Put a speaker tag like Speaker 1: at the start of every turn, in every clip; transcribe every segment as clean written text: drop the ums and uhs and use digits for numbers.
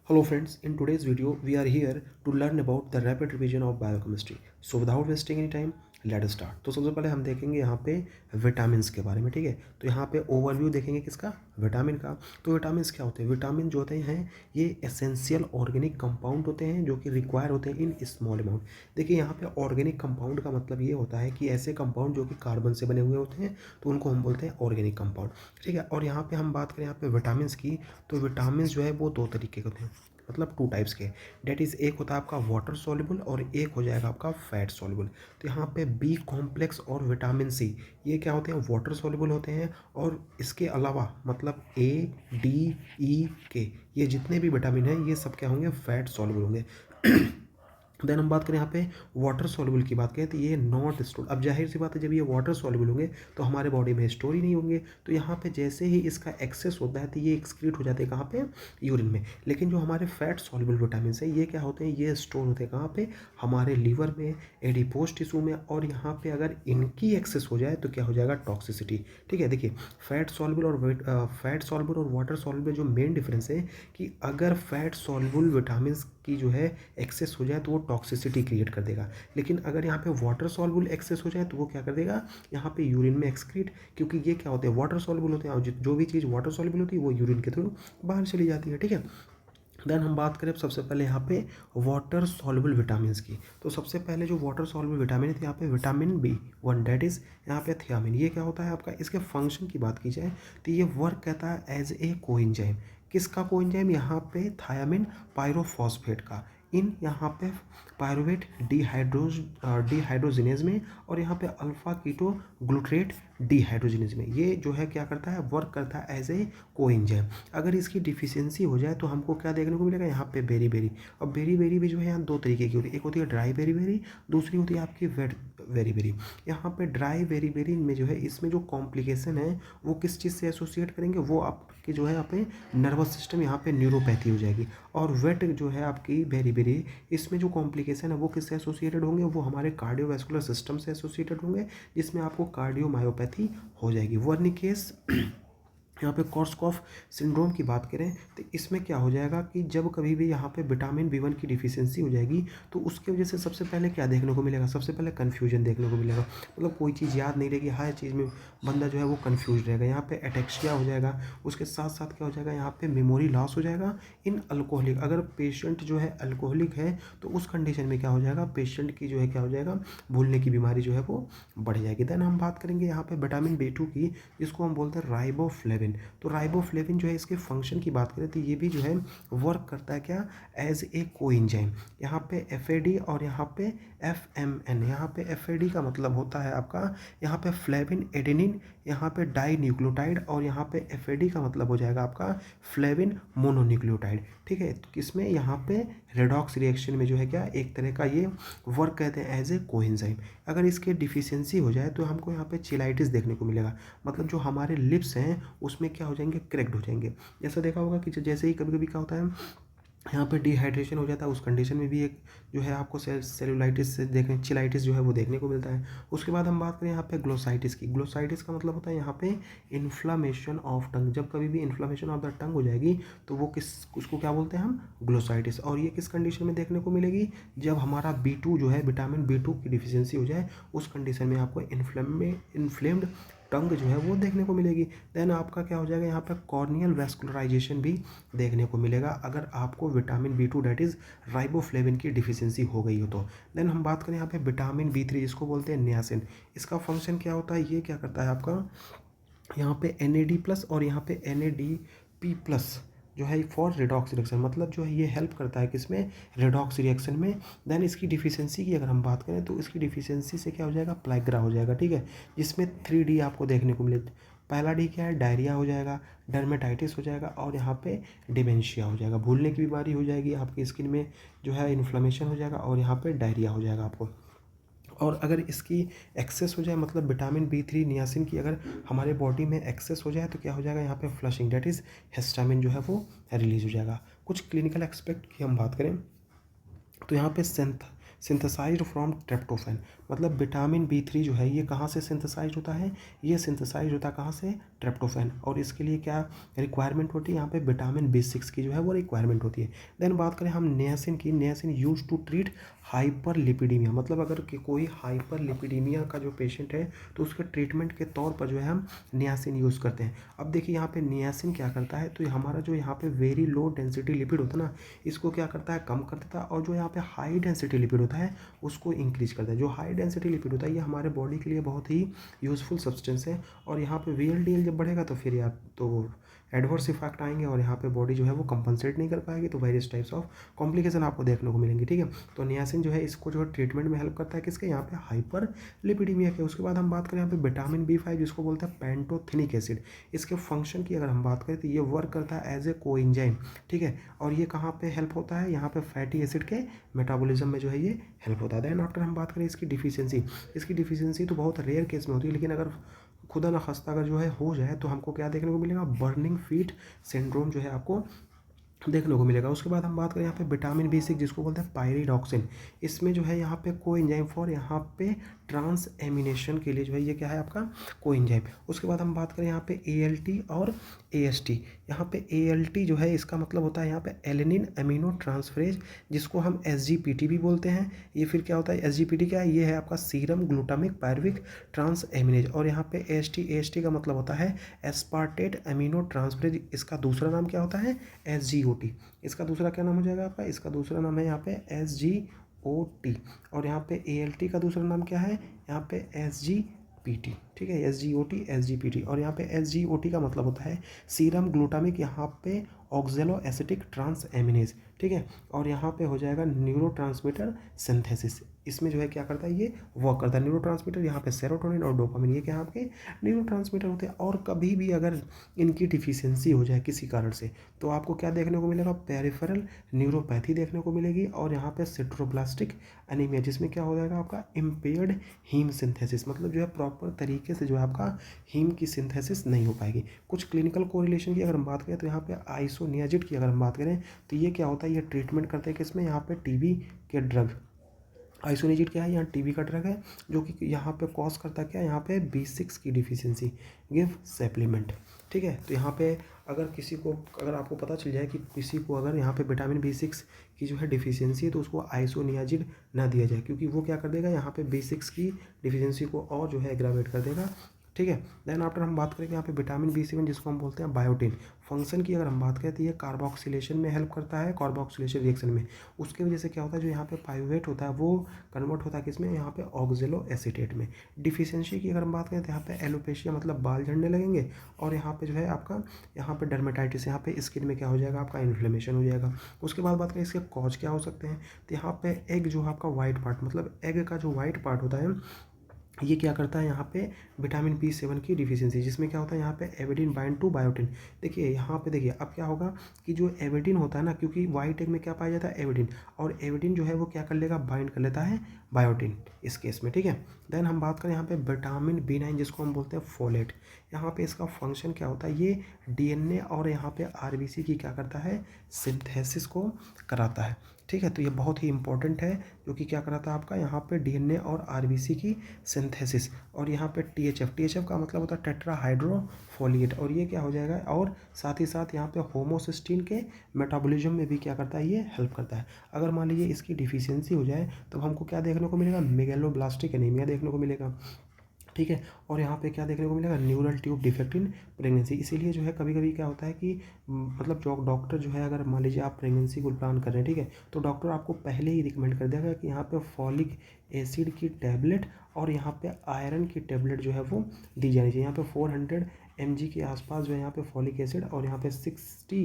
Speaker 1: Hello friends, in today's video we are here to learn about the rapid revision of biochemistry. So without wasting any time, let us start। तो सबसे पहले हम देखेंगे यहाँ पे vitamins के बारे में, ठीक है। तो यहाँ पे ओवरव्यू देखेंगे किसका, विटामिन का। तो विटामिन्स क्या होते हैं, विटामिन जो होते हैं ये एसेंशियल ऑर्गेनिक कंपाउंड होते हैं जो कि रिक्वायर होते हैं इन स्मॉल अमाउंट। देखिए यहाँ पे ऑर्गेनिक कंपाउंड का मतलब ये होता है कि ऐसे कंपाउंड जो कि कार्बन से बने हुए होते हैं तो उनको हम बोलते हैं ऑर्गेनिक कंपाउंड, ठीक है। और यहाँ पे हम बात करें यहाँ पे विटामिन्स की, तो विटामिन्स जो है वो दो तरीके के होते हैं, मतलब टू टाइप्स के। डेट इज़ एक होता है आपका वाटर सॉल्युबल और एक हो जाएगा आपका फैट सॉल्युबल। तो यहाँ पे बी कॉम्प्लेक्स और विटामिन सी ये क्या होते हैं, वाटर सॉल्युबल होते हैं। और इसके अलावा मतलब ए डी ई के ये जितने भी विटामिन हैं ये सब क्या होंगे, फैट सॉल्युबल होंगे। देन हम बात करें यहाँ पे वाटर सॉल्युबल की बात करें तो ये नॉट स्टोर। अब जाहिर सी बात है जब ये वाटर सॉल्युबल होंगे तो हमारे बॉडी में स्टोर ही नहीं होंगे। तो यहाँ पे जैसे ही इसका एक्सेस होता है तो ये एक्सक्रीट हो जाते हैं कहाँ पे, यूरिन में। लेकिन जो हमारे फैट सॉल्युबल विटामिन है ये क्या होते हैं, ये स्टोर होते हैं कहाँ पे, हमारे लीवर में, एडिपोज टिश्यू में। और यहाँ पे अगर इनकी एक्सेस हो जाए तो क्या हो जाएगा, टॉक्सिसिटी, ठीक है। देखिए फैट सॉल्युबल और वाटर सॉल्युबल जो मेन डिफरेंस है कि अगर फैट सॉल्युबल विटामिन की जो है एक्सेस हो जाए तो वो टॉक्सिसिटी क्रिएट कर देगा। लेकिन अगर यहाँ पे वाटर सॉल्युबल एक्सेस हो जाए तो वो क्या कर देगा, यहाँ पे यूरिन में एक्सक्रीट, क्योंकि ये क्या होते हैं, वाटर सॉल्युबल होते हैं। और जो भी चीज़ वाटर सॉल्युबल होती है वो यूरिन के थ्रू बाहर चली जाती है, ठीक है। देन हम बात करें सबसे पहले यहाँ पे वाटर सॉल्युबल विटामिन की। तो सबसे पहले जो वाटर सॉल्युबल विटामिन है यहाँ पे विटामिन B1 डेट इज़ यहाँ पे थियामिन। ये क्या होता है आपका, इसके फंक्शन की बात की जाए तो ये वर्क कहता है एज ए कोएंजाइम। किसका कोएंजाइम, यहाँ पे थायामिन पायरोफॉस्फेट का, इन यहाँ पे पायरुवेट डिहाइड्रोजिनेज में, और यहाँ पे अल्फा कीटो ग्लूट्रेट डिहाइड्रोजिनेज में। ये जो है क्या करता है, वर्क करता है एज ए कोएंजाइम। अगर इसकी डिफिशियंसी हो जाए तो हमको क्या देखने को मिलेगा, यहाँ पे बेरी। और बेरी भी जो है यहाँ दो तरीके की होती है, एक होती है ड्राई बेरी, दूसरी होती है आपकी वेट बेरी। यहाँ पे ड्राई बेरी में जो है इसमें जो कॉम्प्लिकेशन है वो किस चीज़ से एसोसिएट करेंगे, वो आपके जो है यहाँ पे नर्वस सिस्टम, यहाँ पे न्यूरोपैथी हो जाएगी। और वेट जो है आपकी बेरी इसमें जो कॉम्प्लिकेशन है वो किससे एसोसिएटेड होंगे, वो हमारे कार्डियोवैस्कुलर सिस्टम से एसोसिएटेड होंगे, जिसमें आपको कार्डियोमायोपैथी हो जाएगी। वर्निकेस यहाँ पे कॉर्सकॉफ सिंड्रोम की बात करें तो इसमें क्या हो जाएगा कि जब कभी भी यहाँ पे विटामिन B1 की डिफिशियंसी हो जाएगी तो उसकी वजह से सबसे पहले क्या देखने को मिलेगा, सबसे पहले कन्फ्यूजन देखने को मिलेगा। मतलब कोई चीज़ याद नहीं रहेगी, हर चीज़ में बंदा जो है वो कन्फ्यूज रहेगा। यहाँ पे एटेक्सिया हो जाएगा, उसके साथ साथ क्या हो जाएगा, यहाँ पे मेमोरी लॉस हो जाएगा। इन अल्कोहलिक, अगर पेशेंट जो है अल्कोहलिक है तो उस कंडीशन में क्या हो जाएगा, पेशेंट की जो है क्या हो जाएगा, भूलने की बीमारी जो है वो बढ़ जाएगी। देन हम बात करेंगे यहाँ पे विटामिन B2 की, जिसको हम बोलते हैं राइबोफ्लेविन। तो राइबोफ्लेविन जो है इसके फंक्शन की बात करें तो ये भी जो है वर्क करता है क्या, एज ए कोएंजाइम। यहाँ पे FAD और यहाँ पे FMN। यहाँ पे FAD का मतलब होता है आपका यहाँ पे फ्लेविन एडेनिन, यहाँ पे डाई न्यूक्लियोटाइड, और यहाँ पे FAD का मतलब हो जाएगा आपका फ्लेविन मोनोन्यूक्लियोटाइड, ठीक है। तो किसमें, यहाँ पे रेडॉक्स रिएक्शन में जो है क्या, एक तरह का ये वर्क कहते हैं एज ए कोएंजाइम। अगर इसके डिफिशियंसी हो जाए तो हमको यहाँ पे चिलाइटिस देखने को मिलेगा। मतलब जो हमारे लिप्स हैं उसमें क्या हो जाएंगे, क्रैक्ड हो जाएंगे। जैसा देखा होगा कि जैसे ही कभी कभी क्या होता है, यहाँ पे डिहाइड्रेशन हो जाता है, उस कंडीशन में भी एक जो है आपको सेलुलाइटिस से देखने, चिलाइटिस जो है वो देखने को मिलता है। उसके बाद हम बात करें यहाँ पे ग्लोसाइटिस की। ग्लोसाइटिस का मतलब होता है यहाँ पे इन्फ्लामेशन ऑफ टंग। जब कभी भी इन्फ्लामेशन ऑफ द टंग हो जाएगी तो वो उसको क्या बोलते हैं हम, ग्लोसाइटिस। और ये किस कंडीशन में देखने को मिलेगी, जब हमारा B2 जो है विटामिन B2 की डिफिशियंसी हो जाए, उस कंडीशन में आपको इन्फ्लेम्ड टंग जो है वो देखने को मिलेगी। देन आपका क्या हो जाएगा, यहाँ पे कॉर्नियल वैस्कुलराइजेशन भी देखने को मिलेगा अगर आपको vitamin B2 that is riboflavin की डिफिशियंसी हो गई हो तो। देन हम बात करें यहाँ पे विटामिन B3 जिसको बोलते हैं नियासिन। इसका फंक्शन क्या होता है, ये क्या करता है आपका, यहाँ पे NAD+ और यहाँ पे NADP+ जो है फॉर रेडॉक्स रिएक्शन, मतलब जो है ये हेल्प करता है किसमें, रेडॉक्स रिएक्शन में। देन इसकी डिफिशियंसी की अगर हम बात करें तो इसकी डिफिशियंसी से क्या हो जाएगा, प्लाइग्रा हो जाएगा, ठीक है। जिसमें 3D आपको देखने को मिले। पहला D क्या है, डायरिया हो जाएगा, डर्मेटाइटिस हो जाएगा, और यहाँ पे डिमेंशिया हो जाएगा, भूलने की बीमारी हो जाएगी, आपकी स्किन में जो है इन्फ्लेमेशन हो जाएगा, और यहाँ पे डायरिया हो जाएगा आपको। और अगर इसकी एक्सेस हो जाए, मतलब विटामिन B3 नियासिन की अगर हमारे बॉडी में एक्सेस हो जाए तो क्या हो जाएगा, यहाँ पे फ्लशिंग डेट इज़ हिस्टामिन जो है वो रिलीज हो जाएगा। कुछ क्लिनिकल एक्सपेक्ट की हम बात करें तो यहाँ पे सिंथेसाइज्ड फ्रॉम ट्रिप्टोफैन, मतलब विटामिन B3 जो है ये कहाँ से सिंथेसाइज होता है, ये सिंथेसाइज होता है कहाँ से, ट्रिप्टोफैन। और इसके लिए क्या रिक्वायरमेंट होती है, यहाँ पे विटामिन B6 की जो है वो रिक्वायरमेंट होती है। देन बात करें हम नियासिन की, niacin use to treat hyperlipidaemia, मतलब अगर कोई हाइपरलिपिडीमिया का जो पेशेंट है तो उसके ट्रीटमेंट के तौर पर जो है हम नियासिन यूज़ करते हैं। अब देखिए यहाँ पे नियासिन क्या करता है, तो ये हमारा जो यहाँ पे वेरी लो डेंसिटी लिपिड होता है ना, इसको क्या करता है, कम कर देता है। और जो यहाँ पे हाई डेंसिटी लिपिड होता है उसको इंक्रीज करता है। जो हाई डेंसिटी लिपिड होता है ये हमारे बॉडी के लिए बहुत ही यूज़फुल सब्सटेंस है। और यहाँ पे VLDL जब बढ़ेगा तो फिर या तो एडवर्स इफेक्ट आएंगे और यहाँ पे बॉडी जो है वो कंपनसेट नहीं कर पाएगी, तो वेरियस टाइप्स ऑफ कॉम्प्लिकेशन आपको देखने को मिलेंगे। ठीक है, तो नियासिन जो है इसको जो है ट्रीटमेंट में हेल्प करता है, किसके, यहाँ पे हाइपर लिपिडीमिया के। उसके बाद हम बात करें यहाँ पे विटामिन B5 जिसको बोलते हैं पेंटोथेनिक एसिड, इसके फंक्शन की अगर हम बात करें तो ये वर्क करता है एज ए कोएंजाइम। ठीक है, और ये कहाँ पे हेल्प होता है, यहाँ पे फैटी एसिड के मेटाबॉलिज्म में जो है ये हेल्प होता है। देन आफ्टर हम बात करें इसकी डिफिशियंसी, इसकी डिफिशियंसी तो बहुत रेयर केस में होती है, लेकिन अगर खुदा ना खास्ता अगर जो है हो जाए तो हमको क्या देखने को मिलेगा, बर्निंग फीट सिंड्रोम जो है आपको देखने को मिलेगा। उसके बाद हम बात करें यहाँ पे विटामिन B6 जिसको बोलते हैं पायरिडॉक्सिन, इसमें जो है यहाँ पे कोएंजाइम फॉर यहाँ पे ट्रांस एमिनेशन के लिए जो है ये क्या है आपका कोएंजाइम। उसके बाद हम बात करें यहाँ पे ALT और AST, यहाँ पे ALT जो है इसका मतलब होता है यहाँ पे एलेनिन अमीनो ट्रांसफरेज जिसको हम SGPT भी बोलते हैं। ये फिर क्या होता है, SGPT क्या है, ये है आपका सीरम ग्लूटामिक पायरुविक ट्रांस एमिनेज। और यहाँ पे AST का मतलब होता है एस्पार्टेट अमीनो ट्रांसफरेज, इसका दूसरा नाम क्या होता है, SGOT। इसका दूसरा क्या नाम हो जाएगा आपका, इसका दूसरा नाम है यहाँ पे SGOT। और यहाँ पे ALT का दूसरा नाम क्या है, यहाँ पे SGPT। ठीक है, SGOT SGPT। और यहाँ पे SGOT का मतलब होता है सीरम ग्लूटामिक यहाँ पे ऑक्जेलो एसिटिक ट्रांस एमिनेज। ठीक है, और यहाँ पे हो जाएगा न्यूरोट्रांसमीटर सिंथेसिस, इसमें जो है क्या करता है, ये वर्क करता है न्यूरोट्रांसमीटर। यहाँ पे सेरोटोनिन और डोपामिन ये क्या आपके न्यूरोट्रांसमीटर होते हैं। और कभी भी अगर इनकी डिफिशियंसी हो जाए किसी कारण से तो आपको क्या देखने को मिलेगा, पेरिफेरल न्यूरोपैथी देखने को मिलेगी। और यहाँ पे सिट्रोब्लास्टिक एनीमिया जिसमें क्या हो जाएगा आपका इम्पेयर्ड हीम सिंथेसिस, मतलब जो है प्रॉपर तरीके से जो है आपका हीम की सिंथेसिस नहीं हो पाएगी। कुछ क्लिनिकल कोरिलेशन की अगर हम बात करें तो यहाँ पे आइसोनियाजिड की अगर हम बात करें तो ये क्या होता है, ये ट्रीटमेंट करते हैं किसमें, यहाँ पे टीबी के ड्रग। आइसोनियाजिड क्या है, यहाँ टीबी का ड्रग है जो कि यहाँ पे कॉज करता क्या है, यहाँ पे B6 की डिफिशियंसी, गिव सप्लीमेंट। ठीक है, तो यहाँ पे अगर किसी को, अगर आपको पता चल जाए कि किसी को अगर यहाँ पे विटामिन B6 की जो है डिफिशियंसी है तो उसको आइसोनियाजिड ना दिया जाए, क्योंकि वो क्या कर देगा, यहाँ पे B6 की डिफिशियंसी को और जो है एग्रावेट कर देगा। ठीक है, देन आफ्टर हम बात करेंगे यहाँ पे विटामिन B7 जिसको हम बोलते हैं बायोटिन। फंक्शन की अगर हम बात करें तो ये कार्बोक्सिलेशन में हेल्प करता है, कार्बोक्सिलेशन रिएक्शन में। उसके वजह से क्या होता है, जो यहाँ पे पाइरुवेट होता है वो कन्वर्ट होता है किसमें, यहाँ पे ऑक्जेलो एसीटेट में। डिफिशियंसी की अगर हम बात करें तो यहाँ पे एलोपेशिया मतलब बाल झड़ने लगेंगे। और यहाँ पे जो है आपका यहाँ पे डर्मेटाइटिस, यहाँ पे स्किन में क्या हो जाएगा आपका इन्फ्लेमेशन हो जाएगा। उसके बाद बात करें इसके कॉज क्या हो सकते हैं, तो यहाँ पे एग जो है आपका वाइट पार्ट, मतलब एग का जो वाइट पार्ट होता है ये क्या करता है, यहाँ पे विटामिन B7 की डिफिशियंसी, जिसमें क्या होता है यहाँ पे एविडिन बाइंड टू बायोटिन। देखिए यहाँ पे देखिए अब क्या होगा कि जो एविडिन होता है ना, क्योंकि वाइट एग में क्या पाया जाता है, एविडिन, और एविडिन जो है वो क्या कर लेगा, बाइंड कर लेता है बायोटिन इस केस में। ठीक है, देन हम बात करें यहाँ पे विटामिन B9 जिसको हम बोलते हैं फोलेट। यहाँ पे इसका फंक्शन क्या होता है, ये DNA और यहाँ पे RBC की क्या करता है, सिंथेसिस को कराता है। ठीक है, तो ये बहुत ही इंपॉर्टेंट है, जो कि क्या कराता है आपका यहाँ पे DNA और RBC की सिंथेसिस। और यहाँ पे THF का मतलब होता है टेट्राहाइड्रोफोलिएट, और ये क्या हो जाएगा, और साथ ही साथ यहाँ पे होमोसिस्टीन के मेटाबॉलिज्म में भी क्या करता है, ये हेल्प करता है। अगर मान लीजिए इसकी डिफिशियंसी हो जाए तो हमको क्या देखने को मिलेगा, मेगेलोब्लास्टिक एनीमिया देखने को मिलेगा। ठीक है, और यहाँ पे क्या देखने को मिलेगा, neural tube defect in pregnancy. इसीलिए जो है कभी कभी क्या होता है कि मतलब जो डॉक्टर जो है, अगर मान लीजिए आप प्रेगनेंसी को प्लान कर रहे हैं, ठीक है, तो डॉक्टर आपको पहले ही रिकमेंड कर देगा कि यहाँ पे फॉलिक एसिड की टैबलेट और यहाँ पे आयरन की टैबलेट जो है वो दी जानी चाहिए। यहाँ पे 400 mg के आसपास जो है यहाँ पे फॉलिक एसिड और यहाँ पे 60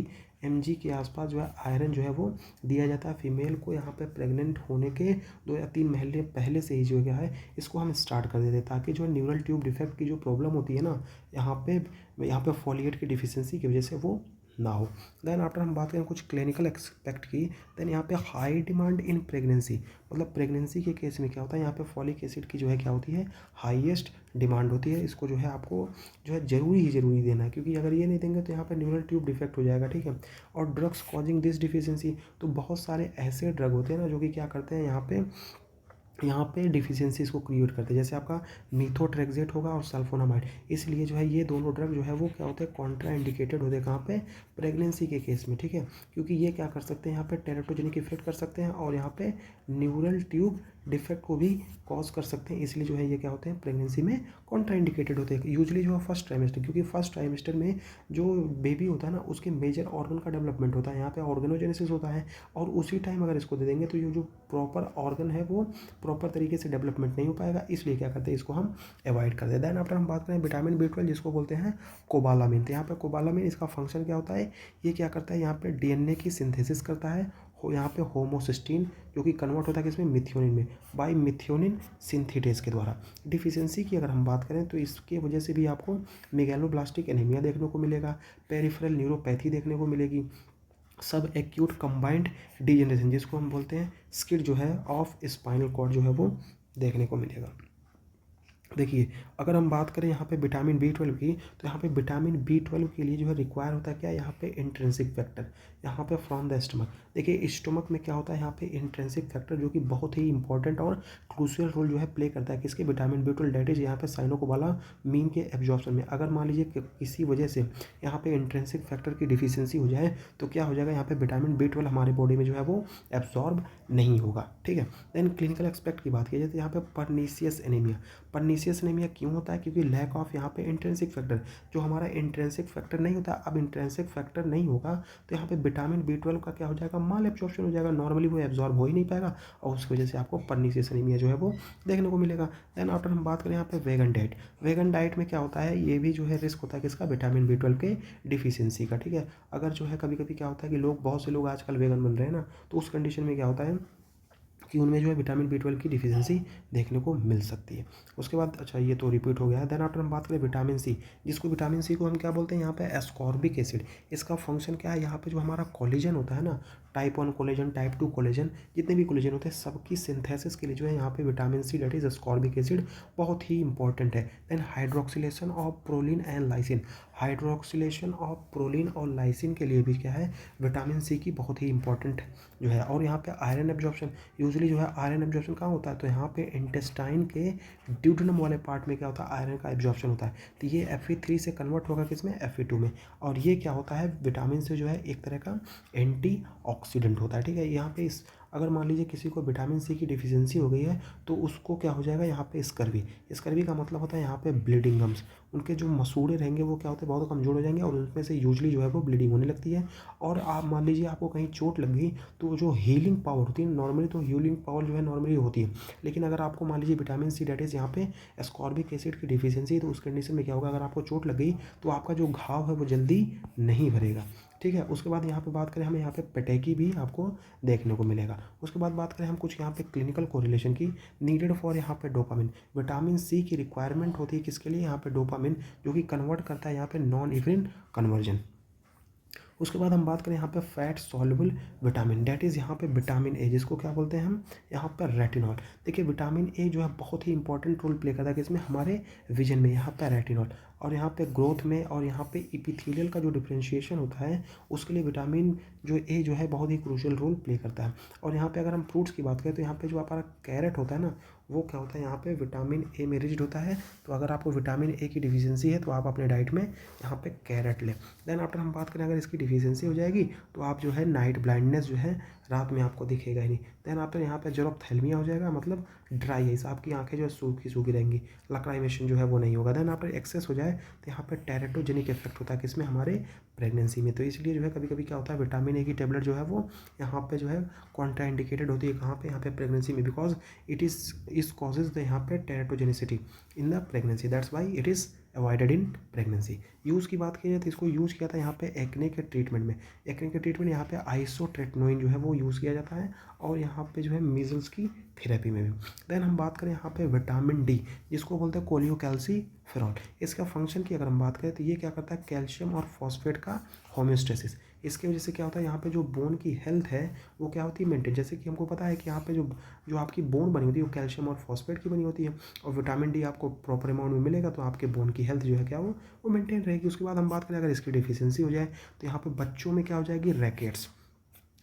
Speaker 1: mg के आसपास जो है आयरन जो है वो दिया जाता है फीमेल को। यहाँ पे प्रेग्नेंट होने के 2 या 3 महीने पहले से ही जो है इसको हम स्टार्ट कर देते हैं, ताकि जो है न्यूरल ट्यूब डिफेक्ट की जो प्रॉब्लम होती है ना, यहाँ पे फॉलिएट की डिफिशियंसी की वजह से वो ना हो। देन आफ्टर हम बात करें कुछ क्लिनिकल एक्सपेक्ट की, देन यहाँ पे हाई डिमांड इन प्रेगनेंसी, मतलब प्रेगनेंसी के केस में क्या होता है, यहाँ पे फॉलिक एसिड की जो है क्या होती है, हाईएस्ट डिमांड होती है। इसको जो है आपको जो है ज़रूरी देना है, क्योंकि अगर ये नहीं देंगे तो यहाँ पे न्यूरल ट्यूब डिफेक्ट हो जाएगा। ठीक है, और ड्रग्स कॉजिंग दिस डिफिशियंसी, तो बहुत सारे ऐसे ड्रग होते हैं ना जो कि क्या करते हैं, यहाँ पे यहाँ पे डिफिशियंसीज को क्रिएट करते हैं, जैसे आपका मीथोट्रेक्सेट होगा और सल्फोनामाइड। इसलिए जो है ये दोनों ड्रग जो है वो क्या होते हैं, कॉन्ट्रा इंडिकेटेड होते हैं कहाँ पे, प्रेगनेंसी के केस में, ठीक है। क्योंकि ये क्या कर सकते हैं, यहाँ पे टेराटोजेनिक इफेक्ट कर सकते हैं और यहाँ पे न्यूरल ट्यूब डिफेक्ट को भी कॉज कर सकते हैं। इसलिए जो है ये क्या होते हैं, प्रेगनेंसी में कॉन्ट्रा इंडिकेटेड होते हैं यूजली जो है फर्स्ट ट्राइमेस्टर, क्योंकि फर्स्ट ट्राइमेस्टर में जो बेबी होता है ना उसके मेजर ऑर्गन का डेवलपमेंट होता है, यहाँ पे ऑर्गेनोजेनेसिस होता है। और उसी टाइम अगर इसको दे देंगे तो ये जो प्रॉपर ऑर्गन है वो प्रॉपर तरीके से डेवलपमेंट नहीं हो पाएगा, इसलिए क्या करते हैं, इसको हम अवॉइड कर देते हैं। देन आफ्टर हम बात करें विटामिन B12 जिसको बोलते हैं कोबालामिन। तो यहाँ पे कोबालामिन इसका फंक्शन क्या होता है, ये क्या करता है, यहाँ पे DNA की सिंथेसिस करता है, यहाँ पे होमोसिस्टीन जो कि कन्वर्ट होता है किसमें, मिथियोनिन में, बाय मिथियोनिन सिंथेटेज के द्वारा। डिफिशियंसी की अगर हम बात करें तो इसके वजह से भी आपको मेगैलोब्लास्टिक एनीमिया देखने को मिलेगा, पेरिफेरल न्यूरोपैथी देखने को मिलेगी, सब एक्यूट कंबाइंड डिजेनरेशन जिसको हम बोलते हैं स्किड जो है ऑफ स्पाइनल कॉर्ड जो है वो देखने को मिलेगा। देखिए अगर हम बात करें यहाँ पे विटामिन B12 की, तो यहाँ पे विटामिन B12 के लिए जो है रिक्वायर होता है क्या, यहाँ पे इंट्रिंसिक फैक्टर, यहाँ पे फ्रॉम द स्टमक। देखिए स्टमक में क्या होता है, यहाँ पे इंट्रिंसिक फैक्टर जो कि बहुत ही इंपॉर्टेंट और क्रूशियल रोल जो है प्ले करता है किसके, विटामिन B12 डेट इज यहाँ पे साइनोकोबालामिन के एब्जॉर्प्शन में। अगर मान लीजिए किसी वजह से यहाँ पे इंट्रिंसिक फैक्टर की डिफिशियंसी हो जाए तो क्या हो जाएगा, यहाँ पे विटामिन B12 हमारे बॉडी में जो है वो एब्जॉर्ब नहीं होगा, ठीक है। देन क्लिनिकल एक्सपेक्ट की बात की जाए तो यहाँ पे परनीसियस एनीमिया, परनीसियस एनीमिया क्यों होता है, क्योंकि लैक ऑफ यहाँ पे इंट्रिंसिक फैक्टर, जो हमारा इंट्रिंसिक फैक्टर नहीं होता, अब इंट्रिंसिक फैक्टर नहीं होगा तो यहाँ पे विटामिन B12 का क्या हो जाएगा, माल एब्जॉर्प्शन हो जाएगा, नॉर्मली वो एब्जॉर्ब हो ही नहीं पाएगा और उसकी वजह से आपको परनीसियस एनीमिया जो है वो देखने को मिलेगा। देन आफ्टर हम बात करें यहाँ पे वेगन डाइट, वेगन डाइट में क्या होता है, ये भी जो है रिस्क होता है किसका, विटामिन B12 के डिफिशियंसी का, ठीक है। अगर जो है कभी कभी क्या होता है कि लोग, बहुत से लोग आजकल वेगन बन रहे हैं ना, तो उस कंडीशन में क्या होता है कि उनमें जो है विटामिन B12 की डिफिशियंसी देखने को मिल सकती है। उसके बाद अच्छा ये तो रिपीट हो गया है। देन आफ्टर हम बात करें विटामिन सी, जिसको विटामिन सी को हम क्या बोलते हैं, यहाँ पे एस्कॉर्बिक एसिड। इसका फंक्शन क्या है, यहाँ पे जो हमारा कोलेजन होता है ना, टाइप 1 कोलेजन, टाइप 2 कोलेजन, जितने भी कोलेजन होते हैं सबकी सिंथेसिस के लिए जो है यहाँ पे vitamin C that is ascorbic acid बहुत ही इंपॉर्टेंट है। Then hydroxylation of proline and lysine, hydroxylation of proline और लाइसिन के लिए भी क्या है, विटामिन सी की बहुत ही इंपॉर्टेंट जो है। और यहाँ पे आयरन एब्जॉर्प्शन, यूजुअली जो है आयरन एब्जॉर्प्शन कहाँ होता है, तो यहाँ पे इंटेस्टाइन के ड्यूडेनम वाले पार्ट में क्या होता है, आयरन का एब्जॉर्प्शन होता है। तो ये Fe3 से कन्वर्ट होगा किसमें, Fe2 में। और ये क्या होता है, विटामिन से जो है एक तरह का एंटीऑक्सीडेंट होता है, ठीक है। यहाँ पे इस अगर मान लीजिए किसी को विटामिन सी की डिफिशियंसी हो गई है तो उसको क्या हो जाएगा, यहाँ पे स्कर्वी, स्कर्वी का मतलब होता है यहाँ पे ब्लीडिंग गम्स, उनके जो मसूड़े रहेंगे वो क्या होते हैं, बहुत कमज़ोर हो जाएंगे और उनमें से यूजली जो है वो ब्लीडिंग होने लगती है। और आप मान लीजिए आपको कहीं चोट लग गई तो जो हीलिंग पावर होती है नॉर्मली, तो हीलिंग पावर जो है नॉर्मली होती है, लेकिन अगर आपको मान लीजिए विटामिन सी डेट इज यहाँ पे एस्कॉर्बिक एसिड की डिफिशियंसी है तो उस कंडीशन में क्या होगा, अगर आपको चोट लग गई तो आपका जो घाव है वो जल्दी नहीं भरेगा, ठीक है। उसके बाद यहाँ पे बात करें, हमें यहाँ पे पेटेकी भी आपको देखने को मिलेगा। उसके बाद बात करें हम कुछ यहाँ पे क्लिनिकल कोरिलेशन की, नीडेड फॉर यहाँ पे डोपामिन, विटामिन सी की रिक्वायरमेंट होती है किसके लिए, यहाँ पे डोपामिन, जो कि कन्वर्ट करता है यहाँ पे नॉन एफिन कन्वर्जन। उसके बाद हम बात करें यहाँ पे fat soluble vitamin, that is यहाँ पे विटामिन ए, जिसको क्या बोलते हैं हम यहाँ पर रेटिनॉल। देखिए विटामिन ए जो है बहुत ही इंपॉर्टेंट रोल प्ले करता है किसमें, हमारे विजन में, यहाँ पे रेटिनॉल। और यहाँ पे ग्रोथ में और यहाँ पे इपिथेलियल का जो डिफ्रेंशिएशन होता है उसके लिए विटामिन जो ए जो है बहुत ही क्रूशियल रोल प्ले करता है। और यहाँ पे अगर हम फ्रूट्स की बात करें तो यहाँ पे जो हमारा कैरेट होता है ना, वो क्या होता है, यहाँ पे विटामिन ए में रिच्ड होता है। तो अगर आपको विटामिन ए की डिफिशियंसी है तो आप अपने डाइट में यहाँ पे कैरेट लें। देन आफ्टर हम बात करें, अगर इसकी डिफिशियंसी हो जाएगी तो आप जो है नाइट ब्लाइंडनेस जो है रात में आपको दिखेगा ही नहीं। देन आफ्टर यहाँ पे जॉब्थेल्मिया हो जाएगा, मतलब ड्राई आइज, आपकी आंखें जो है सूखी सूखी रहेंगी, लक्राइमेशन जो है वो नहीं होगा। देन आफ्टर एक्सेस हो जाए तो यहाँ पे टेरेटोजेनिक इफेक्ट होता है किसमें, हमारे प्रेगनेंसी में। तो इसलिए जो है कभी कभी क्या होता है, विटामिन ए की टेबलेट जो है वो यहाँ पे जो है कॉन्ट्रा इंडिकेटेड होती है, कहाँ पे, यहाँ पे प्रेगनेंसी में, because it is causes the यहाँ पे teratogenicity in the pregnancy, that's why it is avoided in pregnancy. Use की बात की जाए तो इसको यूज़ किया था यहाँ पे एक्ने के ट्रीटमेंट में, एक्ने के ट्रीटमेंट यहाँ पे आइसोट्रेटनोइन जो है वो यूज़ किया जाता है और यहाँ पे जो है मीजल्स की थेरेपी में भी। देन हम बात करें यहाँ पे विटामिन डी, जिसको बोलते हैं कोलियोकैल्सीफेरॉल, इसका फंक्शन की अगर हम बात करें तो ये क्या करता है, कैल्शियम और फॉस्फेट का होम्योस्टेसिस। इसकी वजह से क्या होता है, यहाँ पे जो बोन की हेल्थ है वो क्या होती है, मेंटेन। जैसे कि हमको पता है कि यहाँ पे जो जो आपकी बोन बनी होती है वो कैल्शियम और फॉस्फेट की बनी होती है, और विटामिन डी आपको प्रॉपर अमाउंट में मिलेगा तो आपके बोन की हेल्थ जो है क्या वो मेंटेन रहेगी। उसके बाद हम बात करें अगर इसकी डिफिशियंसी हो जाए तो यहाँ पे बच्चों में क्या हो जाएगी, रैकेट्स,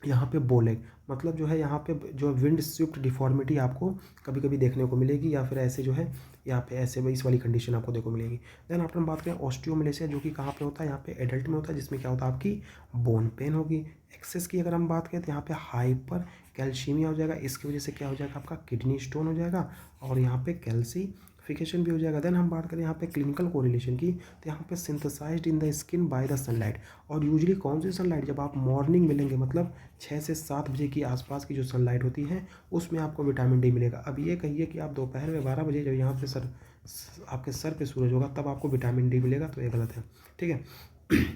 Speaker 1: यहाँ पे बोलेग, मतलब जो है यहाँ पे जो विंड स्विफ्ट डिफॉर्मिटी आपको कभी कभी देखने को मिलेगी, या फिर ऐसे जो है यहाँ पे ऐसे इस वाली कंडीशन आपको देखने को मिलेगी। देन आफ्टर हम बात करें ऑस्टियोमलेशिया, जो कि कहाँ पे होता है, यहाँ पे एडल्ट में होता है, जिसमें क्या होता है आपकी बोन पेन होगी। एक्सेस की अगर हम बात करें तो यहाँ पे हाइपर कैल्शियमिया हो जाएगा, इसकी वजह से क्या हो जाएगा आपका किडनी स्टोन हो जाएगा, और यहाँ पे कैल्सीफिकेशन भी हो जाएगा। देन हम बात करें यहाँ पे क्लिनिकल कोरिलेशन की, तो यहाँ पे synthesised in the skin by the sunlight, और यूजली कौन सी सनलाइट, जब आप मॉर्निंग मिलेंगे मतलब 6 से 7 बजे की आसपास की जो सनलाइट होती है उसमें आपको विटामिन डी मिलेगा। अब ये कहिए कि आप दोपहर में 12 बजे जब यहाँ पे आपके सर पे सूरज होगा तब आपको विटामिन डी मिलेगा, तो ये गलत है, ठीक है।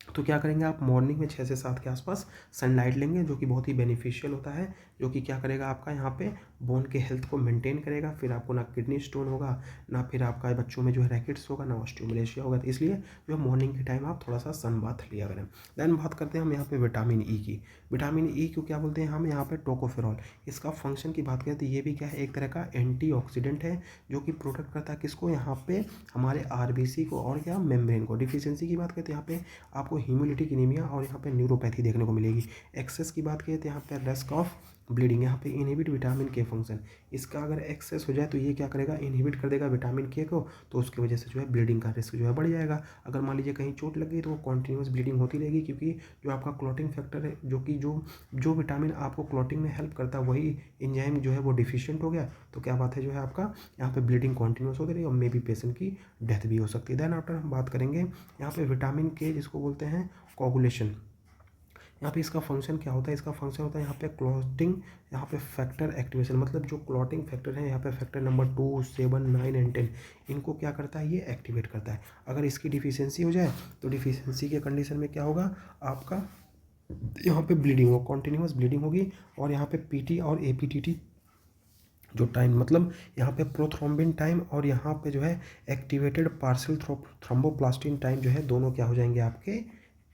Speaker 1: तो क्या करेंगे आप मॉर्निंग में 6 से 7 के आसपास सनलाइट लेंगे, जो कि बहुत ही बेनिफिशियल होता है, जो कि क्या करेगा आपका यहाँ पे बोन के हेल्थ को मेंटेन करेगा। फिर आपको ना किडनी स्टोन होगा, ना फिर आपका बच्चों में जो है रैकेट्स होगा, ना ऑस्टियोमलेशिया होगा। तो इसलिए जो हाँ, मॉर्निंग के टाइम आप थोड़ा सा सन बाथ लिया करें। देन बात करते हैं हम यहाँ पे विटामिन ई की। विटामिन ई को क्या बोलते हैं हम यहाँ पे टोकोफेरॉल। इसका फंक्शन की बात करें तो ये भी क्या है, एक तरह का एंटीऑक्सीडेंट है, जो कि प्रोटेक्ट करता है किसको, यहाँ पे हमारे आरबीसी को और क्या मेम्ब्रेन को। डिफिशियंसी की बात करें तो यहाँ पे आपको हीमोलिटिक एनीमिया और यहाँ पे न्यूरोपैथी देखने को मिलेगी। एक्सेस की बात करें तो यहाँ पे रिस्क ऑफ ब्लीडिंग, यहाँ पे इनहिबिट विटामिन के फंक्शन। इसका अगर एक्सेस हो जाए तो ये क्या करेगा, इनहिबिट कर देगा विटामिन के को, तो उसकी वजह से जो है ब्लीडिंग का रिस्क जो है बढ़ जाएगा। अगर मान लीजिए कहीं चोट लग गई तो वो कॉन्टीन्यूस ब्लीडिंग होती रहेगी, क्योंकि जो आपका क्लॉटिंग फैक्टर है, जो कि जो विटामिन आपको क्लॉटिंग में हेल्प करता है, वही एंजाइम जो है वो डिफिशियंट हो गया, तो क्या बात है जो है आपका यहाँ पे ब्लीडिंग कॉन्टीन्यूस होती रही और मे बी पेशेंट की डेथ भी हो सकती है। देन आफ्टर हम बात करेंगे यहाँ पे विटामिन के, जिसको बोलते हैं कोगुलेशन। यहाँ पे इसका फंक्शन क्या होता है, इसका फंक्शन होता है यहाँ पे क्लॉटिंग, यहाँ पे फैक्टर एक्टिवेशन, मतलब जो क्लॉटिंग फैक्टर है यहाँ पे फैक्टर नंबर 2, 7, 9 एंड 10, इनको क्या करता है, ये एक्टिवेट करता है। अगर इसकी डिफिशियंसी हो जाए तो डिफिशियंसी के कंडीशन में क्या होगा आपका, यहाँ पे ब्लीडिंग हो, कॉन्टिन्यूस ब्लीडिंग होगी, और यहाँ पे पीटी और एपीटीटी जो टाइम, मतलब यहाँ पे प्रोथ्रोम्बिन टाइम और यहाँ पे जो है एक्टिवेटेड पार्शियल थ्रोम्बोप्लास्टिन टाइम जो है, दोनों क्या हो जाएंगे आपके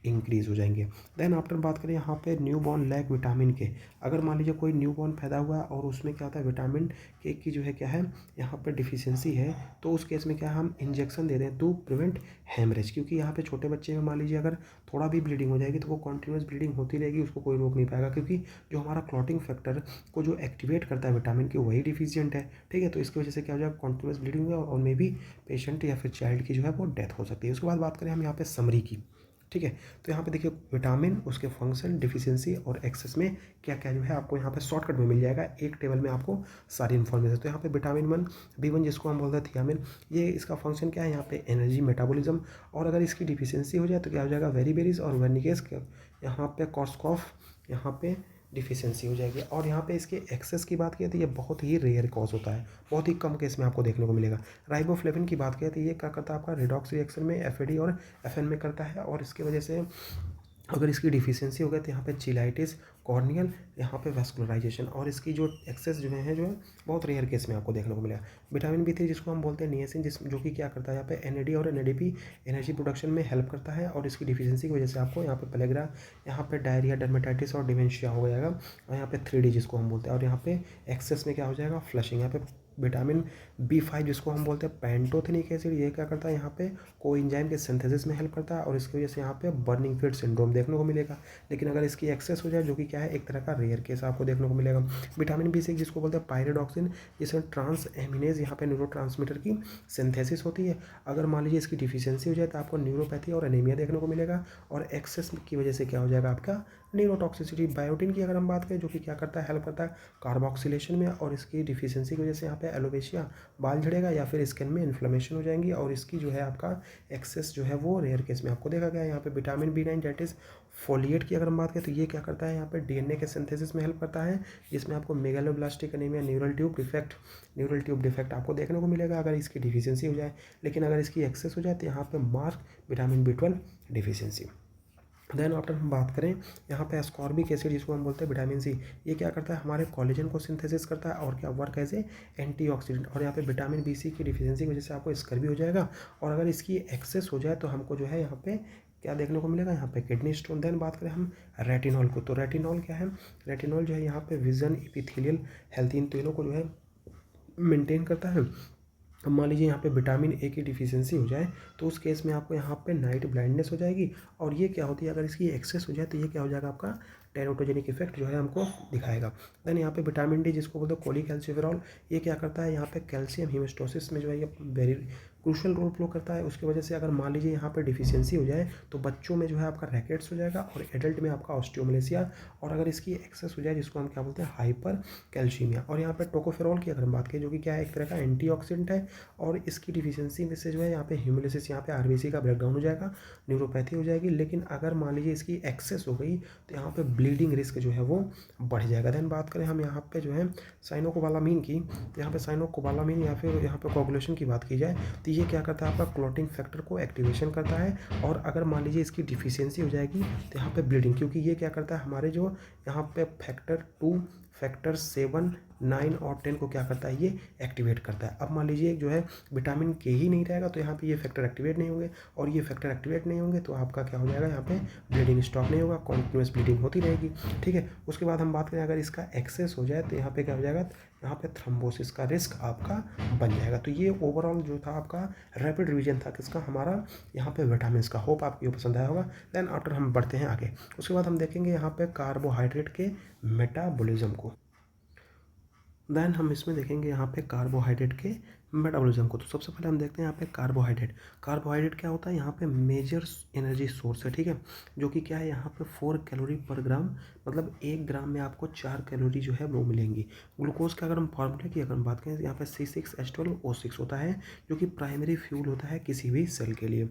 Speaker 1: इंक्रीज हो जाएंगे। देन आफ्टर बात करें यहाँ पे न्यू बॉर्न लैक विटामिन के। अगर मान लीजिए कोई न्यू बॉर्न पैदा हुआ और उसमें क्या होता है विटामिन के की जो है क्या है यहाँ पे डिफिशियंसी है, तो उस केस में क्या हम इंजेक्शन दे दें टू प्रिवेंट हेमरेज, क्योंकि यहाँ पे छोटे बच्चे में मान लीजिए अगर थोड़ा भी ब्लीडिंग हो जाएगी तो वो कॉन्टीन्यूस ब्लीडिंग होती रहेगी, उसको कोई रोक नहीं पाएगा, क्योंकि जो हमारा क्लॉटिंग फैक्टर को जो एक्टिवेट करता है विटामिन के, वही डिफिशियंट है, ठीक है। तो इसकी वजह से क्या हो जाएगा, कॉन्टीन्यूस ब्लीडिंग हुआ और मे भी पेशेंट या फिर चाइल्ड की जो है वो डेथ हो सकती है। उसके बाद बात करें हम यहाँ पे समरी की, ठीक है। तो यहाँ पे देखिए विटामिन, उसके फंक्शन, डिफिशियंसी और एक्सेस में क्या क्या जो है आपको यहाँ पे शॉर्टकट में मिल जाएगा, एक टेबल में आपको सारी इन्फॉर्मेशन। तो यहाँ पे विटामिन 1 B1, जिसको हम बोलते हैं थियामिन, ये इसका फंक्शन क्या है, यहाँ पे एनर्जी मेटाबॉलिज्म, और अगर इसकी डिफिशियंसी हो जाए तो क्या हो जाएगा, वेरीबेरीज और वर्निकेस, यहाँ पे कॉर्सकॉफ, यहाँ पे डिफिशियंसी हो जाएगी। और यहाँ पे इसके एक्सेस की बात करें तो ये बहुत ही रेयर कॉज होता है, बहुत ही कम केस में आपको देखने को मिलेगा। राइबोफ्लेविन की बात करें तो ये क्या करता है आपका रिडॉक्स रिएक्शन में एफएडी और एफएन में करता है, और इसकी वजह से अगर इसकी डिफिशियंसी हो गई तो यहाँ पे चिलाइटिस, कॉर्नियल, यहाँ पे वेस्कुलराइजेशन, और इसकी जो एक्सेस जो है बहुत रेयर केस में आपको देखने को मिलेगा। विटामिन B3, जिसको हम बोलते हैं नियासिन, जो कि क्या करता है यहाँ पे एनएडी और एनएडीपी एनर्जी प्रोडक्शन में हेल्प करता है, और इसकी डिफिशियंसी की वजह से आपको यहाँ पे पेलेग्रा, यहाँ पे डायरिया, डर्मेटाइटिस और डिमेंशिया हो जाएगा, और यहाँ पे 3D जिसको हम बोलते हैं, और यहाँ पे एक्सेस में क्या हो जाएगा, फ्लशिंग। यहाँ पे विटामिन B5, जिसको हम बोलते हैं पैंटोथेनिक एसिड, ये क्या करता है यहाँ पे कोएंजाइम के सिंथेसिस में हेल्प करता है, और इसकी वजह से यहाँ पे बर्निंग फीट सिंड्रोम देखने को मिलेगा। लेकिन अगर इसकी एक्सेस हो जाए, जो कि क्या है एक तरह का रेयर केस आपको देखने को मिलेगा। विटामिन B6, जिसको बोलते हैं पायरिडॉक्सिन, जिसमें ट्रांस एमिनेज, यहाँ पे न्यूरोट्रांसमीटर की सिंथेसिस होती है। अगर मान लीजिए इसकी डिफिशियंसी हो जाए तो आपको न्यूरोपैथी और एनीमिया देखने को मिलेगा, और एक्सेस की वजह से क्या हो जाएगा आपका न्यूरोटॉक्सिसिटी। बायोटिन की अगर हम बात करें, जो कि क्या करता है, हेल्प करता है कार्बोक्सिलेशन में, और इसकी डिफिशियंसी की वजह से यहाँ पे एलोपेशिया, बाल झड़ेगा या फिर स्किन में इन्फ्लेमेशन हो जाएंगी, और इसकी जो है आपका एक्सेस जो है वो रेयर केस में आपको देखा गया है। यहाँ पे vitamin B9 date is folate की अगर हम बात करें तो ये क्या करता है, यहाँ पे डीएनए के सिंथेसिस में हेल्प करता है, जिसमें आपको megaloblastic anaemia, neural tube defect आपको देखने को मिलेगा अगर इसकी डिफिशियंसी हो जाए। लेकिन अगर इसकी एक्सेस हो जाए तो यहाँ पे mark vitamin B12 deficiency. Then after हम बात करें यहाँ पे एस्कॉर्बिक एसिड, जिसको हम बोलते हैं विटामिन C, ये क्या करता है, हमारे कोलेजन को सिंथेसिस करता है और क्या वर्क एज ए एंटीऑक्सीडेंट। और यहाँ पे विटामिन B6 की डिफिशियंसी की वजह से आपको स्कर भी हो जाएगा, और अगर इसकी एक्सेस हो जाए तो हमको जो है यहाँ पे क्या देखने को मिलेगा, यहाँ पे किडनी स्टोन। देन बात करें हम रेटिनॉल को, तो रेटिनॉल क्या है, रेटिनॉल जो है यहाँ पे विजन, इपिथेलियल हेल्थ, इन तीनों को जो है मेंटेन करता है, अब मान लीजिए यहाँ पे विटामिन ए की डिफिशियंसी हो जाए तो उस केस में आपको यहाँ पे नाइट ब्लाइंडनेस हो जाएगी। और ये क्या होती है, अगर इसकी एक्सेस हो जाए तो ये क्या हो जाएगा, आपका टेरोटोजेनिक इफेक्ट जो है हमको दिखाएगा। देन यहाँ पे विटामिन डी जिसको बोलते हैं कोलिकैल्सिफेरॉल, ये क्या करता है, यहाँ पे कैल्शियम हीमोस्टोसिस में जो है ये वेरी क्रूशल रोल प्ले करता है। उसकी वजह से अगर मान लीजिए यहाँ पे डिफिशियंसी हो जाए तो बच्चों में जो है आपका रैकेट्स हो जाएगा और एडल्ट में आपका ऑस्टियोमलेसिया। और अगर इसकी एक्सेस हो जाए जिसको हम क्या बोलते हैं, हाइपर कैल्शियमिया। और यहाँ पे टोकोफेरॉल की अगर हम बात करें जो कि क्या है, एक तरह का एंटीऑक्सीडेंट है, और इसकी डिफिशियंसी में से जो है यहाँ पे ह्यूमिलिसिस, यहाँ पे आरबीसी का ब्रेकडाउन हो जाएगा, न्यूरोपैथी हो जाएगी। लेकिन अगर मान लीजिए इसकी एक्सेस हो गई तो यहाँ पे ब्लीडिंग रिस्क जो है वो बढ़ जाएगा। देन बात करें हम यहाँ पे जो है साइनोकोबालामीन की, तो यहाँ पे साइनोकोबालामीन या फिर यहाँ पे कोगुलेशन की बात की जाए तो ये क्या करता है, आपका क्लॉटिंग फैक्टर को एक्टिवेशन करता है। और अगर मान लीजिए इसकी डिफिशियंसी हो जाएगी तो यहाँ पे ब्लीडिंग, क्योंकि ये क्या करता है, हमारे जो यहाँ पे फैक्टर 2, फैक्टर 7, 9 और 10 को क्या करता है, ये एक्टिवेट करता है। अब मान लीजिए जो है विटामिन के ही नहीं रहेगा तो यहाँ पे ये फैक्टर एक्टिवेट नहीं होंगे, और ये फैक्टर एक्टिवेट नहीं होंगे तो आपका क्या हो जाएगा, यहाँ पे ब्लीडिंग स्टॉप नहीं होगा, कॉन्टिन्यूस ब्लीडिंग होती रहेगी। ठीक है, उसके बाद हम बात करें अगर इसका एक्सेस हो जाए तो यहाँ पे क्या हो जाएगा, यहाँ पे थ्रोम्बोसिस का रिस्क आपका बन जाएगा। तो ये ओवरऑल जो था आपका रैपिड रिवीजन था किसका, हमारा यहाँ पे विटामिन का। होप आपको ये पसंद आया होगा। देन आफ्टर हम बढ़ते हैं आगे, उसके बाद हम देखेंगे यहाँ पे कार्बोहाइड्रेट के मेटाबॉलिज्म को। देन हम इसमें देखेंगे यहाँ पे कार्बोहाइड्रेट के मेटाबॉलिज्म को। तो सबसे पहले हम देखते हैं यहाँ पे कार्बोहाइड्रेट। कार्बोहाइड्रेट क्या होता है, यहाँ पे मेजर एनर्जी सोर्स है, ठीक है, जो कि क्या है, यहाँ पे 4 कैलोरी पर ग्राम, मतलब 1 ग्राम में आपको 4 कैलोरी जो है वो मिलेंगी। ग्लूकोज का अगर हम फार्मूले की अगर हम बात करें, यहाँ पे C6H12O6 होता है, जो कि प्राइमरी फ्यूल होता है किसी भी सेल के लिए।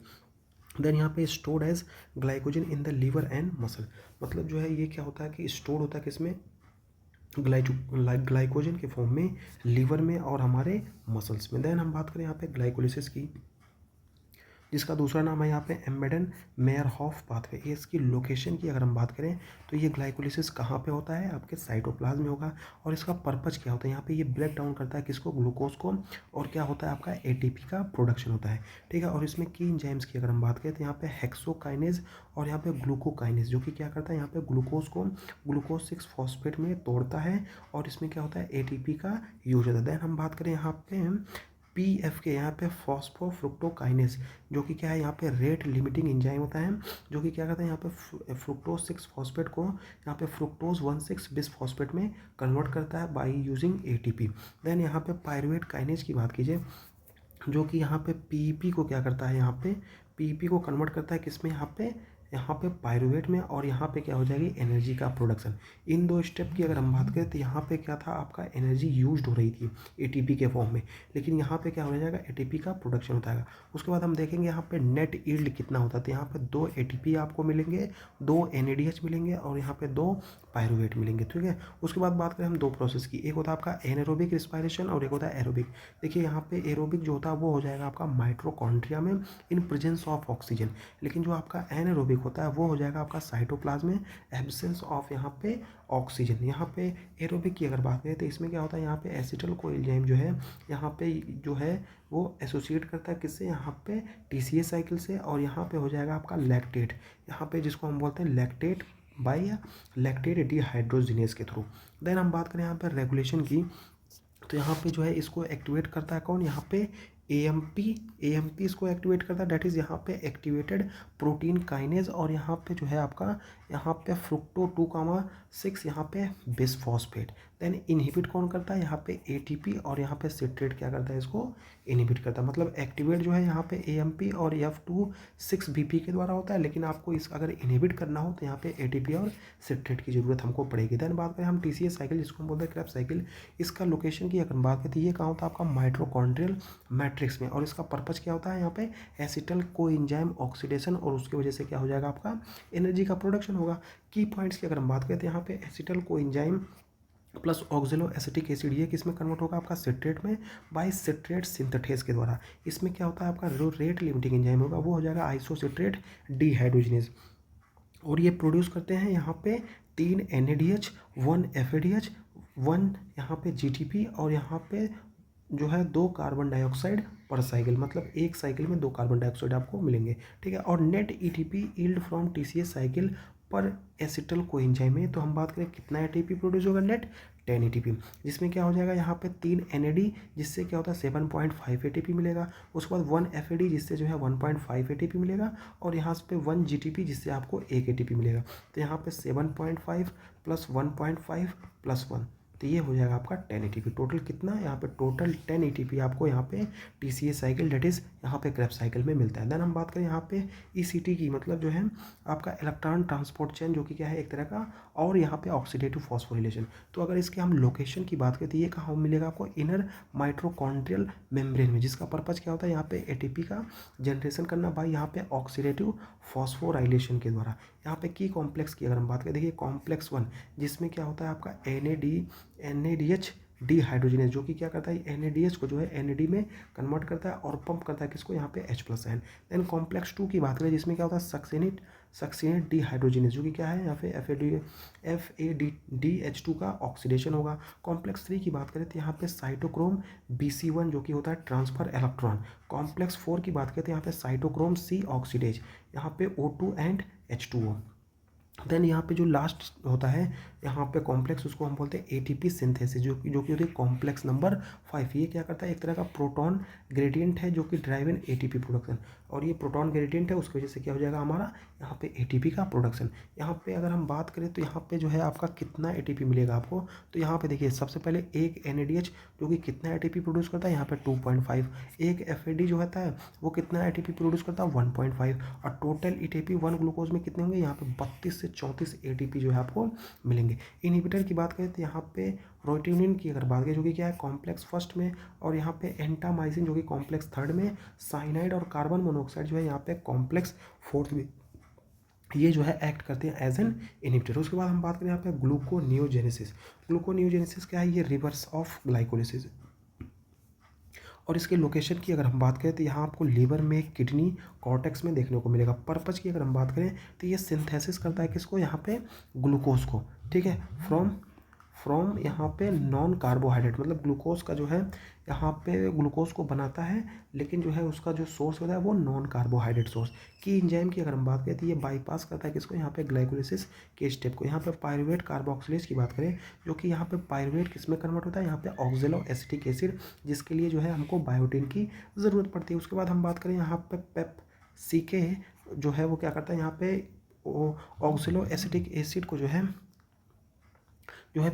Speaker 1: देन यहाँ पे stored as glycogen in the liver and muscle, मतलब जो है ये क्या होता है कि स्टोर होता है किसमें, ग्लाइकोजन के फॉर्म में लीवर में और हमारे मसल्स में। देन हम बात करें यहाँ पे ग्लाइकोलिसिस की, जिसका दूसरा नाम है यहाँ पे एम्बेडन मेयरहॉफ पाथवे। ये इसकी लोकेशन की अगर हम बात करें तो ये ग्लाइकोलिसिस कहाँ पे होता है, आपके साइटोप्लाज्म में होगा। और इसका पर्पज क्या होता है, यहाँ पे ये ब्रेक डाउन करता है किसको, ग्लूकोज को, और क्या होता है आपका एटीपी का प्रोडक्शन होता है। ठीक है, और इसमें की एंजाइम्स की अगर हम बात करें तो यहाँ पे हेक्सोकाइनेज और यहाँ पे ग्लूकोकाइनेज, जो कि क्या करता है, यहाँ पे ग्लूकोज को ग्लूकोज 6 फॉस्फेट में तोड़ता है, और इसमें क्या होता है, एटीपी का यूज होता है। देन हम बात करें यहाँ पे पीएफ के, यहाँ पे फॉस्फोफ्रुक्टोकाइनेज, जो कि क्या है, यहाँ पे रेट लिमिटिंग एंजाइम होता है, जो कि क्या करता है, यहाँ पे फ्रुक्टोज 6 फॉस्फेट को यहाँ पे फ्रुक्टोज 1,6 बिस फॉस्फेट में कन्वर्ट करता है बाय यूजिंग एटीपी। देन यहाँ पे पायरुवेट काइनेज की बात कीजिए, जो कि यहाँ पे पीईपी को क्या करता है, यहाँ पे पीईपी को कन्वर्ट करता है किसमें, यहाँ पे पायरुवेट में, और यहाँ पे क्या हो जाएगी, एनर्जी का प्रोडक्शन। इन दो स्टेप की अगर हम बात करें तो यहाँ पे क्या था, आपका एनर्जी यूज्ड हो रही थी एटीपी के फॉर्म में, लेकिन यहाँ पे क्या हो जाएगा, एटीपी का प्रोडक्शन होता है। उसके बाद हम देखेंगे यहाँ पे नेट यील्ड कितना होता है, तो यहाँ पे 2 एटीपी आपको मिलेंगे, 2 एनएडीएच मिलेंगे, और यहाँ पे 2 पायरुवेट मिलेंगे। ठीक है, उसके बाद बात करें हम 2 प्रोसेस की, एक होता है आपका एनारोबिक रिस्पायरेशन और एक होता है एरोबिक। देखिए यहाँ पे एरोबिक जो होता है वो हो जाएगा आपका माइटोकॉन्ड्रिया में इन प्रेजेंस ऑफ ऑक्सीजन, लेकिन जो आपका एनारोबिक होता है वो हो जाएगा आपका साइटोप्लाज्म में एब्सेंस ऑफ यहाँ पे ऑक्सीजन। यहाँ पे एरोबिक की अगर बात करें तो इसमें क्या होता है, यहाँ पे एसिटल कोएंजाइम जो है यहाँ पे जो है वो एसोसिएट करता है किससे, यहाँ पे टीसीए साइकिल से, और यहाँ पे हो जाएगा आपका लैक्टेट, यहाँ पे जिसको हम बोलते हैं लैक्टेट बाय लैक्टेट डिहाइड्रोजिनेज के थ्रू। देन हम बात करें यहाँ पे रेगुलेशन की, तो यहाँ पे जो है इसको एक्टिवेट करता है कौन, यहाँ पे एएमपी इसको एक्टिवेट करता है, डेट इज़ यहाँ पे एक्टिवेटेड प्रोटीन काइनेज, और यहाँ पे जो है आपका यहाँ पे फ्रुक्टो 2,6 यहाँ पे बिसफॉस्फेट। देन इनहिबिट कौन करता है, यहाँ पे एटीपी, और यहाँ पे सिट्रेट क्या करता है, इसको इनहिबिट करता है। मतलब एक्टिवेट जो है यहाँ पे एएमपी और F26BP के द्वारा होता है, लेकिन आपको इस अगर इनहिबिट करना हो तो यहाँ पे एटीपी और सिट्रेट की जरूरत हमको पड़ेगी। देन बात करें हम टीसीए साइकिल, जिसको हम बोलते हैं क्रेब्स साइकिल, इसका लोकेशन की अगर बात करें तो ये कहाँ होता है, आपका माइटोकॉन्ड्रियल मैट्रिक्स में, और इसका पर्पज क्या होता है, यहाँ पे एसिटल कोएंजाइम ऑक्सीडेशन, और उसकी वजह से क्या हो जाएगा, आपका एनर्जी का प्रोडक्शन होगा। की पॉइंट्स की अगर हम बात करें तो यहाँ पे acetyl coenzyme plus oxalo acetic acid ये किसमें कन्वर्ट होगा, आपका सिट्रेट में बाय सिट्रेट सिंथेटेज के द्वारा। इसमें क्या होता है, आपका जो रेट लिमिटिंग एंजाइम होगा वो हो जाएगा आइसोसिट्रेट डिहाइड्रोजिनेज, और ये प्रोड्यूस करते हैं यहाँ पे 3 NADH, 1 FADH, 1 यहाँ पे GTP, और यहाँ पे जो है 2 कार्बन डाइऑक्साइड पर साइकिल, मतलब एक साइकिल में 2 कार्बन डाइऑक्साइड आपको मिलेंगे। ठीक है, और net ETP yield from TCA cycle पर एसिटल कोएंजाइम में, तो हम बात करें कितना एटीपी प्रोड्यूस होगा, नेट 10 एटीपी, जिसमें क्या हो जाएगा यहाँ पे 3 NAD, जिससे क्या होता है 7.5 एटीपी मिलेगा। उसके बाद 1 FAD, जिससे जो है 1.5 एटीपी मिलेगा, और यहाँ पे 1 GTP, जिससे आपको 1 एटीपी मिलेगा। तो यहाँ पे 7.5 प्लस 1.5 प्लस 1, तो ये हो जाएगा आपका 10 एटीपी। टोटल कितना यहाँ पे, टोटल 10 एटीपी आपको यहाँ पे TCA साइकिल, डेट इज यहाँ पे क्रेब्स साइकिल में मिलता है। देन हम बात करें यहाँ पे ECT की, मतलब जो है आपका इलेक्ट्रॉन ट्रांसपोर्ट चेन, जो कि क्या है एक तरह का, और यहाँ पे ऑक्सीडेटिव फॉस्फोरिलेशन। तो अगर इसके हम लोकेशन की बात करें तो ये कहाँ मिलेगा आपको, इनर माइटोकॉन्ड्रियल मेम्ब्रेन में, जिसका पर्पज क्या होता है यहाँ पे ATP का जनरेशन करना बाय यहाँ पे ऑक्सीडेटिव फॉस्फोराइलेशन के द्वारा। यहाँ पे की कॉम्प्लेक्स की अगर हम बात करें, देखिए कॉम्प्लेक्स 1, जिसमें क्या होता है आपका NADH डिहाइड्रोजनेज, जो कि क्या करता है NADH को जो है NAD में कन्वर्ट करता है और पंप करता है किसको, यहाँ पे H+ आयन। देन कॉम्प्लेक्स 2 की बात करें, जिसमें क्या होता है सक्सिनेट डिहाइड्रोजनेज, जो कि क्या है यहाँ पे FADH2 का ऑक्सीडेशन होगा। कॉम्प्लेक्स 3 की बात करें तो यहाँ पे साइटोक्रोम BC1, जो कि होता है ट्रांसफर इलेक्ट्रॉन। कॉम्प्लेक्स 4 की बात करें तो यहाँ पे साइटोक्रोम C ऑक्सीडेज, यहाँ पे O2 एंड H2O। देन यहाँ पे जो लास्ट होता है यहाँ पे कॉम्प्लेक्स, उसको हम बोलते हैं ATP सिंथेसिस, जो कि होती है कॉम्प्लेक्स नंबर 5। ये क्या करता है, एक तरह का प्रोटॉन ग्रेडियंट है, जो कि ड्राइव इन ATP प्रोडक्शन, और ये प्रोटॉन ग्रेडियंट है, उसकी वजह से क्या हो जाएगा हमारा यहाँ पे ATP का प्रोडक्शन। यहाँ पे अगर हम बात करें तो यहाँ पे जो है आपका कितना ATP मिलेगा आपको, तो यहाँ पे देखिए सबसे पहले एक NADH, जो कि कितना ATP प्रोड्यूस करता है यहाँ पे 2.5, एक FAD जो होता है वो कितना ATP प्रोड्यूस करता है 1.5, और टोटल ATP 1 ग्लूकोज में कितने होंगे यहाँ पे 32 से 34 ATP जो है आपको मिलेंगे। इनहिबिटर की बात करें तो यहाँ पे रोटिनिन की अगर बात करें, जो कि क्या है कॉम्प्लेक्स फर्स्ट में, और यहाँ पे एंटामाइसिन, जो कि कॉम्प्लेक्स थर्ड में, साइनाइड और कार्बन मोनोऑक्साइड जो है यहाँ पे कॉम्प्लेक्स फोर्थ में, ये जो है एक्ट करते हैं एज एन इनहिबिटर। उसके बाद हम बात करें यहाँ पे ग्लूकोनियोजेनेसिस। ग्लूकोनियोजेनेसिस क्या है, ये रिवर्स ऑफ ग्लाइकोलिसिस, और इसके लोकेशन की अगर हम बात करें तो यहाँ आपको लीवर में, किडनी, कॉर्टेक्स में देखने को मिलेगा। पर्पज की अगर हम बात करें तो ये सिंथेसिस करता है किसको, यहाँ पे ग्लूकोज को, ठीक है, फ्रॉम यहाँ पे नॉन कार्बोहाइड्रेट, मतलब ग्लूकोज का जो है यहाँ पे ग्लूकोज को बनाता है, लेकिन जो है उसका जो सोर्स होता है वो नॉन कार्बोहाइड्रेट सोर्स। की एंजाइम की अगर हम बात करें तो ये बाईपास करता है किसको, यहाँ पे ग्लाइकोलिसिस के स्टेप को। यहाँ पे पायरुवेट कार्बोक्सिलेज की बात करें, जो कि यहाँ पे पायरुवेट किस में कन्वर्ट होता है, यहाँ पे ऑक्जेलो एसिटिक एसिड, जिसके लिए जो है हमको बायोटिन की ज़रूरत पड़ती है। उसके बाद हम बात करें यहाँ पे पेप्सिके जो है वो क्या करता है, यहाँ पे ऑक्जेलो एसिटिक एसिड को जो है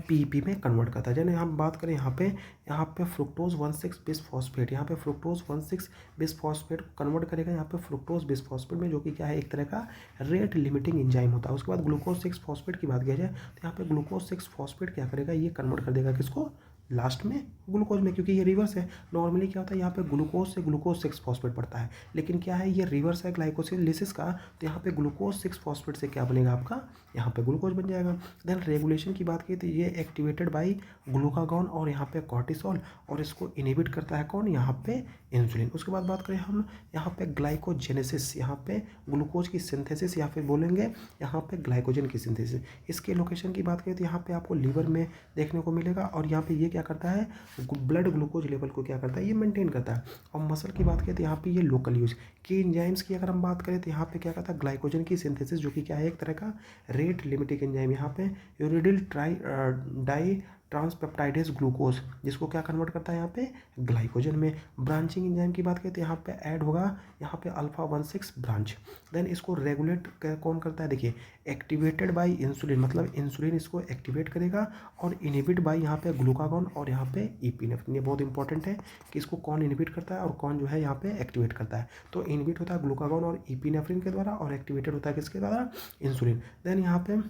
Speaker 1: PEP में कन्वर्ट करता है। जैसे हम बात करें यहाँ पे फ्रुक्टोज 1,6 बिसफॉस्फेट, यहाँ पे फ्रुक्टोज 1,6 बिसफॉस्फेट को कन्वर्ट करेगा यहाँ पे फ्रुक्टोज बिसफॉस्फेट में, जो कि क्या है एक तरह का रेट लिमिटिंग एंजाइम होता है। उसके बाद ग्लूकोज 6 फॉस्फेट की बात किया जाए तो यहाँ पे ग्लूकोज 6 फॉस्फेट क्या करेगा, ये कन्वर्ट कर देगा किसको, लास्ट में ग्लूकोज में, क्योंकि ये रिवर्स है। नॉर्मली क्या होता है यहाँ पे ग्लूकोज से ग्लूकोज 6 फॉस्फेट पड़ता है, लेकिन क्या है ये रिवर्स है ग्लाइकोसिलिसिस का, तो यहाँ पे ग्लूकोज 6 फॉस्फेट से क्या बनेगा आपका, यहाँ पे ग्लूकोज बन जाएगा। देन रेगुलेशन की बात की तो ये एक्टिवेटेड बाय ग्लूकागॉन और यहाँ पे कॉर्टिसोल, और इसको इनहिबिट करता है कौन, यहाँ पे इंसुलिन। उसके बाद बात करें हम यहाँ पे ग्लाइकोजेनेसिस, यहाँ पे ग्लूकोज की सिंथेसिस, या फिर बोलेंगे यहाँ पे ग्लाइकोजन की सिंथेसिस। इसके लोकेशन की बात करें तो यहाँ पे आपको लीवर में देखने को मिलेगा, और यहाँ पे ये क्या करता है, ब्लड ग्लूकोज लेवल को क्या करता है, ये मेंटेन करता है। और मसल की बात करें तो यहाँ पे ये लोकल यूज की एंजाइम्स की अगर हम बात करें तो यहाँ पे क्या करता है, ग्लाइकोजन की सिंथेसिस, जो कि क्या है एक तरह का रेट लिमिटिंग एंजाइम। यहाँ पे यूरिडिल डाई ट्रांसपेप्टाइडेज ग्लूकोज, जिसको क्या कन्वर्ट करता है यहाँ पे ग्लाइकोजन में। ब्रांचिंग एंजाइम की बात करें तो यहाँ पे ऐड होगा यहाँ पे अल्फा 16 ब्रांच। देन इसको रेगुलेट कौन करता है, देखिए एक्टिवेटेड बाय इंसुलिन, मतलब इंसुलिन इसको एक्टिवेट करेगा, और इनहिबिट बाय यहाँ पे ग्लूकागॉन और यहाँ पे इपिनेफ्रिन। ये बहुत इंपॉर्टेंट है कि इसको कौन इनहिबिट करता है और कौन जो है यहाँ पे एक्टिवेट करता है। तो इनहिबिट होता है ग्लूकागॉन और इपिनेफ्रिन के द्वारा, और एक्टिवेटेड होता है किसके द्वारा, इंसुलिन। देन यहाँ पे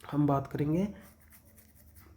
Speaker 1: हम बात करेंगे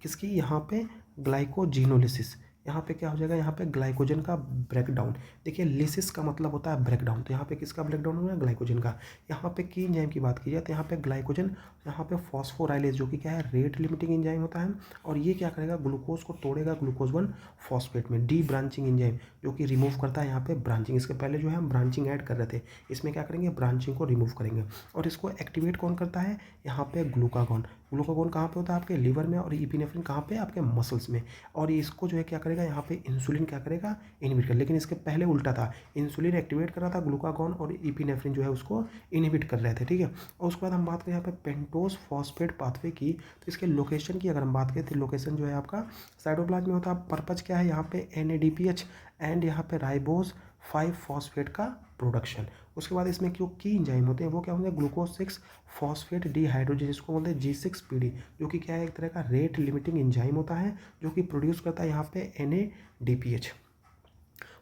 Speaker 1: किसकी, यहाँ पे ग्लाइकोजिनोलिसिस। यहाँ पे क्या हो जाएगा, यहाँ पे ग्लाइकोजन का ब्रेकडाउन। देखिए लिसिस का मतलब होता है ब्रेकडाउन, तो यहाँ पे किसका ब्रेकडाउन होगा, ग्लाइकोजन का। यहाँ पे की एंजाइम की बात की जाए तो यहाँ पे ग्लाइकोजन यहाँ पे फॉस्फोराइलेज जो कि क्या है रेट लिमिटिंग एंजाइम होता है, और ये क्या करेगा ग्लूकोज को तोड़ेगा ग्लूकोज 1 फॉस्फेट में। डी ब्रांचिंग एंजाइम जो कि रिमूव करता है यहाँ पे ब्रांचिंग, इसके पहले जो है हम ब्रांचिंग ऐड कर रहे थे, इसमें क्या करेंगे ब्रांचिंग को रिमूव करेंगे। और इसको एक्टिवेट कौन करता है, यहाँ पे ग्लूकागॉन। ग्लूकागॉन कहाँ पे होता है आपके लिवर में, और इपिनेफ्रिन कहाँ पे आपके मसल्स में। और इसको जो है क्या करेगा यहाँ पे इंसुलिन क्या करेगा इनहिबिट कर, लेकिन इसके पहले उल्टा था, इंसुलिन एक्टिवेट कर रहा था ग्लूकागॉन और इपिनेफ्रिन जो है उसको इनहिबिट कर रहे थे, ठीक है। और उसके बाद हम बात करें यहाँ पे पेंटोज फॉस्फेट पाथवे की, तो इसके लोकेशन की अगर हम बात करें तो लोकेशन जो है आपका साइटोप्लाज्म में होता है। पर्पज क्या है यहाँ पे NADPH एंड यहाँ पे राइबोज 5 फॉस्फेट का प्रोडक्शन। उसके बाद इसमें जो की एंजाइम होते हैं वो क्या होते हैं ग्लूकोज 6 फॉस्फेट डिहाइड्रोजन, जिसको बोलते हैं G6PD, जो कि क्या है एक तरह का रेट लिमिटिंग एंजाइम होता है जो कि प्रोड्यूस करता है यहाँ पे NADPH।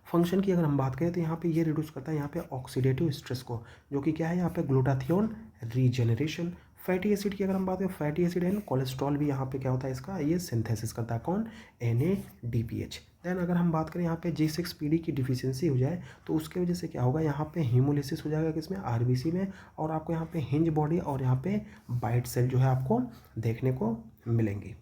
Speaker 1: फंक्शन की अगर हम बात करें तो यहाँ पे ये रिड्यूस करता है यहाँ पे ऑक्सीडेटिव स्ट्रेस को, जो कि क्या है यहाँ पे ग्लूटाथियोन रीजेनरेशन। फैटी एसिड की अगर हम बात करें, फैटी एसिड एंड कोलेस्ट्रॉल भी यहाँ पे क्या होता है इसका ये सिंथेसिस करता है, कौन NADPH। देन अगर हम बात करें यहाँ पे G6PD की डिफिशियंसी हो जाए तो उसके वजह से क्या होगा यहाँ पे हीमोलिसिस हो जाएगा किसमें RBC में, और आपको यहाँ पे हिंज बॉडी और यहाँ पे बाइट सेल जो है आपको देखने को मिलेंगी।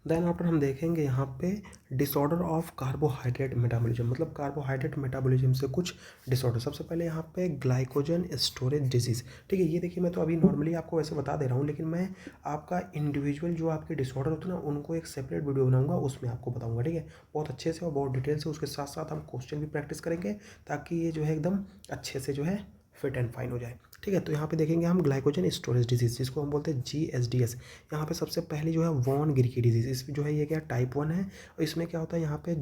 Speaker 1: देन आफ्टर हम देखेंगे यहाँ पे डिसऑर्डर ऑफ कार्बोहाइड्रेट मेटाबॉलिज्म, मतलब कार्बोहाइड्रेट मेटाबॉलिज्म से कुछ डिसऑर्डर। सबसे पहले यहाँ पे ग्लाइकोजन स्टोरेज डिजीज़, ठीक है। ये देखिए मैं तो अभी नॉर्मली आपको वैसे बता दे रहा हूँ, लेकिन मैं आपका इंडिविजुअल जो आपके डिसऑर्डर होते हैं ना उनको एक सेपरेट वीडियो बनाऊंगा, उसमें आपको बताऊंगा, ठीक है, बहुत अच्छे से और बहुत डिटेल से। उसके साथ साथ हम क्वेश्चन भी प्रैक्टिस करेंगे ताकि ये जो है एकदम अच्छे से जो है फिट एंड फाइन हो जाए, ठीक है। तो यहाँ पे देखेंगे हम ग्लाइकोजन स्टोरेज डिजीज़, जिसको हम बोलते हैं GSDS। यहाँ पे सबसे पहली जो है वॉन गिर की डिजीज़, इसमें जो है ये क्या टाइप 1 है, और इसमें क्या होता है यहाँ पे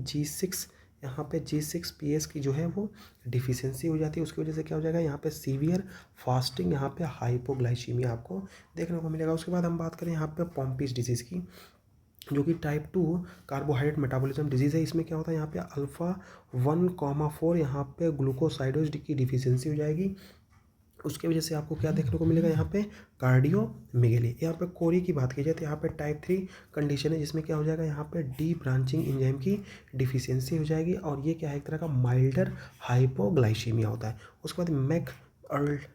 Speaker 1: G6PS की जो है वो डिफिशियंसी हो जाती है। उसकी वजह से क्या हो जाएगा यहाँ पे सीवियर फास्टिंग, यहाँ पे हाइपोग्लाइसीमिया आपको देखने को मिलेगा। उसके बाद हम बात करें यहाँ पे पॉम्पिस डिजीज़ की, जो कि टाइप 2 कार्बोहाइड्रेट मेटाबॉलिज्म डिजीज़ है। इसमें क्या होता है यहाँ पे अल्फ़ा 1,4 यहाँ पे ग्लूकोसाइडोज की डिफिशियंसी हो जाएगी। उसकी वजह से आपको क्या देखने को मिलेगा यहाँ पे कार्डियोमेगेली। यहाँ पे कोरी की बात की जाए तो यहाँ पे टाइप 3 कंडीशन है, जिसमें क्या हो जाएगा यहाँ पे डी ब्रांचिंग एंजाइम की डिफिशियंसी हो जाएगी, और ये क्या है एक तरह का माइल्डर हाइपोग्लाइसीमिया होता है। उसके बाद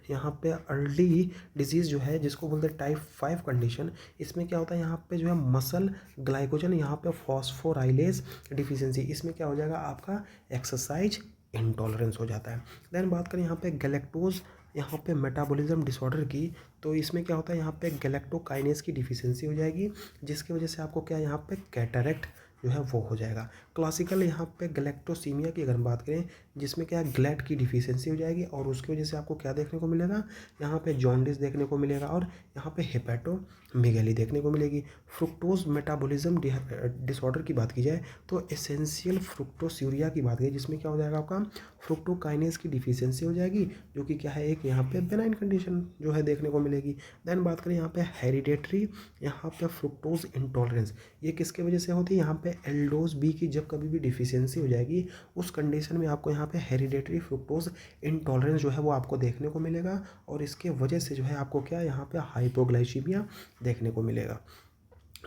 Speaker 1: यहाँ पे अर्ली डिजीज़ जो है जिसको बोलते हैं टाइप 5 कंडीशन, इसमें क्या होता है यहाँ पे जो है मसल ग्लाइकोजन यहाँ पे फॉस्फोराइलेज डिफिशियंसी, इसमें क्या हो जाएगा आपका एक्सरसाइज इंटॉलरेंस हो जाता है। देन बात करें यहाँ पे गैलेक्टोज यहाँ पे मेटाबॉलिज्म डिसऑर्डर की, तो इसमें क्या होता है यहाँ पे गैलेक्टोकाइनेज की डिफिशियंसी हो जाएगी, जिसकी वजह से आपको क्या यहाँ पे कैटरेक्ट जो है वो हो जाएगा। क्लासिकल यहाँ पे गैलेक्टोसीमिया की अगर हम बात करें, जिसमें क्या ग्लैट की डिफिशियंसी हो जाएगी, और उसकी वजह से आपको क्या देखने को मिलेगा यहाँ पे जॉन्डिस देखने को मिलेगा, और यहाँ पे हेपेटोमेगैली देखने को मिलेगी। फ्रुक्टोज मेटाबॉलिज्म डिसऑर्डर की बात की जाए तो एसेंशियल फ्रुक्टोस्यूरिया की बात की, जिसमें क्या हो जाएगा आपका फ्रुक्टोकाइनेज की डिफिशियंसी हो जाएगी, जो कि क्या है एक यहाँ पे बेनाइन कंडीशन जो है देखने को मिलेगी। देन बात करें यहाँ पे हेरिडेटरी यहाँ पे फ्रुक्टोज इंटॉलरेंस, ये किसके वजह से होती है यहाँ पे एल्डोज बी की जब कभी भी डिफिशियंसी हो जाएगी उस कंडीशन में आपको यहाँ पे हेरिडेटरी फ्रुक्टोज इंटॉलरेंस जो है वो आपको देखने को मिलेगा, और इसके वजह से जो है आपको क्या यहाँ पे हाइपोग्लाइसीमिया देखने को मिलेगा।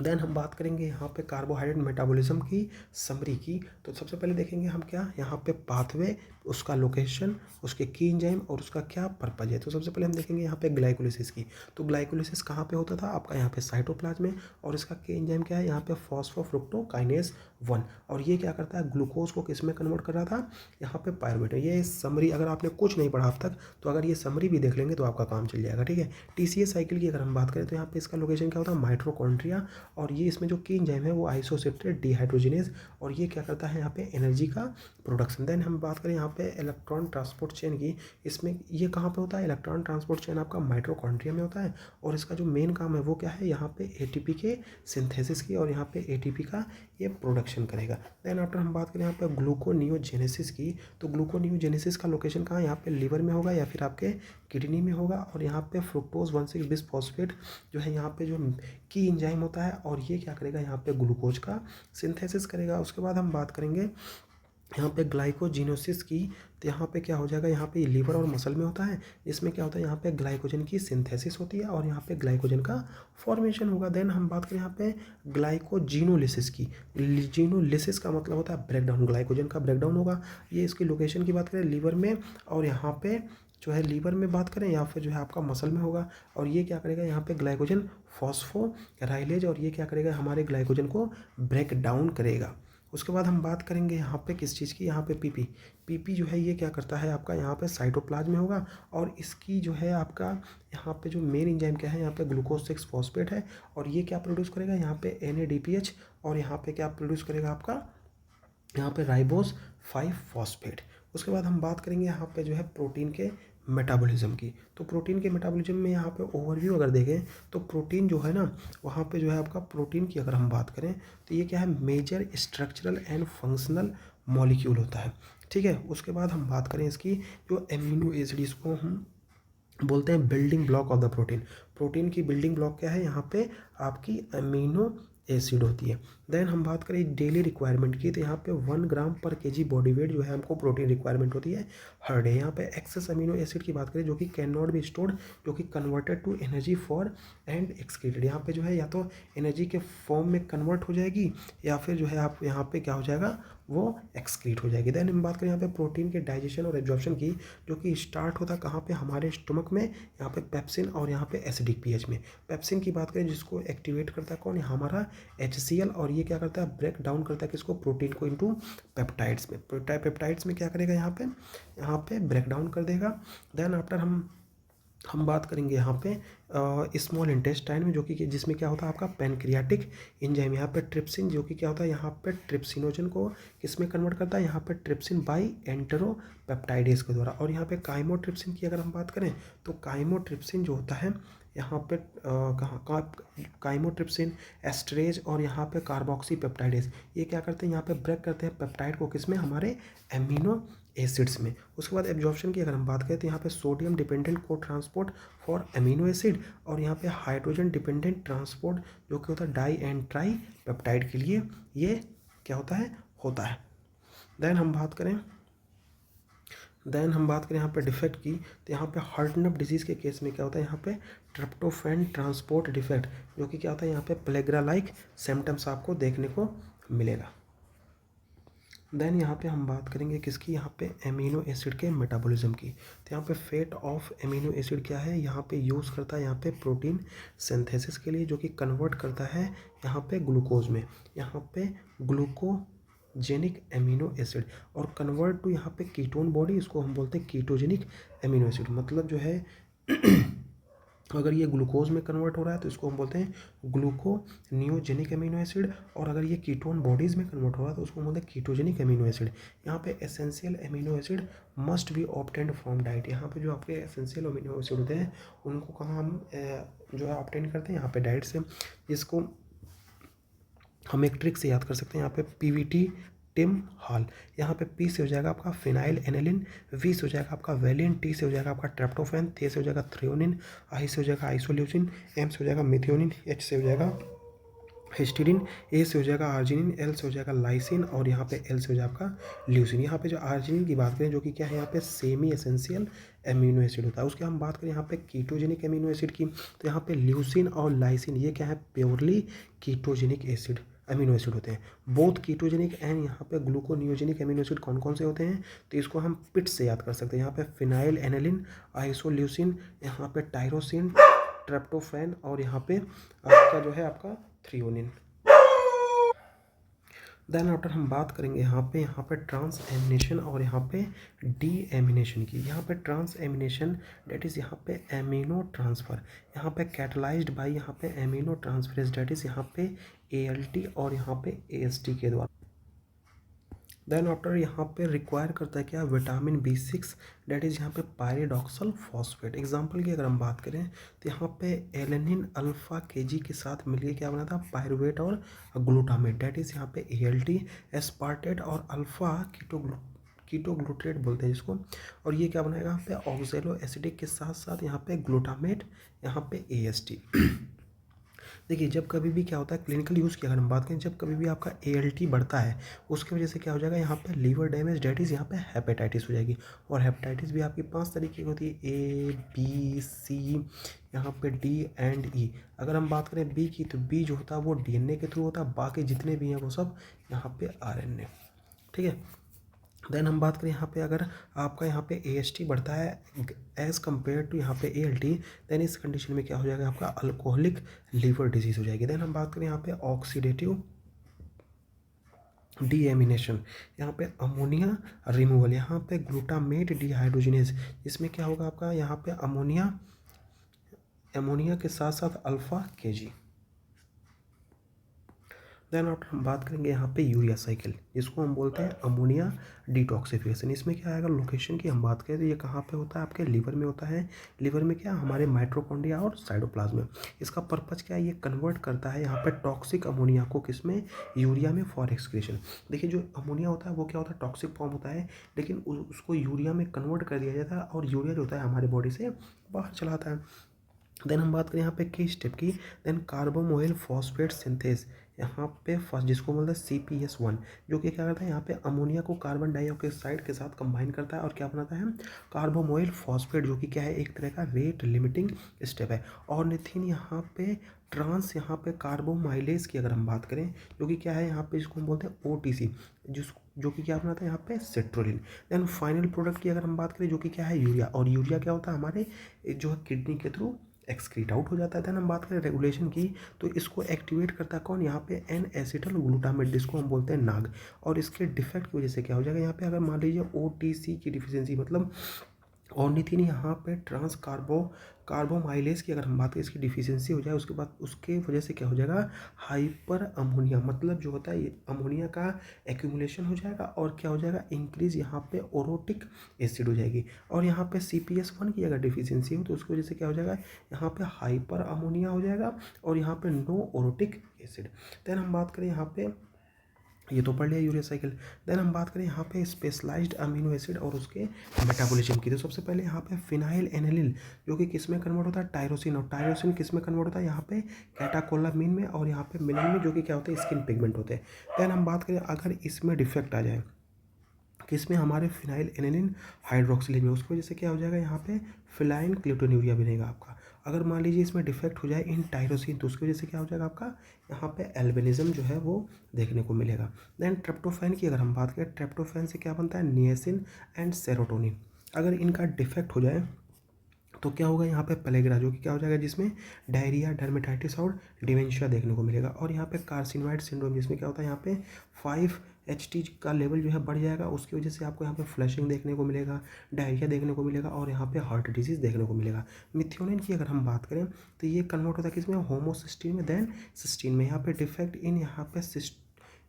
Speaker 1: देन हम बात करेंगे यहाँ पे कार्बोहाइड्रेट मेटाबॉलिज्म की समरी की, तो सबसे पहले देखेंगे हम क्या यहाँ पे पाथवे, उसका लोकेशन, उसके की एंजाइम और उसका क्या पर्पज है। तो सबसे पहले हम देखेंगे यहाँ पे ग्लाइकोलिसिस की, तो ग्लाइकोलिसिस कहाँ पे होता था आपका यहाँ पे साइटोप्लाज्म में, और इसका की एंजाइम क्या है यहाँ पे फॉस्फोफ्रुक्टोकाइनेज 1, और ये क्या करता है ग्लूकोज को किस में कन्वर्ट कर रहा था यहाँ पे पायरुवेट। ये समरी अगर आपने कुछ नहीं पढ़ा अब तक, तो अगर ये समरी भी देख लेंगे तो आपका काम चल जाएगा, ठीक है। TCA साइकिल की अगर हम बात करें तो यहाँ पे इसका लोकेशन क्या होता है माइटोकॉन्ड्रिया, और ये इसमें जो की एंजाइम है वो आइसोसिट्रेट डिहाइड्रोजिनेज, और ये क्या करता है यहाँ पे एनर्जी का प्रोडक्शन। देन हम बात करें यहाँ पे इलेक्ट्रॉन ट्रांसपोर्ट चेन की, इसमें ये कहाँ पे होता है इलेक्ट्रॉन ट्रांसपोर्ट चेन आपका माइटोकॉन्ड्रिया में होता है, और इसका जो मेन काम है वो क्या है यहाँ पे ATP के सिंथेसिस की, और यहाँ पे ATP का ये प्रोडक्शन करेगा। देन आफ्टर हम बात करें यहाँ पे ग्लूकोनियोजेनेसिस की, तो ग्लूकोनियोजेनेसिस का लोकेशन कहाँ यहाँ पे लीवर में होगा या फिर आपके किडनी में होगा, और यहाँ पे फ्रुक्टोज 1,6 बिसफॉस्फेट जो है यहाँ पे जो की एंजाइम होता है, और ये क्या करेगा यहाँ पे ग्लूकोज का सिंथेसिस करेगा। उसके बाद हम बात करेंगे यहाँ पे ग्लाइकोजिनोसिस की, तो यहाँ पे क्या हो जाएगा यहाँ पे लीवर और मसल में होता है, इसमें क्या होता है यहाँ पे ग्लाइकोजन की सिंथेसिस होती है और यहाँ पे ग्लाइकोजन का फॉर्मेशन होगा। देन हम बात करें यहाँ पे ग्लाइकोजिनोलिसिस की, जिनोलिसिस का मतलब होता है ब्रेकडाउन, ग्लाइकोजन का ब्रेकडाउन होगा। ये इसकी लोकेशन की बात करें लीवर में और यहाँ पे जो है लीवर में बात करें या फिर जो है आपका मसल में होगा। और ये क्या करेगा यहाँ पे ग्लाइकोजन फॉस्फोराइलेज, और ये क्या करेगा हमारे ग्लाइकोजन को ब्रेक डाउन करेगा। उसके बाद हम बात करेंगे यहाँ पे किस चीज़ की, यहाँ पे पीपी जो है ये क्या करता है आपका यहाँ पे साइटोप्लाज्म में होगा। और इसकी जो है आपका यहाँ पे जो मेन एंजाइम क्या है, यहाँ पे ग्लूकोज 6 फॉस्फेट है, और ये क्या प्रोड्यूस करेगा यहाँ पे NADPH, और यहाँ पे क्या प्रोड्यूस करेगा आपका यहाँ पे राइबोस 5 फॉस्फेट। उसके बाद हम बात करेंगे यहाँ पे जो है प्रोटीन के मेटाबॉलिज्म की। तो प्रोटीन के मेटाबॉलिज्म में यहाँ पे ओवरव्यू अगर देखें तो प्रोटीन जो है ना, वहाँ पे जो है आपका प्रोटीन की अगर हम बात करें तो ये क्या है, major structural and functional molecule होता है, ठीक है। उसके बाद हम बात करें इसकी जो एमिनो एसिड, इसको हम बोलते हैं building block of the protein. Protein की बिल्डिंग ब्लॉक क्या है, यहाँ पे आपकी अमीनो एसिड होती है। देन हम बात करें डेली रिक्वायरमेंट की, तो यहाँ पे 1 ग्राम पर केजी बॉडी वेट जो है हमको प्रोटीन रिक्वायरमेंट होती है हर डे। यहाँ पे एक्सेस अमीनो एसिड की बात करें जो कि कैन नॉट बी स्टोर्ड, जो कि converted to energy for and excreted. यहाँ पे जो है या तो एनर्जी के फॉर्म में कन्वर्ट हो जाएगी या फिर जो है आप यहाँ पे क्या हो जाएगा, वो एक्सक्रीट हो जाएगी। देन हम बात करें यहाँ पे प्रोटीन के डाइजेशन और एब्जॉर्प्शन की, जो कि स्टार्ट होता है कहाँ पे, हमारे स्टमक में, यहाँ पे पेप्सिन और यहाँ पे एसिडिक पीएच में। पेप्सिन की बात करें जिसको एक्टिवेट करता है कौन, हमारा HCl, और ये क्या करता है, ब्रेक डाउन करता है किसको, प्रोटीन को इनटू पेप्टाइड्स में। पेप्टाइड्स में क्या करेगा, यहाँ पे ब्रेक डाउन कर देगा। देन आफ्टर हम बात करेंगे यहाँ पे स्मॉल इंटेस्टाइन में, जो कि जिसमें क्या होता है आपका पैनक्रियाटिक एंजाइम। यहाँ पे ट्रिप्सिन जो कि क्या होता है, यहाँ पे ट्रिप्सिनोजन को किस में कन्वर्ट करता है, यहाँ पे ट्रिप्सिन बाई एंटेरोपेप्टाइडेज के द्वारा। और यहाँ पे काइमोट्रिप्सिन की अगर हम बात करें तो काइमोट्रिप्सिन जो होता है यहाँ पे काइमोट्रिप्सिन, एस्ट्रेज और यहाँ पे कार्बोक्सी पेप्टाइडेज, ये क्या करते हैं, यहाँ पे ब्रेक करते हैं पेप्टाइड को किसमें, हमारे एमिनो एसिड्स में। उसके बाद एब्जॉर्प्शन की अगर हम बात करें तो यहाँ पे सोडियम डिपेंडेंट को ट्रांसपोर्ट फॉर एमिनो एसिड, और यहाँ पे हाइड्रोजन डिपेंडेंट ट्रांसपोर्ट जो कि होता है डाई एंड ट्राई पेप्टाइड के लिए, ये क्या होता है। देन हम बात करें यहाँ पे डिफेक्ट की, तो यहाँ पे हार्टनप डिजीज़ के केस में क्या होता है, यहाँ पे ट्रिप्टोफैन ट्रांसपोर्ट डिफेक्ट, जो कि क्या होता है, यहाँ पे प्लेग्रा लाइक सिम्टम्स आपको देखने को मिलेगा। देन यहाँ पे हम बात करेंगे किसकी, यहाँ पे एमिनो एसिड के मेटाबॉलिज्म की। तो यहाँ पे फेट ऑफ एमिनो एसिड क्या है, यहाँ पे यूज़ करता है यहाँ पे प्रोटीन सिंथेसिस के लिए, जो कि कन्वर्ट करता है यहाँ पे ग्लूकोज में, यहाँ पे ग्लूकोजेनिक एमिनो एसिड, और कन्वर्ट टू यहाँ पे कीटोन बॉडी, इसको हम बोलते हैं कीटोजेनिक एमिनो एसिड। मतलब जो है अगर ये ग्लूकोज में कन्वर्ट हो रहा है तो इसको हम बोलते हैं ग्लूकोनियोजेनिक एमिनो एसिड, और अगर ये कीटोन बॉडीज़ में कन्वर्ट हो रहा है तो उसको हम बोलते हैं कीटोजेनिक एमिनो एसिड। यहाँ पे essential amino acid must B obtained from diet. यहाँ पे जो आपके एसेंशियल एमिनो एसिड होते हैं उनको कहाँ हम जो है ऑब्टेन करते हैं, यहाँ पे डाइट से, जिसको हम एक ट्रिक से याद कर सकते हैं। यहाँ पे PVT टिम हॉल, यहाँ पे P से हो जाएगा आपका फिनाइल एनिलिन, V से हो जाएगा आपका वैलिन, T से हो जाएगा आपका ट्रेप्टोफैन, T से हो जाएगा थ्रियोनिन, I से हो जाएगा आइसोल्यूसिन, M से हो जाएगा मिथियोनिन, H से हो जाएगा हिस्टीरिन, A से हो जाएगा आर्जिनिन, L से हो जाएगा लाइसिन, और यहाँ पे L से हो जाएगा आपका ल्यूसिन। यहाँ पे जो आर्जिनिन की बात करें जो कि क्या है, यहाँ पे सेमी एसेंशियल एमिनो एसिड होता है। उसके हम बात करें यहाँ पे कीटोजेनिक एमिनो एसिड की, तो यहाँ पे ल्यूसिन और लाइसिन ये क्या है, purely ketogenic acid amino acid होते हैं। बोथ कीटोजेनिक एंड यहाँ पे ग्लूकोनियोजेनिक एमिनो एसिड कौन कौन से होते हैं, तो इसको हम पिट से याद कर सकते हैं। यहाँ पे फिनाइल एनिलिन, आइसोल्यूसिन, यहाँ पे टायरोसिन, ट्रेप्टोफैन, और यहाँ पे आपका जो है आपका थ्रियोनिन। देन आफ्टर हम बात करेंगे यहाँ पे ट्रांस एमिनेशन और यहाँ पे डी एमिनेशन की। यहाँ पे ट्रांस एमिनेशन डेट इज़ यहाँ पे एमिनो ट्रांसफ़र, यहाँ पे कैटलाइज्ड बाय यहाँ पे एमिनो ट्रांसफरेज डेट इज़ यहाँ पे ALT और यहाँ पे AST के द्वारा। देन आफ्टर यहाँ पे रिक्वायर करता है क्या, विटामिन B6 डेट इज़ यहाँ पे पायरिडॉक्सल फॉस्फेट। एग्जांपल की अगर हम बात करें तो यहाँ पे एलेनिन अल्फा KG के साथ मिलके क्या बना था, पायरुवेट और ग्लूटामेट डेट इज़ यहाँ पे ALT, एस्पार्टेट और अल्फा कीटोग्लूटेट बोलते हैं जिसको, और ये क्या बनाएगा यहाँ पे ऑक्जेलो एसिडिक के साथ साथ यहाँ पे ग्लूटामेट, यहाँ पे AST। देखिए जब कभी भी क्या होता है क्लिनिकल यूज़ की अगर हम बात करें, जब कभी भी आपका ALT बढ़ता है उसकी वजह से क्या हो जाएगा, यहाँ पे लीवर डैमेज डेट इज़ यहाँ पे हेपेटाइटिस हो जाएगी। और हेपेटाइटिस भी आपकी 5 तरीके की होती है, A B C यहाँ पे D एंड E। अगर हम बात करें B की तो B जो होता है वो DNA के थ्रू होता है, बाकी जितने भी हैं वो सब यहाँ पे RNA, ठीक है। देन हम बात करें यहाँ पे, अगर आपका यहाँ पे AST बढ़ता है एज़ कम्पेयर टू यहाँ पे ALT, देन इस कंडीशन में क्या हो जाएगा, आपका अल्कोहलिक लीवर डिजीज़ हो जाएगी। देन हम बात करें यहाँ पे ऑक्सीडेटिव डीएमिनेशन, यहाँ पे अमोनिया रिमूवल, यहाँ पे ग्लूटामेट डिहाइड्रोजिनेज, इसमें क्या होगा आपका, यहाँ पे अमोनिया के साथ साथ अल्फा KG। देन आफ्टर हम बात करेंगे यहाँ पे यूरिया साइकिल, जिसको हम बोलते हैं अमोनिया डिटॉक्सिफिकेशन। इसमें क्या आएगा, लोकेशन की हम बात करें तो ये कहाँ पे होता है, आपके लीवर में होता है। लीवर में क्या, हमारे माइटोकॉन्ड्रिया और साइटोप्लाज्म में। इसका पर्पज़ क्या है, ये कन्वर्ट करता है यहाँ पे टॉक्सिक अमोनिया को किसमें, यूरिया में फॉर एक्सक्रीशन। देखिए जो अमोनिया होता है वो क्या होता है, टॉक्सिक फॉर्म होता है, लेकिन उसको यूरिया में कन्वर्ट कर दिया जाता है और यूरिया जो होता है हमारे बॉडी से बाहर चला आता है। देन हम बात करें यहाँ पे की स्टेप की, देन कार्बोमोइल फॉस्फेट सिंथेस, यहाँ पे फर्स्ट जिसको बोलते हैं CPS1, जो कि क्या करता है, यहाँ पे अमोनिया को कार्बन डाइऑक्साइड के साथ कंबाइन करता है और क्या बनाता है, कार्बोमोइल फॉस्फेट, जो कि क्या है, एक तरह का रेट लिमिटिंग स्टेप है। और निथिन यहाँ पे ट्रांस, यहाँ पे कार्बोमाइलेज की अगर हम बात करें, जो कि क्या है, यहाँ पे इसको हम बोलते हैं OTC, जो कि क्या बनाता है यहाँ पे, सिट्रोलिन। देन फाइनल प्रोडक्ट की अगर हम बात करें, जो कि क्या है, यूरिया, और यूरिया क्या होता है, हमारे जो है किडनी के थ्रू एक्सक्रीट आउट हो जाता है। देन हम बात करें रेगुलेशन की, तो इसको एक्टिवेट करता है कौन, यहाँ पे N एसिटल ग्लूटामेट, जिसको हम बोलते हैं नाग। और इसके डिफेक्ट की वजह से क्या हो जाएगा, यहाँ पे अगर मान लीजिए OTC की डिफिशियंसी, मतलब ऑर्निथिन, यहाँ पे ट्रांस कार्बोमाइलेज की अगर हम बात करें, इसकी डिफिशियंसी हो जाए, उसके बाद उसके वजह से क्या हो जाएगा, हाइपर अमोनिया, मतलब जो होता है ये अमोनिया का एक्यूमुलेशन हो जाएगा, और क्या हो जाएगा, इंक्रीज यहाँ पे ओरोटिक एसिड हो जाएगी। और यहाँ पे CPS1 की अगर डिफिशियंसी हो तो उसकी वजह से क्या हो जाएगा, यहाँ पे हाइपर अमोनिया हो जाएगा, और यहाँ पे नो ओरोटिक एसिड। देन हम बात करें यहाँ पे, ये तो पढ़ लिया यूरिया साइकिल। देन हम बात करें यहाँ पे स्पेशलाइज्ड अमीनो एसिड और उसके मेटाबॉलिज्म की, तो सबसे पहले यहाँ पे फिनाइल एनिलिन, जो कि किस में कन्वर्ट होता है, टायरोसिन, और टायरोसिन किस में कन्वर्ट होता है, यहाँ पे कैटाकोलामीन में, और यहाँ पे मिलन में, जो कि क्या होते हैं, स्किन पिगमेंट होते हैं। देन हम बात करें अगर इसमें डिफेक्ट आ जाए किसमें, हमारे फिनाइल एनिलिन हाइड्रोक्सिलेज में, उसकी वजह से क्या हो जाएगा, यहाँ पे फिलाइन क्लिटोन्यूरिया बनेगा आपका। अगर मान लीजिए इसमें डिफेक्ट हो जाए इन टायरोसिन, तो उसकी वजह से क्या हो जाएगा आपका, यहाँ पे एल्बिनिज्म जो है वो देखने को मिलेगा। देन ट्रिप्टोफैन की अगर हम बात करें, ट्रिप्टोफैन से क्या बनता है, नियासिन एंड सेरोटोनिन। अगर इनका डिफेक्ट हो जाए तो क्या होगा, यहाँ पे पेलेग्रा, जो कि क्या हो जाएगा, जिसमें डायरिया, डर्मेटाइटिस और डिमेंशिया देखने को मिलेगा। और यहाँ पे कार्सिनोइड सिंड्रोम, जिसमें क्या होता है, यहाँ पे 5HT का लेवल जो है बढ़ जाएगा, उसकी वजह से आपको यहाँ पे फ्लशिंग देखने को मिलेगा, डायरिया देखने को मिलेगा, और यहाँ पे हार्ट डिजीज़ देखने को मिलेगा। मिथ्योनिन की अगर हम बात करें तो ये कन्वर्ट होता है किसमें, होमोसिस्टीन में, देन सिस्टीन में। यहाँ पे डिफेक्ट इन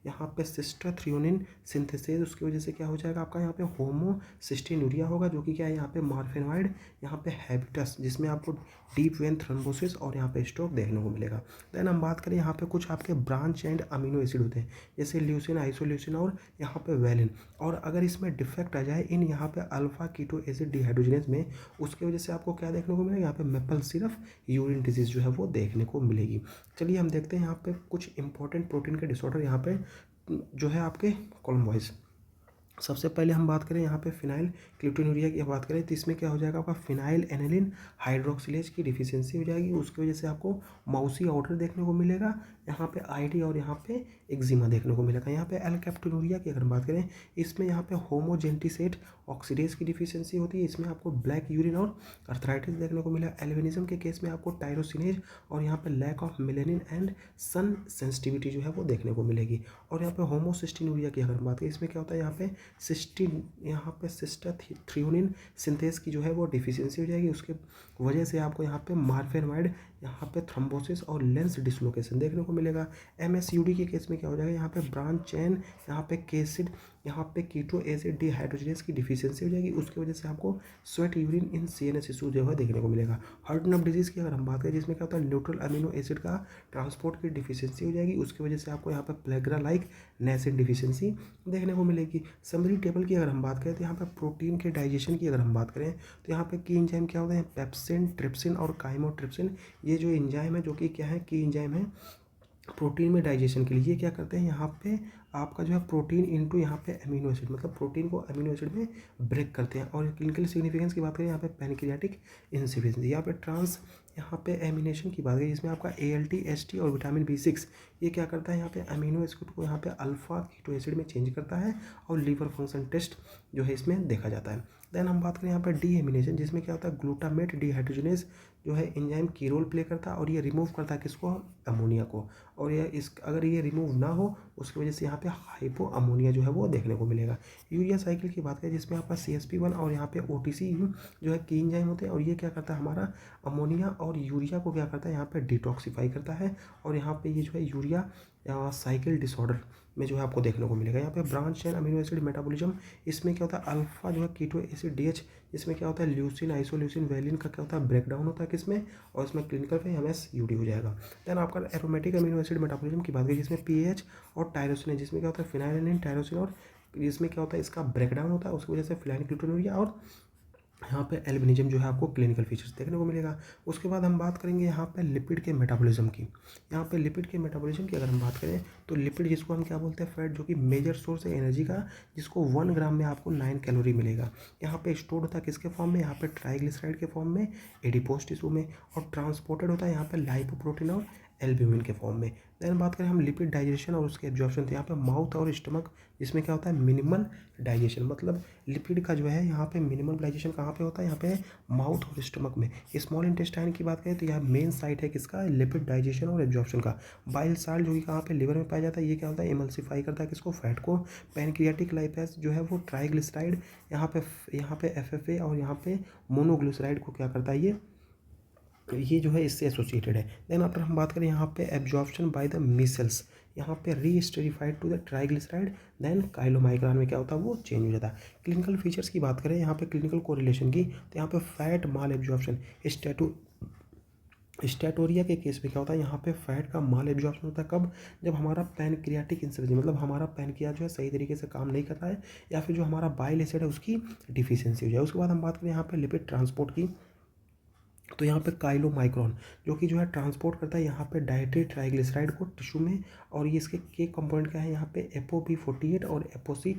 Speaker 1: यहाँ पे सिस्टर थ्रियोनिन सिंथेसिस, उसकी वजह से क्या हो जाएगा आपका, यहाँ पे होमोसिस्टिनूरिया होगा, जो कि क्या है, यहाँ पे मार्फेनॉइड, यहाँ पे हैबिटस, जिसमें आपको डीप वेन थ्रोम्बोसिस और यहाँ पे स्ट्रोक देखने को मिलेगा। देन हम बात करें यहाँ पे कुछ आपके ब्रांच एंड अमीनो एसिड होते हैं, जैसे ल्यूसिन, आइसोल्यूसिन और यहाँ पे वैलिन। और अगर इसमें डिफेक्ट आ जाए इन यहाँ पे अल्फा कीटो एसिड डिहाइड्रोजिनेज में, उसकी वजह से आपको क्या देखने को मिलेगा, यहाँ पे मेपल सिरफ यूरिन डिजीज़ जो है वो देखने को मिलेगी। चलिए हम देखते हैं यहाँ पे कुछ इंपॉर्टेंट प्रोटीन के डिसऑर्डर यहाँ पे जो है आपके कॉलम वाइज। सबसे पहले हम बात करें यहाँ पे फिनाइल क्लिटोन्यूरिया की बात करें, तो इसमें क्या हो जाएगा, आपका फिनाइल एनिलिन हाइड्रोक्सिलेज की डिफिशियंसी हो जाएगी, उसकी वजह से आपको माउसी ऑर्डर देखने को मिलेगा, यहाँ पे ID और यहाँ पे एक्जिमा देखने को मिलेगा। यहाँ पे एल्केप्टोनूरिया की अगर बात करें, इसमें यहाँ पे होमोजेंटिसेट ऑक्सीडेज की डिफिशियंसी होती है, इसमें आपको ब्लैक यूरिन और अर्थराइटिस देखने को मिलेगा। एल्बिनिज्म के केस में आपको टायरोसिनेज और यहाँ पे lack of melanin and sun sensitivity जो है वो देखने को मिलेगी। और यहाँ पे होमोसिस्टिनूरिया की अगर बात करें, इसमें क्या होता है, यहाँ पे सिस्टर थ्रियोनिन सिंथेस की जो है वो डिफिशियंसी हो जाएगी, उसके वजह से आपको यहाँ पे मार्फेनॉइड, यहाँ पे थ्रोम्बोसिस और लेंस डिसलोकेशन देखने को मिलेगा। MSUD के केस में क्या हो जाएगा, यहाँ पे ब्रांच चेन, यहाँ पे केसिड, यहाँ पे कीटो एसिड डिहाइड्रोजिनेज की डिफिशियंसी हो जाएगी, उसकी वजह से आपको स्वेट यूरिन इन CNS इशू जो है देखने को मिलेगा। हार्ट नर्व डिजीज़ की अगर हम बात करें, जिसमें क्या होता है, न्यूट्रल अमीनो एसिड का ट्रांसपोर्ट की डिफिशियंसी हो जाएगी, उसकी वजह से आपको यहाँ पे प्लेग्रा लाइक नेसिन डिफिशियंसी देखने को मिलेगी। समरी टेबल की अगर हम बात करें, तो यहाँ पे प्रोटीन के डाइजेशन की अगर हम बात करें, तो यहाँ पे की एंजाइम क्या होते हैं, पेप्सिन, ट्रिप्सिन और काइमोट्रिप्सिन, ये जो एंजाइम है, जो कि क्या है, की एंजाइम है प्रोटीन में डाइजेशन के लिए। ये क्या करते हैं, यहाँ पे आपका जो है प्रोटीन इनटू यहाँ पे अमीनो एसिड, मतलब प्रोटीन को अमीनो एसिड में ब्रेक करते हैं। और क्लिनिकल सिग्निफिकेंस की बात करें, यहाँ पे पैनक्रियाटिक इंसफिशिएंसी, यहाँ पे ट्रांस यहाँ पे एमिनेशन की बात करें जिसमें आपका ALT, ST और विटामिन B6 ये क्या करता है यहाँ पे अमीनो एसिड को यहाँ पे अल्फा कीटो एसिड में चेंज करता है और लीवर फंक्शन टेस्ट जो है इसमें देखा जाता है। देन हम बात करें यहाँ पे डीएमिनेशन जिसमें क्या होता है ग्लूटामेट डिहाइड्रोजनेज जो है एंजाइम की रोल प्ले करता है और ये रिमूव करता है किसको, अमोनिया को। और ये इस अगर ये रिमूव ना हो उसकी वजह से यहाँ पे हाइपो अमोनिया जो है वो देखने को मिलेगा। यूरिया साइकिल की बात करें जिसमें आपका CSP1 और यहाँ पे OTC जो है की एंजाइम होते हैं और ये क्या करता है हमारा अमोनिया और यूरिया को क्या करता है यहाँ पे डिटॉक्सिफाई करता है और यहाँ पे ये जो है यूरिया साइकिल डिसऑर्डर में जो है आपको देखने को मिलेगा। यहाँ पे branch chain amino acid metabolism इसमें क्या होता है अल्फा जो है कीटो एसिड DH इसमें क्या होता है ल्यूसिन आइसोल्यूसिन वैलिन का क्या होता है ब्रेकडाउन होता है किसमें, और इसमें क्लिनिकल पे MSUD हो जाएगा। देन आपका एरोमेटिक अमीनो एसिड मेटाबॉलिज्म की बात करें जिसमें PAH और टायरोसिन जिसमें क्या होता है फिनाइलिन टायरोसिन और इसमें क्या होता है इसका ब्रेकडाउन होता है उसकी वजह से फिनाइलकीटोनुरिया और यहाँ पे एल्बिनिज्म जो है आपको क्लिनिकल फीचर्स देखने को मिलेगा। उसके बाद हम बात करेंगे यहाँ पे लिपिड के मेटाबॉलिज्म की। यहाँ पे लिपिड के मेटाबॉलिज्म की अगर हम बात करें तो लिपिड जिसको हम क्या बोलते हैं फैट जो कि मेजर सोर्स है एनर्जी का, जिसको 1 ग्राम में आपको 9 कैलोरी मिलेगा। यहाँ पे स्टोर होता है किसके फॉर्म में, यहाँ पे ट्राइग्लिसराइड के फॉर्म में, एडिपोज टिश्यू में, और ट्रांसपोर्टेड होता है यहाँ पे लाइपोप्रोटीन और एल्ब्यूमिन के फॉर्म में। देन बात करें हम लिपिड डाइजेशन और उसके एब्जॉर्प्शन, तो यहाँ पे माउथ और स्टमक जिसमें क्या होता है मिनिमल डाइजेशन, मतलब लिपिड का जो है यहाँ पे मिनिमल डाइजेशन कहाँ पे होता है, यहाँ पे माउथ और स्टमक में। स्मॉल इंटेस्टाइन की बात करें तो यहाँ मेन साइट है किसका, लिपिड डाइजेशन और एब्जॉर्प्शन का। बाइल साल्ट जो कि कहाँ पे लिवर में पाया जाता है, ये क्या होता है इमल्सिफाई करता है किसको, फैट को। पैनक्रियाटिक लाइपेज जो है वो ट्राइग्लिसराइड यहाँ पे FFA और यहाँ पे मोनोग्लिसराइड को क्या करता है ये जो है इससे एसोसिएटेड है। देन अगर हम बात करें यहाँ पे एब्जॉर्प्शन बाय द मिसल्स, यहाँ पे रीस्टेरिफाइड टू द ट्राइग्लिसराइड, देन काइलोमाइक्रान में क्या होता है वो चेंज हो जाता है। क्लिनिकल फीचर्स की बात करें यहाँ पे क्लिनिकल कोरिलेशन की, तो यहाँ पे फैट माल एब्जॉर्प्शन स्टैटोरिया के केस में क्या होता है यहाँ पे फैट का माल एब्जॉर्प्शन होता है कब, जब हमारा पैनक्रियाटिक इंसर्जी मतलब हमारा पैनक्रियाज जो है सही तरीके से काम नहीं कर रहा है या फिर जो हमारा बाइल एसिड है उसकी डिफिशियंसी हो जाए। उसके बाद हम बात करें यहाँ पे लिपिड ट्रांसपोर्ट की, तो यहाँ पे काइलोमाइक्रोन जो कि जो है ट्रांसपोर्ट करता है यहाँ पे डाइट्री ट्राइग्लिसराइड को टिश्यू में, और ये इसके के कंपोनेंट क्या है यहाँ पे ApoB48 और ApoC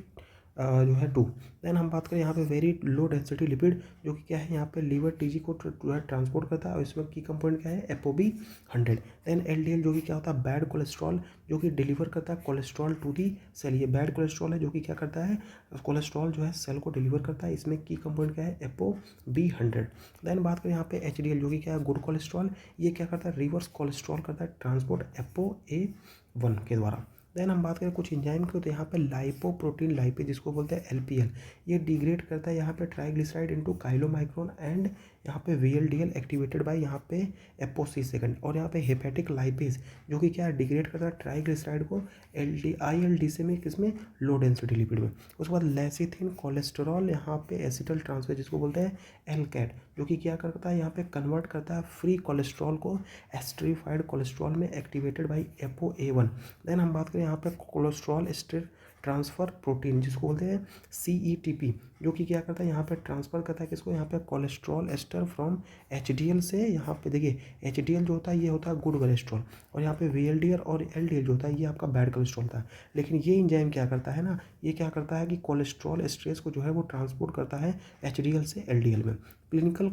Speaker 1: जो है 2। देन हम बात करें यहाँ पे वेरी लो डेंसिटी लिपिड जो कि क्या है यहाँ पे लीवर TG को जो है ट्रांसपोर्ट करता है और इसमें की कंपोनेंट क्या है ApoB100। देन LDL जो कि क्या होता है बैड कोलेस्ट्रॉल जो कि डिलीवर करता है कोलेस्ट्रॉल टू दी सेल, ये बैड कोलेस्ट्रॉल है जो कि क्या करता है कोलेस्ट्रॉल जो है सेल को डिलीवर करता है, इसमें की कंपोनेंट क्या है ApoB100। देन बात करें यहाँ पे HDL जो कि क्या है गुड कोलेस्ट्रॉल, ये क्या करता है रिवर्स कोलेस्ट्रॉल करता है ट्रांसपोर्ट ApoA1 के द्वारा। देन हम बात करें कुछ एंजाइम की, तो यहाँ पे लाइपोप्रोटीन लाइपेज जिसको बोलते हैं LPL, ये डिग्रेड करता है यहाँ पे ट्राइग्लिसराइड इनटू काइलोमाइक्रोन एंड यहाँ पे VLDL एक्टिवेटेड बाय यहाँ पे ApoC2। और यहाँ पे हेपेटिक लाइपेज जो कि क्या डिग्रेड करता है ट्राइग्लिसराइड को ILD में किसमें लो डेंसिटी लिपिड में। उसके बाद लेसिथिन कोलेस्टेरॉल यहाँ पे एसिटल ट्रांसफर जिसको बोलते हैं LCAT जो कि क्या करता है यहाँ पे कन्वर्ट करता है फ्री कोलेस्ट्रॉल को एस्टरीफाइड कोलेस्ट्रॉल में एक्टिवेटेड बाय ApoA1। देन हम बात करें यहाँ पे कोलेस्ट्रॉल एस्टर ट्रांसफ़र प्रोटीन जिसको बोलते हैं CETP जो कि क्या करता है यहाँ पे ट्रांसफ़र करता है किसको, यहाँ पे कोलेस्ट्रॉल एस्टर फ्रॉम HDL से, यहाँ पे देखिए HDL जो होता है ये होता है गुड कोलेस्ट्रॉल, और यहाँ पे VLDL और LDL जो होता है ये आपका बैड कोलेस्ट्रॉल होता है। लेकिन ये एंजाइम क्या करता है ना, ये क्या करता है कि कोलेस्ट्रॉल एस्ट्रेस को जो है वो ट्रांसपोर्ट करता है HDL से LDL में। क्लिनिकल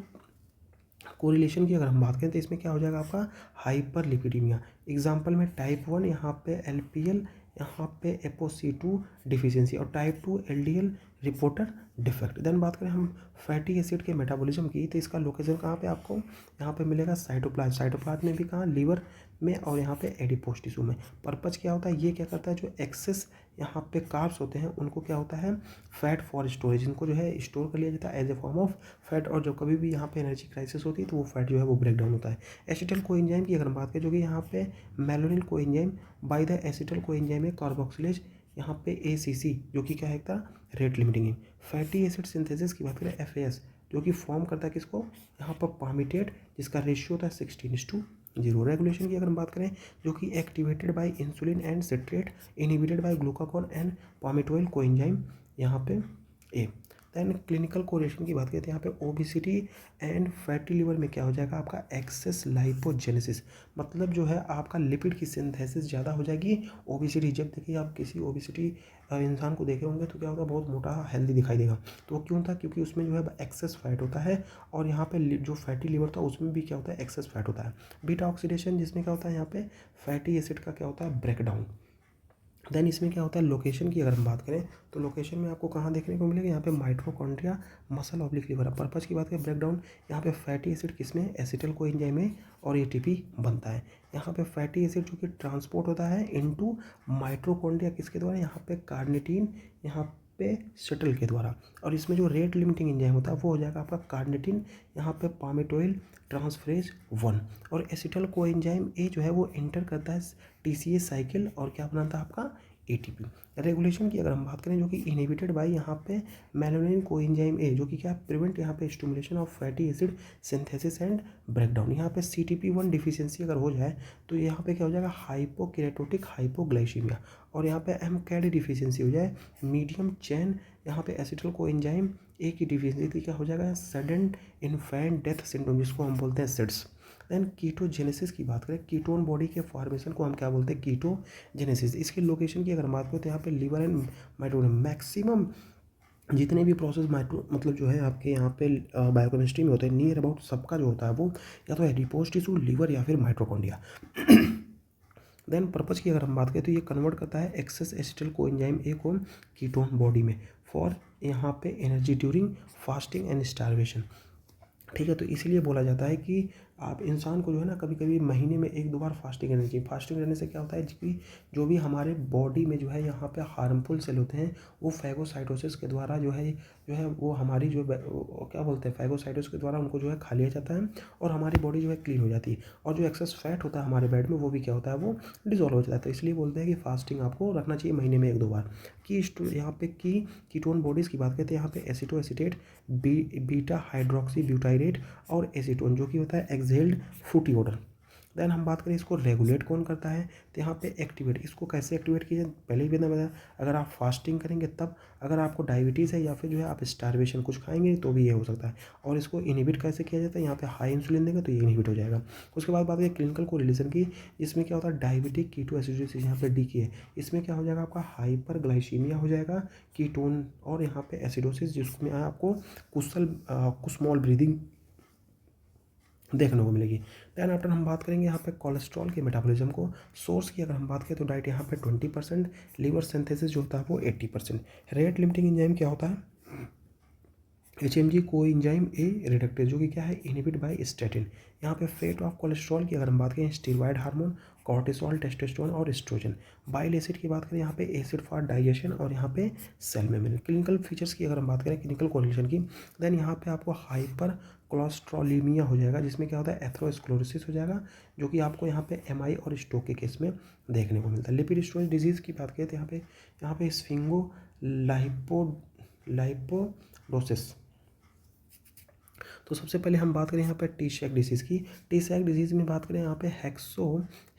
Speaker 1: कोरिलेशन की अगर हम बात करें तो इसमें क्या हो जाएगा आपका हाइपर लिपिडीमिया, एग्जाम्पल में टाइप 1 यहाँ पे LPL यहाँ पे ApoC2 डिफिशियंसी और type 2 LDL receptor defect. Then बात करें हम फैटी एसिड के मेटाबॉलिज्म की, तो इसका लोकेशन कहाँ पे आपको यहाँ पे मिलेगा साइटोप्लाज्म में भी कहाँ लीवर में और यहाँ पे एडिपोज टिश्यू में। पर्पज क्या होता है, ये क्या करता है जो एक्सेस यहाँ पे कार्ब्स होते हैं उनको क्या होता है फैट फॉर स्टोरेज, इनको जो है स्टोर कर लिया जाता है as a form of fat, और जब कभी भी यहाँ पे एनर्जी क्राइसिस होती है तो वो फैट जो है वो ब्रेक डाउन होता है। एसिटल कोएंजाइम की अगर हम बात करें जो कि यहाँ पे malonyl coenzyme by the acetyl coenzyme है कार्बोक्सिलेज यहाँ पे ACC जो कि क्या है था रेट लिमिटिंग है। फैटी एसिड सिंथेसिस की बात करें FAS जो कि फॉर्म करता है किसको, यहाँ पर पामिटेट जिसका रेशियो होता है 16:0। रेगुलेशन की अगर हम बात करें जो कि activated by insulin and citrate inhibited by glucagon and palmitoyl coenzyme यहाँ पे A। दैन क्लिनिकल कोरिलेशन की बात करते हैं यहाँ पे ओबिसिटी एंड फैटी लिवर में क्या हो जाएगा आपका एक्सेस लाइपोजेनेसिस, मतलब जो है आपका लिपिड की सिंथेसिस ज़्यादा हो जाएगी। ओबिसिटी, जब देखिए आप किसी ओबिसिटी इंसान को देखे होंगे तो क्या होता है, बहुत मोटा हेल्दी दिखाई देगा। तो वो क्यों था, क्योंकि उसमें जो है एक्सेस फैट होता है, और यहाँ पे जो फैटी लिवर था उसमें भी क्या होता है, एक्सेस फैट होता है। बीटा ऑक्सीडेशन, जिसमें क्या होता है यहाँ पे फैटी एसिड का क्या होता है, ब्रेकडाउन। देन इसमें क्या होता है, लोकेशन की अगर हम बात करें तो लोकेशन में आपको कहाँ देखने को मिलेगा, यहाँ पे mitochondria, muscle oblique liver. Purpose की बात करें ब्रेकडाउन, यहाँ पे फैटी एसिड किसमें, एसिटल कोएंजाइम में, और एटीपी बनता है। यहाँ पे फैटी एसिड जो कि ट्रांसपोर्ट होता है इनटू माइटोकॉन्ड्रिया किसके द्वारा, यहाँ पे कार्निटीन, यहाँ पे शटल के द्वारा। और इसमें जो रेट लिमिटिंग एंजाइम होता है वो हो जाएगा आपका कार्निटीन, यहाँ पे पामेटोइल ट्रांसफरेज 1। और एसिटल कोएंजाइम ए जो है वो एंटर करता है टीसीए साइकिल, और क्या बनाता है आपका, एटीपी। रेगुलेशन की अगर हम बात करें, जो कि इनहिबिटेड बाय यहाँ पे मेलानिन कोएंजाइम ए, जो कि क्या प्रिवेंट यहाँ पे stimulation of fatty acid synthesis and breakdown. यहाँ पे CTP1 डिफिशियंसी अगर हो जाए तो यहाँ पे क्या हो जाएगा, हाइपोकेरेटोटिक हाइपोग्लाइसीमिया। और यहाँ पे MCAD डिफिशियंसी हो जाए, मीडियम चेन यहाँ पे एसिटल कोएंजाइम ए की डिफिशियंसी, क्या हो जाएगा, सडन इन्फेंट डेथ सिंड्रोम, जिसको हम बोलते हैं सिड्स। देन कीटोजेनेसिस की बात करें, कीटोन बॉडी के फॉर्मेशन को हम क्या बोलते हैं, कीटोजेनेसिस। इसकी लोकेशन की अगर बात करें तो यहाँ पे लिवर एंड माइटोकॉन्ड्रिया, मैक्सिमम जितने भी प्रोसेस माइक्रो मतलब जो है आपके यहाँ पे बायोकेमिस्ट्री में होते हैं, नियर अबाउट सबका जो होता है वो या तो एडिपोज टिश्यू, लिवर, या फिर माइटोकॉन्ड्रिया। देन पर्पज की अगर हम बात करें तो ये कन्वर्ट करता है एक्सेस एसिटल कोएंजाइम ए को कीटोन बॉडी में फॉर यहाँ पे energy during fasting and starvation. ठीक है, तो इसीलिए बोला जाता है कि आप इंसान को जो है ना कभी कभी महीने में 1-2 बार फास्टिंग करनी चाहिए। फास्टिंग करने से क्या होता है कि जो भी हमारे बॉडी में जो है यहाँ पे हार्मफुल सेल होते हैं वो फैगोसाइटोसिस के द्वारा जो है वो हमारी क्या बोलते हैं, फैगोसाइटोसिस के द्वारा उनको जो है खा लिया जाता है, और हमारी बॉडी जो है क्लीन हो जाती है। और जो एक्सेस फैट होता है हमारे बैड में वो भी क्या होता है, वो डिजॉल्व हो जाता है। तो इसलिए बोलते हैं कि फास्टिंग आपको रखना चाहिए महीने में 1-2 बार। यहाँ पे कीटोन बॉडीज़ की बात करते हैं, यहाँ पे एसिटोएसिटेट, बीटा हाइड्रोक्सी ब्यूटाइरेट और एसीटोन, जो कि होता है एक्सहेल्ड फ्रूटी ऑडर। देन हम बात करें इसको रेगुलेट कौन करता है, तो यहाँ पे एक्टिवेट, इसको कैसे एक्टिवेट किया, पहले ही मैंने बताया, अगर आप फास्टिंग करेंगे तब, अगर आपको डायबिटीज़ है या फिर जो है आप स्टारवेशन कुछ खाएंगे तो भी ये हो सकता है। और इसको इनहिबिट कैसे किया जाता है, यहाँ पे हाई इंसुलिन देंगे तो ये इनहिबिट हो जाएगा। उसके बाद बात करें क्लिनिकल कोरिलेशन की, इसमें क्या होता है, डायबिटिक कीटोएसिडोसिस, यहाँ पे डी की है, इसमें क्या हो जाएगा आपका हाइपरग्लाइसीमिया हो जाएगा, कीटोन, और यहाँ पे एसिडोसिस जिसमें आपको कुस्मॉल ब्रीदिंग देखने को मिलेगी। दैन आफ्टर हम बात करेंगे यहाँ पे कोलेस्ट्रॉल के मेटाबॉलिज्म को। सोर्स की अगर हम बात करें तो डाइट यहाँ पे 20%, लीवर सिंथेसिस जो होता है वो 80%। रेट लिमिटिंग एंजाइम क्या होता है, HMG को एंजाइम ए रिडक्टेज, जो कि क्या है, इनहिबिट बाय स्टैटिन। यहाँ पे फेट ऑफ कोलेस्ट्रॉल की अगर हम बात करें, स्टीरॉयड हार्मोन, कॉर्टिसोल, टेस्टोस्टेरोन और एस्ट्रोजन। बाइल एसिड की बात करें, यहाँ पे एसिड फॉर डाइजेशन, और यहाँ पे सेल मेम्ब्रेन। क्लिनिकल फीचर्स की अगर हम बात करें, क्लिनिकल कोरिलेशन की, देन यहाँ पे आपको हाइपर कोलेस्ट्रोलीमिया हो जाएगा, जिसमें क्या होता है, एथेरोस्क्लेरोसिस हो जाएगा, जो कि आपको यहाँ पे MI और स्ट्रोक के केस में देखने को मिलता है। लिपिड स्टोरेज डिजीज़ की बात करें तो यहाँ पे स्फिंगो लाइपोडोसिस। तो सबसे पहले हम बात करें यहाँ पे टी शैक डिसीज़ की। टी शैक डिजीज़ में बात करें, यहाँ पे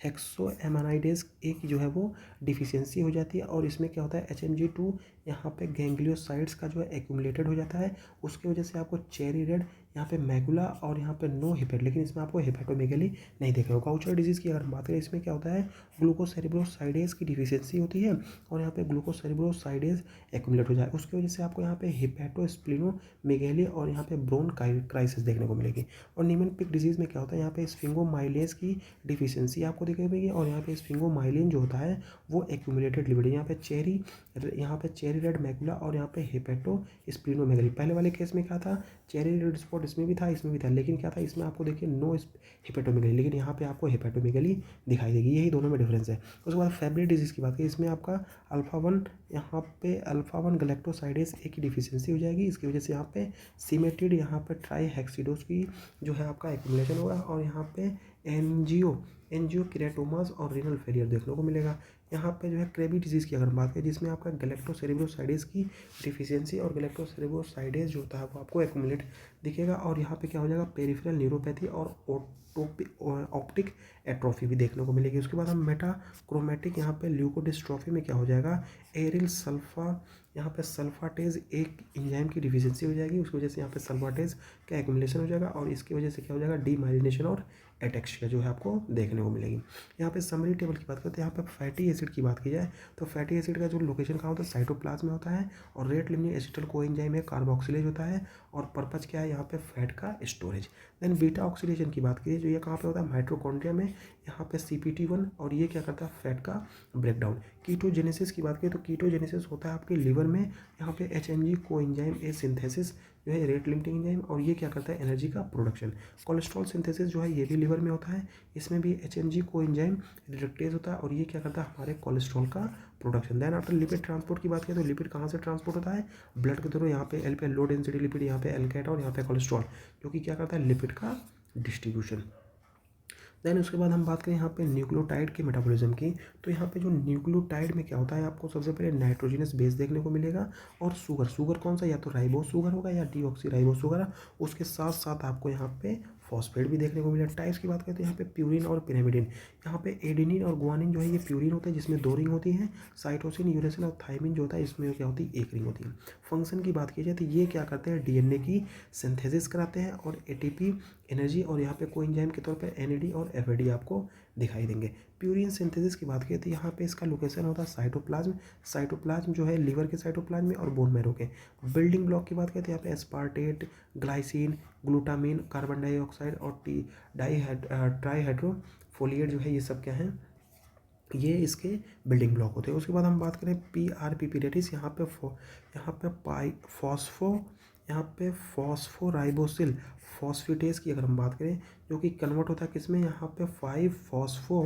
Speaker 1: हेक्सो एमानाइडेज ए की जो है वो डिफिशियंसी हो जाती है, और इसमें क्या होता है, HMG2 यहाँ पे गैंग्लियोसाइड्स का जो है एक्यूमुलेटेड हो जाता है, उसकी वजह से आपको चेरी रेड, यहाँ पे मैकुला, और यहाँ पे नो हिपेट, लेकिन इसमें आपको हेपेटोमेगली नहीं देखा होगा। गाउचर डिजीज़ की अगर हम बात करें, इसमें क्या होता है, ग्लूकोसेरिब्रोसाइडेज की डिफिशियंसी होती है, और यहाँ पे ग्लूकोसेरिब्रोसाइडेज एक्यूमुलेट हो जाए, उसकी वजह से आपको यहाँ पे हेपेटोस्प्लिनोमेगेली और यहाँ पे ब्रोन क्राइसिस देखने को मिलेगी। और नीमोनिक डिजीज़ में क्या होता है, यहाँ पे स्फिंगोमाइलेज की डिफिशियंसी आपको देखने को मिलेगी, और यहाँ पे स्फिंगोमाइलिन जो होता है वो एक्यूमुलेटेड लिपिड, यहाँ पे चेरी रेड मैकुला, और यहाँ पे हेपेटो स्प्लिनोमेगली। पहले वाले केस में क्या था, चेरी रेड स्पॉट इसमें भी था, लेकिन क्या था, इसमें आपको देखिए नो हेपेटोमेगली, लेकिन यहाँ पे आपको हेपेटोमेगली दिखाई देगी, यही दोनों में डिफरेंस है। उसके बाद फेब्री डिजीज़ की बात करें, इसमें आपका अल्फा वन गैलेक्टोसाइडेज ए की डिफिशियंसी हो जाएगी, इसकी वजह से यहाँ पे सिमेटिड, यहाँ पे ट्राईहेक्सिडोज की जो है आपका एक्यूमुलेशन होगा, और यहाँ पे एंजियोकेरेटोमास और रीनल फेलियर देखने को मिलेगा। यहाँ पे जो है क्रेबी डिजीज़ की अगर बात करें, जिसमें आपका गैलेक्टोसेरेब्रोसाइडेज की डिफिशियंसी और गैलेक्टोसेरेब्रोसाइडेज जो होता है वो आपको एक्यूमुलेट दिखेगा, और यहाँ पे क्या हो जाएगा, पेरिफेरल न्यूरोपैथी और ऑप्टिक एट्रोफी भी देखने को मिलेगी। उसके बाद हम मेटाक्रोमेटिक यहाँ पे ल्यूकोडिस्ट्रोफी में क्या हो जाएगा, एरिल सल्फा यहाँ पे सल्फाटेज एक एंजाइम की डिफिशियंसी हो जाएगी, उसकी वजह से यहाँ पे सल्फाटेज का एक्युमुलेशन हो जाएगा और इसकी वजह से क्या हो जाएगा, डीमाइलिनेशन और एटेक्सिया जो है आपको देखने को मिलेगी। यहाँ पे समरी टेबल की बात करते हैं, यहाँ पे फैटी एसिड की बात की जाए तो फैटी एसिड का जो लोकेशन कहाँ होता है, साइटोप्लाज्म में होता है और रेट लिमिटिंग एसिटल कोएंजाइम है, कार्बोक्सिलेज होता है और पर्पज क्या है यहाँ पे फैट का स्टोरेज। देन बीटा ऑक्सीडेशन की बात कीजिए, जो ये कहाँ पे होता है, माइटोकॉन्ड्रिया में, यहाँ पे CPT1 और ये क्या करता है, फैट का ब्रेकडाउन। कीटोजेनेसिस की बात करें तो कीटोजेनेसिस होता है आपके लिवर में, यहाँ पे HMG कोएंजाइम ए सिंथेसिस जो है रेट लिमिटिंग एंजाइम और ये क्या करता है, एनर्जी का प्रोडक्शन। कोलेस्ट्रॉल सिंथेसिस जो है ये भी लिवर में होता है, इसमें भी HMG कोएंजाइम रिडक्टेज होता है और ये क्या करता है, हमारे कोलेस्ट्रॉल का production. Then after lipid transport की बात करें तो लिपिड कहाँ से ट्रांसपोर्ट होता है, ब्लड के थ्रू, यहाँ पे एल पे लो डेंसिटी लिपिड, यहाँ पे एल्केट और यहाँ पे कोलेस्ट्रॉल, जो कि क्या करता है, लिपिड का डिस्ट्रीब्यूशन। देन उसके बाद हम बात करें यहाँ पे न्यूक्लियोटाइड के मेटाबॉलिज्म की, तो यहाँ पे जो न्यूक्लियोटाइड में क्या होता है, आपको सबसे पहले नाइट्रोजनस बेस देखने को मिलेगा और शुगर कौन सा, या तो राइबोस शुगर होगा या डीऑक्सी राइबोस शुगर, उसके साथ साथ आपको यहाँ पे फॉस्फेट भी देखने को मिलेगा। टाइप्स की बात करें तो यहाँ पे प्यूरिन और पिरामिडिन, यहाँ पे एडेनिन और गुआनिन जो है ये प्यूरिन होता है जिसमें 2 रिंग होती हैं, साइटोसिन यूरेसिल और थाइमिन जो होता है इसमें क्या होती है, 1 रिंग होती है। फंक्शन की बात की जाए तो ये क्या करते हैं, DNA की सिंथेसिस कराते हैं और ATP एनर्जी और यहाँ पे कोएंजाइम के तौर पे NAD और FAD आपको दिखाई देंगे। प्यूरिन सिंथेसिस की बात करें तो यहाँ पे इसका लोकेशन होता है साइटोप्लाज्म जो है लिवर के साइटोप्लाज्म में और बोन मैरो के। बिल्डिंग ब्लॉक की बात करें तो यहाँ पे aspartate, glycine, glutamine, carbon dioxide और ट्राईहाइड्रोफोलिएट जो है ये सब क्या हैं, ये इसके बिल्डिंग ब्लॉक होते हैं। उसके बाद हम बात करें PRPP डेट इज यहाँ पे फॉस्फोराइबोसिल फॉस्फेटेज की अगर हम बात करें, जो कि कन्वर्ट होता है किसमें, यहाँ पे 5 फॉस्फो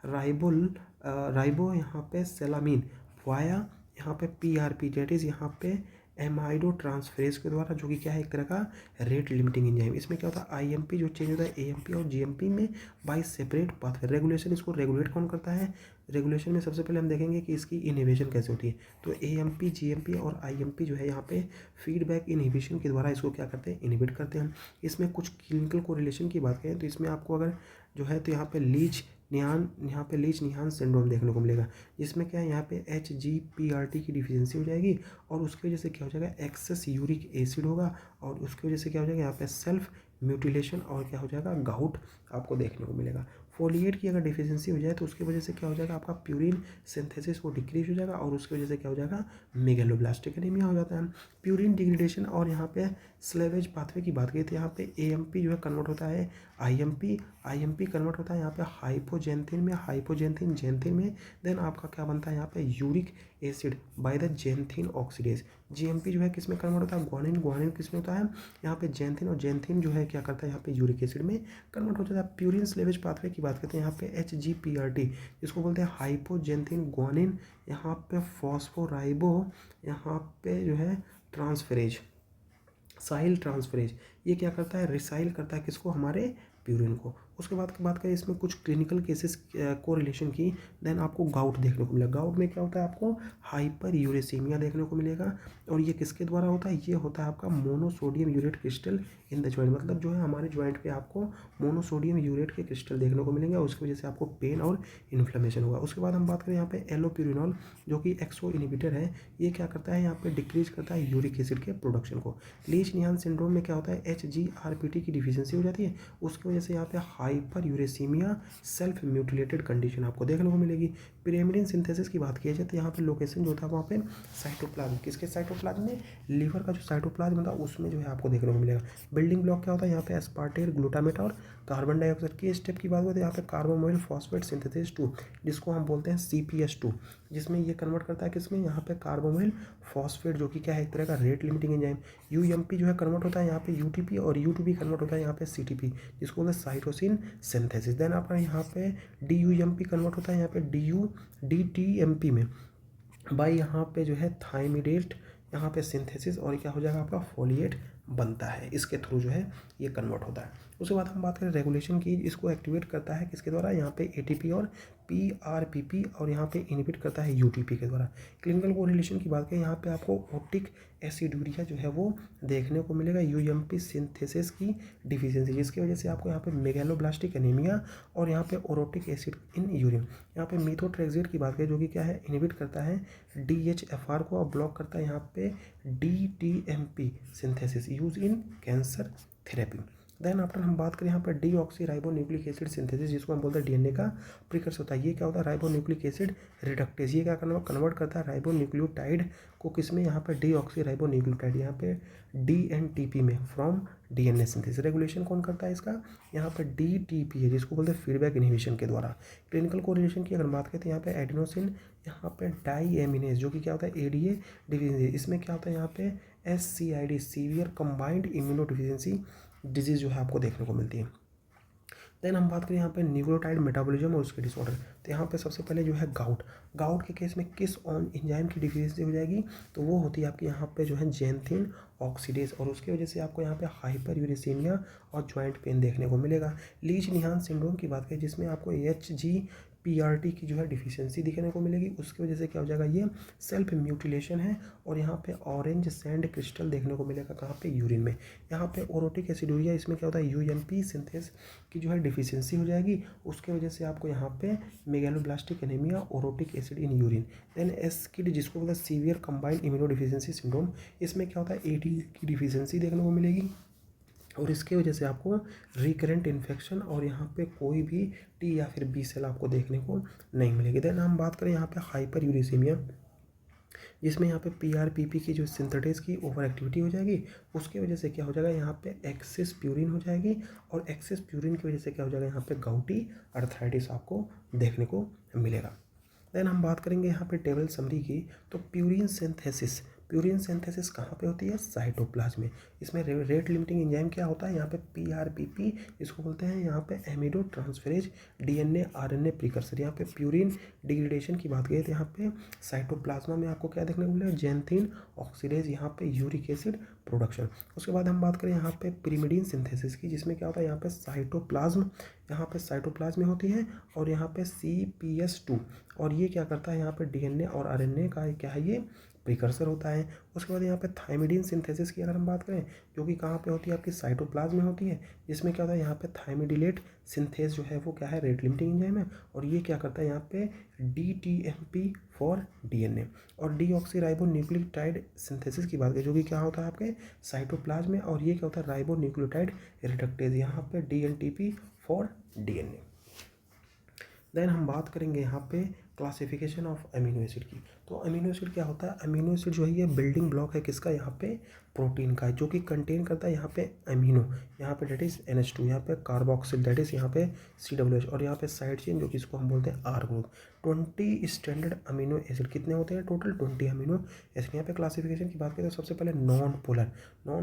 Speaker 1: राइबो यहाँ पे सेलामीन वाया यहाँ पे PRP डेट इज यहाँ पे एमाइडो ट्रांसफरेज के द्वारा, जो कि क्या है, एक तरह का रेट लिमिटिंग एंजाइम। इसमें क्या होता है, IMP जो चेंज होता है AMP और GMP में बाई सेपरेट पाथवे। रेगुलेशन, इसको रेगुलेट कौन करता है, रेगुलेशन में सबसे पहले हम देखेंगे कि इसकी इनहिबिशन कैसे होती है। तो AMP GMP और IMP जो है यहाँ पे फीडबैक इनहिबिशन के द्वारा इसको क्या करते हैं, इनहिबिट करते हैं। इसमें कुछ क्लिनिकल कोरिलेशन की बात करें तो इसमें आपको अगर जो है तो यहाँ पे लीच निहान सिंड्रोम देखने को मिलेगा, जिसमें क्या है, यहाँ पे HGPRT की डिफिशियंसी हो जाएगी और उसकी वजह से क्या हो जाएगा, एक्सेस यूरिक एसिड होगा और उसकी वजह से क्या हो जाएगा, यहाँ पे सेल्फ म्यूटिलेशन और क्या हो जाएगा, गाउट आपको देखने को मिलेगा। फोलिएट की अगर डिफिशियंसी हो जाए तो उसकी वजह से क्या हो जाएगा, आपका प्यूरिन सिंथेसिस वो डिक्रीज हो जाएगा और उसकी वजह से क्या हो जाएगा, मेगेलोब्लास्टिक एनीमिया हो जाता है। प्यूरिन डिग्रेडेशन और यहाँ पे स्लेवेज पाथवे की बात की तो यहाँ पे AMP जो है कन्वर्ट होता है IMP कन्वर्ट होता है यहाँ पे हाइपोजेंथिन जेंथिन में। देन आपका क्या बनता है यहाँ पे uric acid by the xanthine oxidase. GMP जो है किस में कन्वर्ट होता है, ग्वानिन किस में होता है, यहाँ पे जेंथिन, और जेंथिन जो है क्या करता है, यहाँ पे यूरिक एसिड में कन्वर्ट हो जाता है। प्यूरिन स्लेवेज पाथवे की बात करते हैं, यहाँ पे HGPRT जिसको बोलते हैं हाइपोजेंथिन ग्वानिन, यहाँ पे फॉस्फोराइबो, यहाँ पे जो है ट्रांसफरेज साइल ट्रांसफरेज, ये क्या करता है, रिसाइल करता है किसको, हमारे प्यूरिन को। उसके बाद बात करें इसमें कुछ क्लिनिकल केसेस को रिलेशन की, देन आपको गाउट देखने को मिलेगा। गाउट में क्या होता है, आपको हाइपर यूरेसीमिया देखने को मिलेगा और ये किसके द्वारा होता है, ये होता है आपका monosodium urate crystal in the joint, मतलब जो है हमारे जॉइंट पे आपको मोनोसोडियम यूरेट के क्रिस्टल देखने को मिलेंगे और उसकी वजह से आपको पेन और इन्फ्लेमेशन होगा। उसके बाद हम बात करें यहाँ पे एलोप्यूरिनॉल जो कि एक्सो इनिबिटर है, ये क्या करता है, यहाँ पे डिक्रीज करता है यूरिक एसिड के प्रोडक्शन को। लीच निहान सिंड्रोम में क्या होता है, HGRPT की डिफिशियंसी हो जाती है, उसकी वजह से यहाँ पे हाइपर यूरेसीमिया सेल्फ म्यूटिलेटेड कंडीशन आपको देखने को मिलेगी। पिरामिडिन सिंथेसिस की बात की जाए तो यहाँ पे लोकेशन जो था वहाँ पे साइटोप्लाज्म, किसके साइटोप्लाज्म में, लीवर का जो साइटोप्लाज्म था उसमें जो है आपको देखने को मिलेगा। बिल्डिंग ब्लॉक क्या होता है, यहाँ पे एस्पार्टेट, ग्लूटामेट और कार्बन डाइऑक्साइड की स्टेप की बात करते हैं, यहाँ पे कार्बोमोइल फॉस्फेट सिंथेसिस 2 जिसको हम बोलते हैं CPS2, जिसमें ये कन्वर्ट करता है किसमें, यहाँ पे कार्बोमोइल फॉस्फेट जो कि क्या है, एक तरह का रेट लिमिटिंग एंजाइम। UMP जो है कन्वर्ट होता है यहाँ पे UTP और U2P कन्वर्ट होता है यहाँ पे CTP जिसको बोलते हैं साइटोसिन सिंथेसिस। देन आपका यहाँ पे DUMP कन्वर्ट होता है यहाँ पे DTMP में बाई यहाँ पे जो है थाइमिडेट यहाँ पे सिंथेसिस और क्या हो जाएगा, आपका फोलिएट बनता है, इसके थ्रू जो है ये कन्वर्ट होता है। उसके बाद हम बात करें रेगुलेशन की, इसको एक्टिवेट करता है किसके द्वारा, यहाँ पे ATP और PRPP और यहाँ पे इनहिबिट करता है UTP के द्वारा। क्लिनिकल कोरिलेशन की बात करें, यहाँ पे आपको ओटिक एसिडूरिया जो है वो देखने को मिलेगा, UMP सिंथेसिस की डिफिशियंसी, जिसकी वजह से आपको यहाँ पे मेगैलोब्लास्टिक एनीमिया और यहाँ पे ओरोटिक एसिड इन यूरिन। यहाँ पे मीथोट्रेक्सेट की बात करें जो कि क्या है, इनहिबिट करता है DHFR को और ब्लॉक करता है यहाँ पे DTMP synthesis use in cancer therapy. Then after हम बात करें यहाँ पर deoxyribonucleic acid synthesis, जिसको हम बोलते हैं DNA का प्रिकर्सर होता है। ये क्या होता है, राइबो न्यूक्लिक एसिड रिडक्टेज। ये क्या करना कन्वर्ट करता है राइबो न्यूक्लियोटाइड को किस में, यहाँ पर डीऑक्सी राइबो न्यूक्लियोटाइड, यहाँ पे DNTP में फ्रॉम DNA सिंथेसिस। रेगुलेशन कौन करता है इसका, यहाँ पर DTP है, जिसको बोलते हैं फीडबैक इनहिबिशन के द्वारा। क्लिनिकल कोरिलेशन की अगर बात करें तो यहाँ पे एडिनोसिन, यहाँ पे डाईएमिनेज जो कि क्या होता है ADA डिफिशियंसी। इसमें क्या होता है, यहाँ पे SCID severe combined immuno deficiency disease जो है आपको देखने को मिलती है। देन हम बात करें यहाँ पे न्यूक्लियोटाइड मेटाबॉलिज्म और उसके डिसऑर्डर। तो यहाँ पे सबसे पहले जो है गाउट के केस में किस ऑन एंजाइम की डिफिशियंसी हो जाएगी, तो वो होती है आपकी यहाँ पे जो है जैंथिन ऑक्सीडेज, और उसकी वजह से आपको यहाँ पे हाइपर यूरेसीमिया और जॉइंट पेन देखने को मिलेगा। लीच निहान सिंड्रोम की बात करें जिसमें आपको HGPRT की जो है डिफिशियंसी दिखने को मिलेगी, उसकी वजह से क्या हो जाएगा, ये सेल्फ म्यूटिलेशन है और यहाँ पे ऑरेंज सैंड क्रिस्टल देखने को मिलेगा कहाँ पे, यूरिन में। यहाँ पे ओरोटिक एसिडूरिया, इसमें क्या होता है UMP सिंथेस की जो है डिफिशियंसी हो जाएगी, उसके वजह से आपको यहाँ पे megaloblastic anaemia, orotic acid in urine. Then SCID जिसको बोलते हैं severe combined immunodeficiency syndrome, इसमें क्या होता है AD की डिफिशियंसी देखने को मिलेगी और इसके वजह से आपको रिकरेंट इन्फेक्शन और यहाँ पे कोई भी T या फिर B सेल आपको देखने को नहीं मिलेगी। देन हम बात करें यहाँ पे हाइपर यूरेसीमिया, जिसमें यहाँ पे PRPP की जो सिंथेटेज की ओवर एक्टिविटी हो जाएगी, उसकी वजह से क्या हो जाएगा, यहाँ पे एक्सेस प्यूरिन हो जाएगी और एक्सेस प्यूरिन की वजह से क्या हो जाएगा, यहाँ पे गाउटी अर्थराइटिस आपको देखने को मिलेगा। देन हम बात करेंगे यहाँ पे टेबल समरी की, तो प्यूरिन सिंथेसिस कहाँ पे होती है, साइटोप्लाज्म में। इसमें रेट लिमिटिंग एंजाइम क्या होता है, यहाँ पे PRPP, इसको बोलते हैं यहाँ पे एमिडो ट्रांसफेरेज DNA RNA प्रिकर्सर। यहाँ पे प्यूरिन डिग्रेडेशन की बात करें तो यहाँ पे साइटोप्लाज्मा में आपको क्या देखने को मिलेगा, जैंथिन ऑक्सीडेज, यहाँ पे यूरिक एसिड प्रोडक्शन। उसके बाद हम बात करें यहाँ पे पिरिमिडीन सिंथेसिस की, जिसमें क्या होता है, यहाँ पे साइटोप्लाज्म, यहाँ पे साइटोप्लाज्म में होती है और यहाँ पे CPS2, और ये क्या करता है, यहाँ पे DNA और RNA का क्या है, ये प्रिकर्सर होता है। उसके बाद यहाँ पे थाइमिडीन सिंथेसिस की अगर हम बात करें, जो कि कहाँ पे होती है, आपकी साइटोप्लाज्म में होती है, जिसमें क्या होता है, यहाँ पे थाइमिडिलेट सिंथेस जो है वो क्या है, रेट लिमिटिंग एंजाइम है, और ये क्या करता है, यहाँ पे DTMP फॉर DNA। और डीऑक्सी राइबो न्यूक्लियोटाइड सिंथेसिस की बात करें, जो कि क्या होता है आपके साइटोप्लाज्म में, और ये क्या होता है, राइबो न्यूक्लियोटाइड रिडक्टेज, यहाँ पे DNTP फॉर DNA। देन हम बात करेंगे यहाँ पे क्लासिफिकेशन ऑफ अमीनो एसिड की। तो अमीनो एसिड क्या होता है, अमीनो एसिड जो है ये बिल्डिंग ब्लॉक है किसका, यहाँ पे प्रोटीन का है, जो कि कंटेन करता है यहाँ पे अमीनो, यहाँ पे डेट इज NH2, यहाँ पे कार्बोक्सिल डेट इज यहाँ पे COH, और यहाँ पे साइड चेन जो कि इसको हम बोलते हैं R group. 20 standard amino acid कितने होते हैं, टोटल 20 अमीनो एसिड। यहाँ पे क्लासिफिकेशन की बात करें तो सबसे पहले नॉन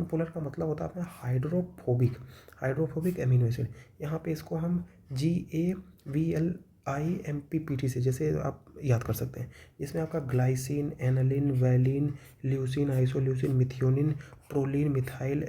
Speaker 1: पोलर का मतलब होता है अपना हाइड्रोफोबिक अमीनो एसिड। यहाँ पे इसको हम GAVLIMPPT से जैसे आप याद कर सकते हैं, जिसमें आपका glycine, aniline, valine, leucine, isoleucine, methionine, proline, methyl,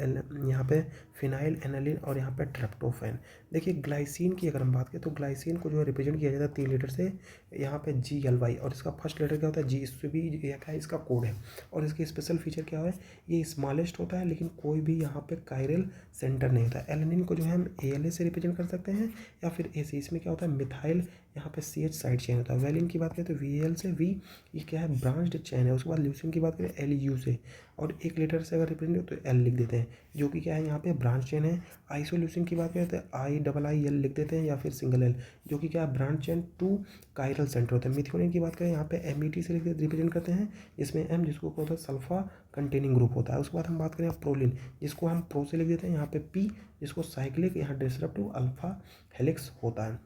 Speaker 1: यहाँ पे फिनाइल एनालिन और यहाँ पे ट्रेप्टोफैन। देखिए ग्लाइसिन की अगर हम बात करें तो ग्लाइसिन को जो है रिप्रेजेंट किया जाता है 3 लेटर से, यहाँ पे GLY, और इसका फर्स्ट लेटर क्या होता है G, इससे भी क्या है, इसका कोड है। और इसकी स्पेशल फीचर क्या है, ये स्मॉलेस्ट होता है लेकिन कोई भी यहाँ पे कायरल सेंटर नहीं होता। एलानिन को जो है हम ALA से रिप्रेजेंट कर सकते हैं या फिर AC। इसमें क्या होता है, मिथाइल, यहाँ पे CH साइड चेन होता है। वैलिन की बात करें तो VAL से V, ये क्या है, ब्रांच्ड चेन है। उसके बाद ल्यूसिन की बात करें LU से, और एक लेटर से अगर रिप्रेजेंट हो तो L लिख देते हैं, जो कि क्या है, यहाँ पे ब्रांच चेन है। आइसोल्यूसिन की बात करें तो IIIL लिख देते हैं या फिर सिंगल L, जो कि क्या है, ब्रांच चेन 2 कायरल सेंटर होता है। मिथियोनिन की बात करें यहाँ पे MET से रिप्रेजेंट करते हैं, जिसमें M जिसको होता है सल्फा कंटेनिंग ग्रुप होता है। उसके बाद हम बात करें प्रोलिन, जिसको हम प्रो से लिख देते हैं, यहाँ पे P जिसको साइक्लिक, यहाँ डिसरप्टिव अल्फा हेलिक्स होता है।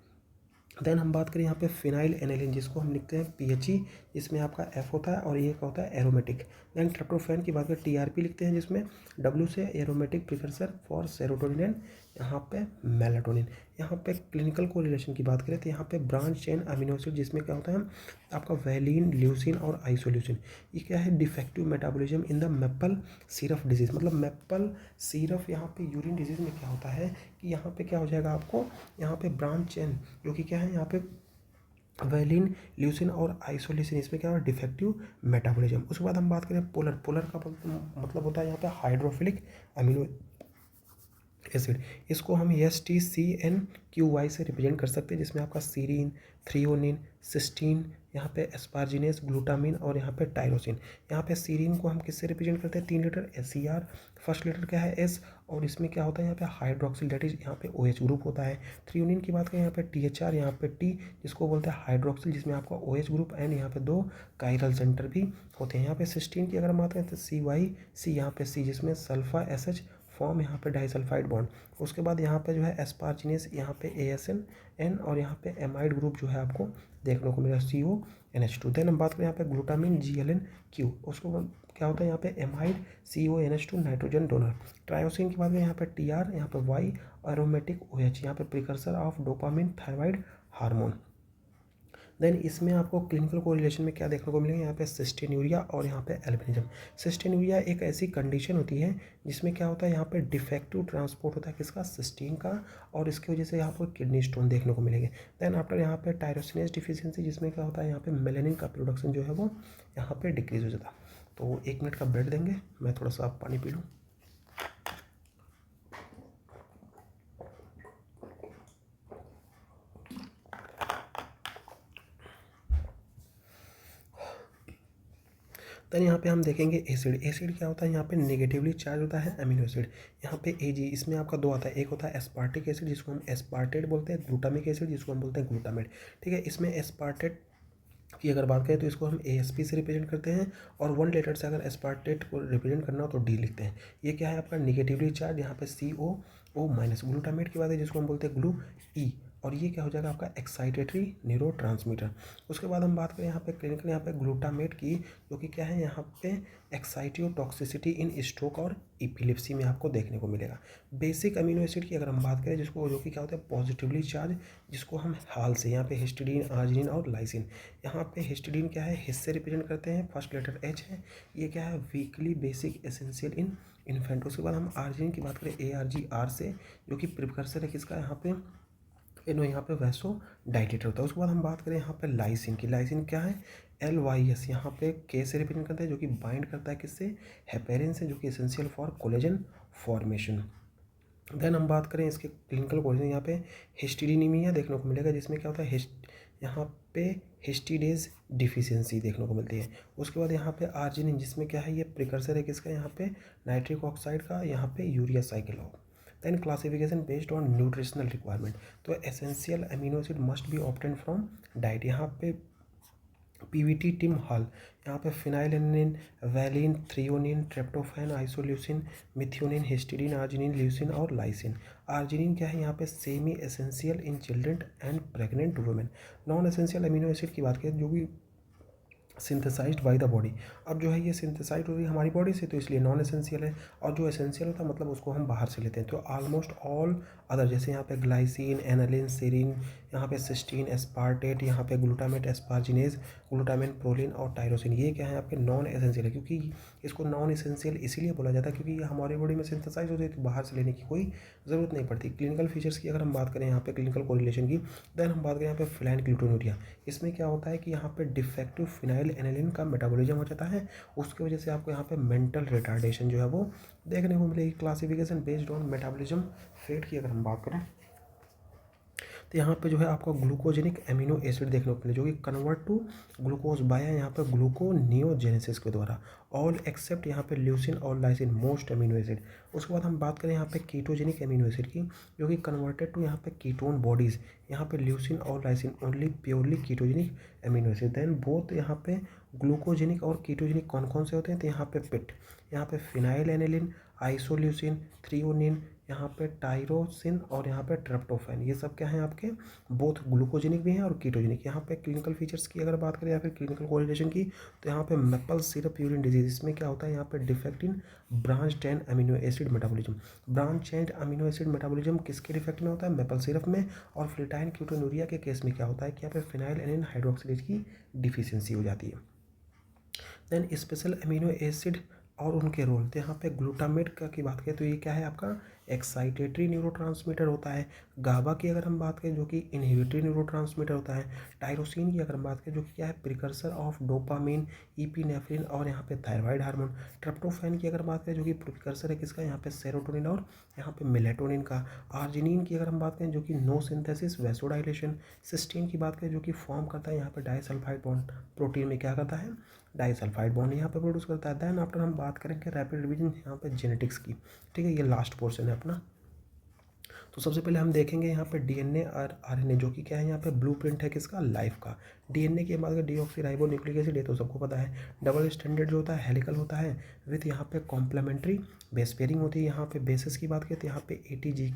Speaker 1: देन हम बात करें यहाँ पे फिनाइल एनालिन, जिसको हम लिखते हैं PHE, जिसमें आपका F होता है और ये क्या होता है, एरोमेटिक। देन ट्रेप्टोफैन की बात करें TRP लिखते हैं, जिसमें W से एरोमेटिक प्रिकर्सर फॉर सेरोटोनिन, यहाँ पे मेलाटोनिन। यहाँ पे क्लिनिकल कोरिलेशन की बात करें तो यहाँ पे ब्रांच चेन अमीनो एसिड, जिसमें क्या होता है आपका वैलिन, ल्यूसिन और आइसोल्यूसिन। ये क्या है, defective metabolism in the maple syrup disease, मतलब मैपल सिरप यहाँ पे यूरिन डिजीज में क्या होता है कि यहाँ पे क्या हो जाएगा आपको, यहाँ पे ब्रांच चेन जो कि क्या है, यहाँ पे वैलिन, ल्यूसिन और आइसोल्यूसिन, इसमें क्या है डिफेक्टिव मेटाबॉलिज्म। उसके बाद हम बात करें पोलर। पोलर का मतलब होता है यहाँ पे हाइड्रोफिलिक अमीनो एसिड। इसको हम STCN-QY से रिप्रेजेंट कर सकते हैं, जिसमें आपका सीरीन, थ्रियोनिन, सिस्टीन, यहाँ पे एस्पार्जिनेस, ग्लूटामिन और यहाँ पे टायरोसिन। यहाँ पे सीरीन को हम किससे रिप्रेजेंट करते हैं 3 लीटर SCR, फर्स्ट लेटर क्या है S, और इसमें क्या होता है यहाँ पे हाइड्रोक्सिल, डेट इज यहाँ पे OH ग्रुप होता है। थ्रियोनिन की बात करें यहाँ पे THR, यहाँ पे T जिसको बोलते हैं हाइड्रोक्सिल, जिसमें आपका OH ग्रुप एंड यहाँ पे 2 कायरल सेंटर भी होते हैं। यहाँ पे सिस्टीन की अगर हम बात करें तो CYC, यहाँ पे C जिसमें सल्फा SH फॉर्म, यहाँ पे डाइसल्फाइड बॉन्ड। उसके बाद यहाँ पे जो है एस्पार्जिनेस, यहाँ पे ASN और यहाँ पे एमाइड ग्रुप जो है आपको देखने को मिलेगा CONH2। देन हम बात करें यहाँ पे ग्लूटामिन GLN-Q, उसको क्या होता है यहाँ पे amide CONH2 nitrogen donor. Tyrosine की बात करें यहाँ पे TR, यहाँ पे Y एरोमेटिक OH, यहाँ पे precursor of dopamine thyroid hormone. Then इसमें आपको क्लिनिकल कोरिलेशन में क्या देखने को मिलेगा यहाँ पे सिस्टेन्यूरिया और यहाँ पे एल्बिनिज्म। सिस्टेन्यूरिया एक ऐसी कंडीशन होती है जिसमें क्या होता है यहाँ पे डिफेक्टिव ट्रांसपोर्ट होता है किसका, सिस्टीन का, और इसकी वजह से यहाँ पर किडनी स्टोन देखने को मिलेंगे। देन आफ्टर यहाँ पे टायरोसिनेज डिफिशियंसी, जिसमें क्या होता है यहाँ पे मेलेनिन का प्रोडक्शन जो है वो यहाँ पे डिक्रीज हो जाता है। तो 1 मिनट का ब्रेक देंगे, मैं थोड़ा सा पानी पी लूँ। देन यहाँ पे हम देखेंगे एसिड। एसिड क्या होता है यहाँ पे नेगेटिवली चार्ज होता है अमीनो एसिड। यहाँ पे AG, इसमें आपका 2 आता है, एक होता है एस्पार्टिक एसिड जिसको हम एस्पार्टेट बोलते हैं, ग्लूटामिक एसिड जिसको हम बोलते हैं ग्लूटामेट। ठीक है, इसमें एस्पार्टेट की अगर बात करें तो इसको हम ASP से रिप्रेजेंट करते हैं, और 1 लेटर से अगर एस्पार्टेट को रिप्रेजेंट करना हो तो D लिखते हैं। ये क्या है आपका निगेटिवली चार्ज, यहाँ पे CO-। ग्लूटामेट की बात है जिसको हम बोलते हैं ग्लू E, और ये क्या हो जाएगा आपका एक्साइटेटरी न्यूरोट्रांसमीटर। उसके बाद हम बात करें यहाँ पे क्लिनिकल, यहाँ पे ग्लूटामेट की, जो कि क्या है यहाँ पे एक्साइटियोटॉक्सिसिटी इन स्ट्रोक और एपिलेप्सी में आपको देखने को मिलेगा। बेसिक अमीनो एसिड की अगर हम बात करें जिसको, जो कि क्या होता है पॉजिटिवली चार्ज, जिसको हम हाल से यहाँ पे हिस्टिडीन, आर्जिनिन और लाइसिन। यहाँ पे हिस्टिडीन क्या है, हिस्से रिप्रेजेंट करते हैं, फर्स्ट लेटर H है, ये क्या है वीकली बेसिक एसेंशियल इन इन्फेंट। उसके बाद हम आर्जिनिन की बात करें ARGR से, जो कि प्रिकर्सर है किसका, यहाँ पे यहाँ पे वैसो डाइलेटर होता है। उसके बाद हम बात करें यहाँ पे लाइसिन की। लाइसिन क्या है, LYS, यहाँ पे K से रिप्रेजेंट करता है, जो कि बाइंड करता है किससे, हेपेरिन से, जो कि essential for collagen formation. Then हम बात करें इसके क्लिनिकल कोरिलेशन, यहाँ पे हिस्टिडीनीमिया देखने को मिलेगा, जिसमें क्या होता है यहाँ पे हिस्टिडेज डिफिशियंसी देखने को मिलती है। उसके बाद यहाँ पे आर्जिनिन, जिसमें क्या है ये प्रिकर्सर है किसका, यहाँ पे नाइट्रिक ऑक्साइड का, यहाँ पे यूरिया साइकिल हो। Then classification based on nutritional requirement, तो essential amino acid must be obtain from diet. यहाँ पे PVT टिम हॉल, यहाँ पे phenylalanine, valine, threonine, tryptophan, isoleucine, methionine, histidine, arginine, leucine और लाइसिन। आर्जिनिन क्या है यहाँ पे semi essential in children and pregnant women. Non essential amino acid की बात करें जो भी सिंथेसाइज्ड बाय द बॉडी, अब जो है ये सिंथेसाइज हो रही है हमारी बॉडी से, तो इसलिए नॉन एसेंशियल है, और जो एसेंशियल होता है मतलब उसको हम बाहर से लेते हैं। तो ऑलमोस्ट ऑल अदर, जैसे यहाँ पे ग्लाइसिन, एनालिन, सेरीन, यहाँ पे सिस्टीन, एस्पार्टेट, यहाँ पे ग्लूटामेट, एस्पार्जिनेज, ग्लूटामिन, प्रोलिन और टायरोसिन, ये क्या है आपके नॉन एसेंशियल है। क्योंकि इसको नॉन एसेंशियल इसीलिए बोला जाता है क्योंकि ये हमारी बॉडी में सिंथेसाइज होती है, तो बाहर से लेने की कोई ज़रूरत नहीं पड़ती। क्लिनिकल फीचर्स की अगर हम बात करें यहाँ पे क्लिनिकल कोरिलेशन की, देन हम बात करें यहाँ पे फिनाइल ग्लूटोनूरिया। इसमें क्या होता है कि यहाँ पे डिफेक्टिव फिनाइल एनालिन का मेटाबॉलिज्म हो जाता है, उसकी वजह से आपको यहाँ पे मेंटल रिटार्डेशन जो है वो देखने को मिलेगी। Classification based on metabolism fate की अगर हम बात करें तो यहाँ पे जो है आपका ग्लूकोजेनिक एमिनो एसिड देखने को मिले, जो कि कन्वर्ट टू ग्लूकोज बाय यहाँ पे ग्लूकोनियोजेनेसिस के द्वारा, ऑल एक्सेप्ट यहाँ पे ल्यूसिन और लाइसिन मोस्ट एमिनो एसिड। उसके बाद हम बात करें यहाँ पे कीटोजेनिक एमिनो एसिड की, जो कि कन्वर्टेड टू यहाँ पे कीटोन बॉडीज़, यहाँ पे ल्यूसिन और lysine only purely ketogenic amino acid. Then both यहाँ पे ग्लूकोजेनिक और कीटोजेनिक कौन कौन से होते हैं, तो यहाँ पे पिट, यहाँ पे फिनाइल एनिलिन, आइसोल्यूसिन, थ्रियोनिन, यहाँ पे टायरोसिन और यहाँ पे ट्रिप्टोफैन, ये सब क्या हैं आपके बोथ ग्लूकोजेनिक भी हैं और कीटोजेनिक। यहाँ पे क्लिनिकल फीचर्स की अगर बात करें या फिर क्लिनिकल कोरिलेशन की, तो यहाँ पे मेपल सिरप यूरिन डिजीज, इसमें क्या होता है यहाँ पे defect in branch chain amino acid metabolism. Branch chain amino acid metabolism किसके डिफेक्ट में होता है, मेपल सिरप में। और फ्लिटाइन क्यूटोनूरिया के केस में क्या होता है कि यहाँ पे फिनाइल एनिन हाइड्रोक्सिलेज की डिफिशियंसी हो जाती है। देन स्पेशल अमीनो एसिड और उनके रोल, तो यहाँ पे ग्लूटामेट का की बात करें तो ये क्या है आपका एक्साइटेटरी न्यूरोट्रांसमीटर होता है। गाबा की अगर हम बात करें जो कि इनहिबिटरी न्यूरोट्रांसमीटर होता है। टायरोसिन की अगर हम बात करें जो कि क्या है प्रिकर्सर ऑफ डोपामिन, इपिनेफ्रिन और यहाँ पे थायराइड हार्मोन। ट्रिप्टोफैन की अगर बात करें जो कि प्रिकर्सर है किसका, यहाँ पे सेरोटोनिन और यहाँ पे मेलेटोनिन का। आर्जिनिन की अगर हम बात करें जो कि नो सिंथेसिस वैसोडाइलेशन। सिस्टीन की बात करें जो कि फॉर्म करता है यहाँ पे डाइसल्फाइड बॉन्ड, प्रोटीन में क्या करता है डाइसल्फाइड बॉन्ड यहाँ पे प्रोड्यूस करता है। देन आफ्टर हम बात करेंगे रैपिड रिवीजन यहाँ पे जेनेटिक्स की, ठीक है, ये लास्ट पोर्शन है अपना। तो सबसे पहले हम देखेंगे यहाँ पे डीएनए और आरएनए जो कि क्या है यहाँ पे ब्लूप्रिंट है किसका, लाइफ का। डीएनए की बात करें डीऑक्सी न्यूक्लिक एसिड, ये तो सबको पता है। डबल स्टैंडर्ड जो होता है हेलिकल होता है विथ यहाँ पे कॉम्प्लीमेंट्री बेस पेयरिंग होती है। यहाँ पे बेसिस की बात करें तो यहाँ पे ATG,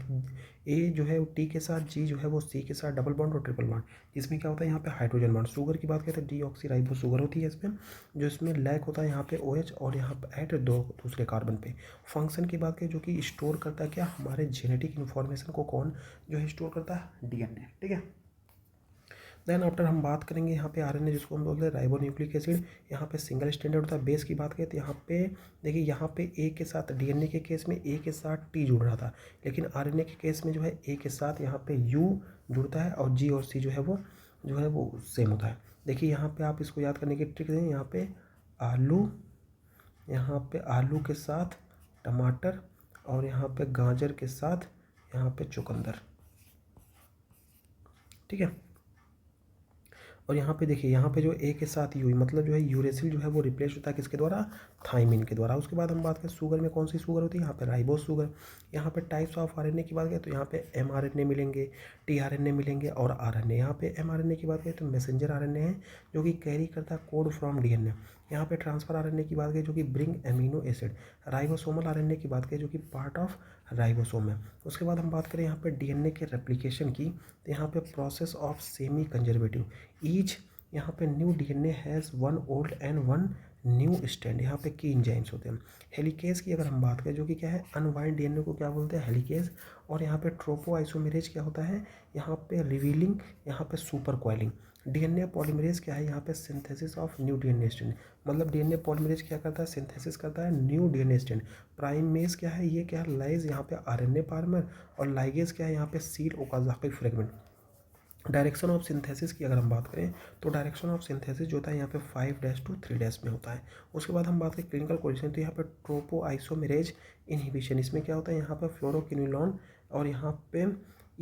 Speaker 1: ए जो है वो टी के साथ, जी जो है वो सी के साथ डबल बॉन्ड और ट्रिपल बॉन्ड, इसमें क्या होता है यहाँ पे हाइड्रोजन बॉन्ड। शुगर की बात करें तो डीऑक्सी शुगर होती है इसमें, जो इसमें लैक होता है यहाँ पे OH और यहाँ पे ऐड दो दूसरे कार्बन पे। फंक्शन की बात करें जो कि स्टोर करता है क्या, हमारे जेनेटिक इन्फॉर्मेशन को कौन जो है स्टोर करता है, डीएनए, ठीक है। देन आफ्टर हम बात करेंगे यहाँ पे आरएनए जिसको हम बोलते हैं राइबोन्यूक्लिक एसिड, यहाँ पे सिंगल स्टैंडर्ड होता है। बेस की बात करें तो यहाँ पे देखिए यहाँ पे ए के साथ डीएनए के केस में ए के साथ टी जुड़ रहा था, लेकिन आरएनए के केस में जो है ए के साथ यहाँ पे यू जुड़ता है और जी और सी जो है वो सेम होता है। देखिए यहाँ पे आप इसको याद करने की ट्रिक दें, यहाँ पे आलू, यहाँ पे आलू के साथ टमाटर और यहाँ पे गाजर के साथ यहाँ पे चुकंदर, ठीक है। और यहाँ पे देखिए यहाँ पे जो ए के साथ यू मतलब जो है यूरेसिल जो है वो रिप्लेस होता है किसके द्वारा, थाइमिन के द्वारा। उसके बाद हम बात करें शुगर में कौन सी शुगर होती है, यहाँ पे राइबोस शुगर। यहाँ पे टाइप्स ऑफ आरएनए की बात करें तो यहाँ पे mRNA मिलेंगे, tRNA मिलेंगे और आरएनए। यहाँ पे mRNA की बात करें तो मैसेंजर आरएनए है जो कि कैरी करता है कोड फ्रॉम डीएनए। यहाँ पे ट्रांसफर आरएनए की बात करें जो कि bring amino acid. Ribosomal RNA की बात करें जो कि पार्ट ऑफ राइबोसोम है। उसके बाद हम बात करें यहाँ पे डीएनए के रेप्लिकेशन की, तो यहाँ पे process of semi conservative, each यहाँ पे new DNA has one old and one new stand, यहाँ पे की इंजाइम्स होते हैं। हेलिकेज की अगर हम बात करें जो कि क्या है अनवाइंड डीएनए को क्या बोलते हैं, हेलिकेज। और यहाँ पे ट्रोपो आइसोमेरेज क्या होता है, यहाँ पे रिवीलिंग, यहाँ पे सुपर कॉइलिंग। डीएनए पॉलीमरेज क्या है, यहाँ पे synthesis of new DNA strand, मतलब डीएनए पॉलीमरेज क्या करता है, सिंथेसिस करता है न्यू डीएनए स्ट्रैंड। प्राइमेज क्या है, ये क्या है लाइज, यहाँ पे आरएनए पार्मर। और लाइगेज क्या है, यहाँ पे seal Okazaki fragment. Direction of synthesis की अगर हम बात करें तो डायरेक्शन ऑफ सिंथेसिस जो होता है यहाँ पे 5' to 3' में होता है। उसके बाद हम बात करें क्लिनिकल कोरिलेशन तो यहाँ पे ट्रोपो आइसोमेरेज इनहिबिशन, इसमें क्या होता है यहाँ पे फ्लोरोक्विनोलोन और यहाँ पे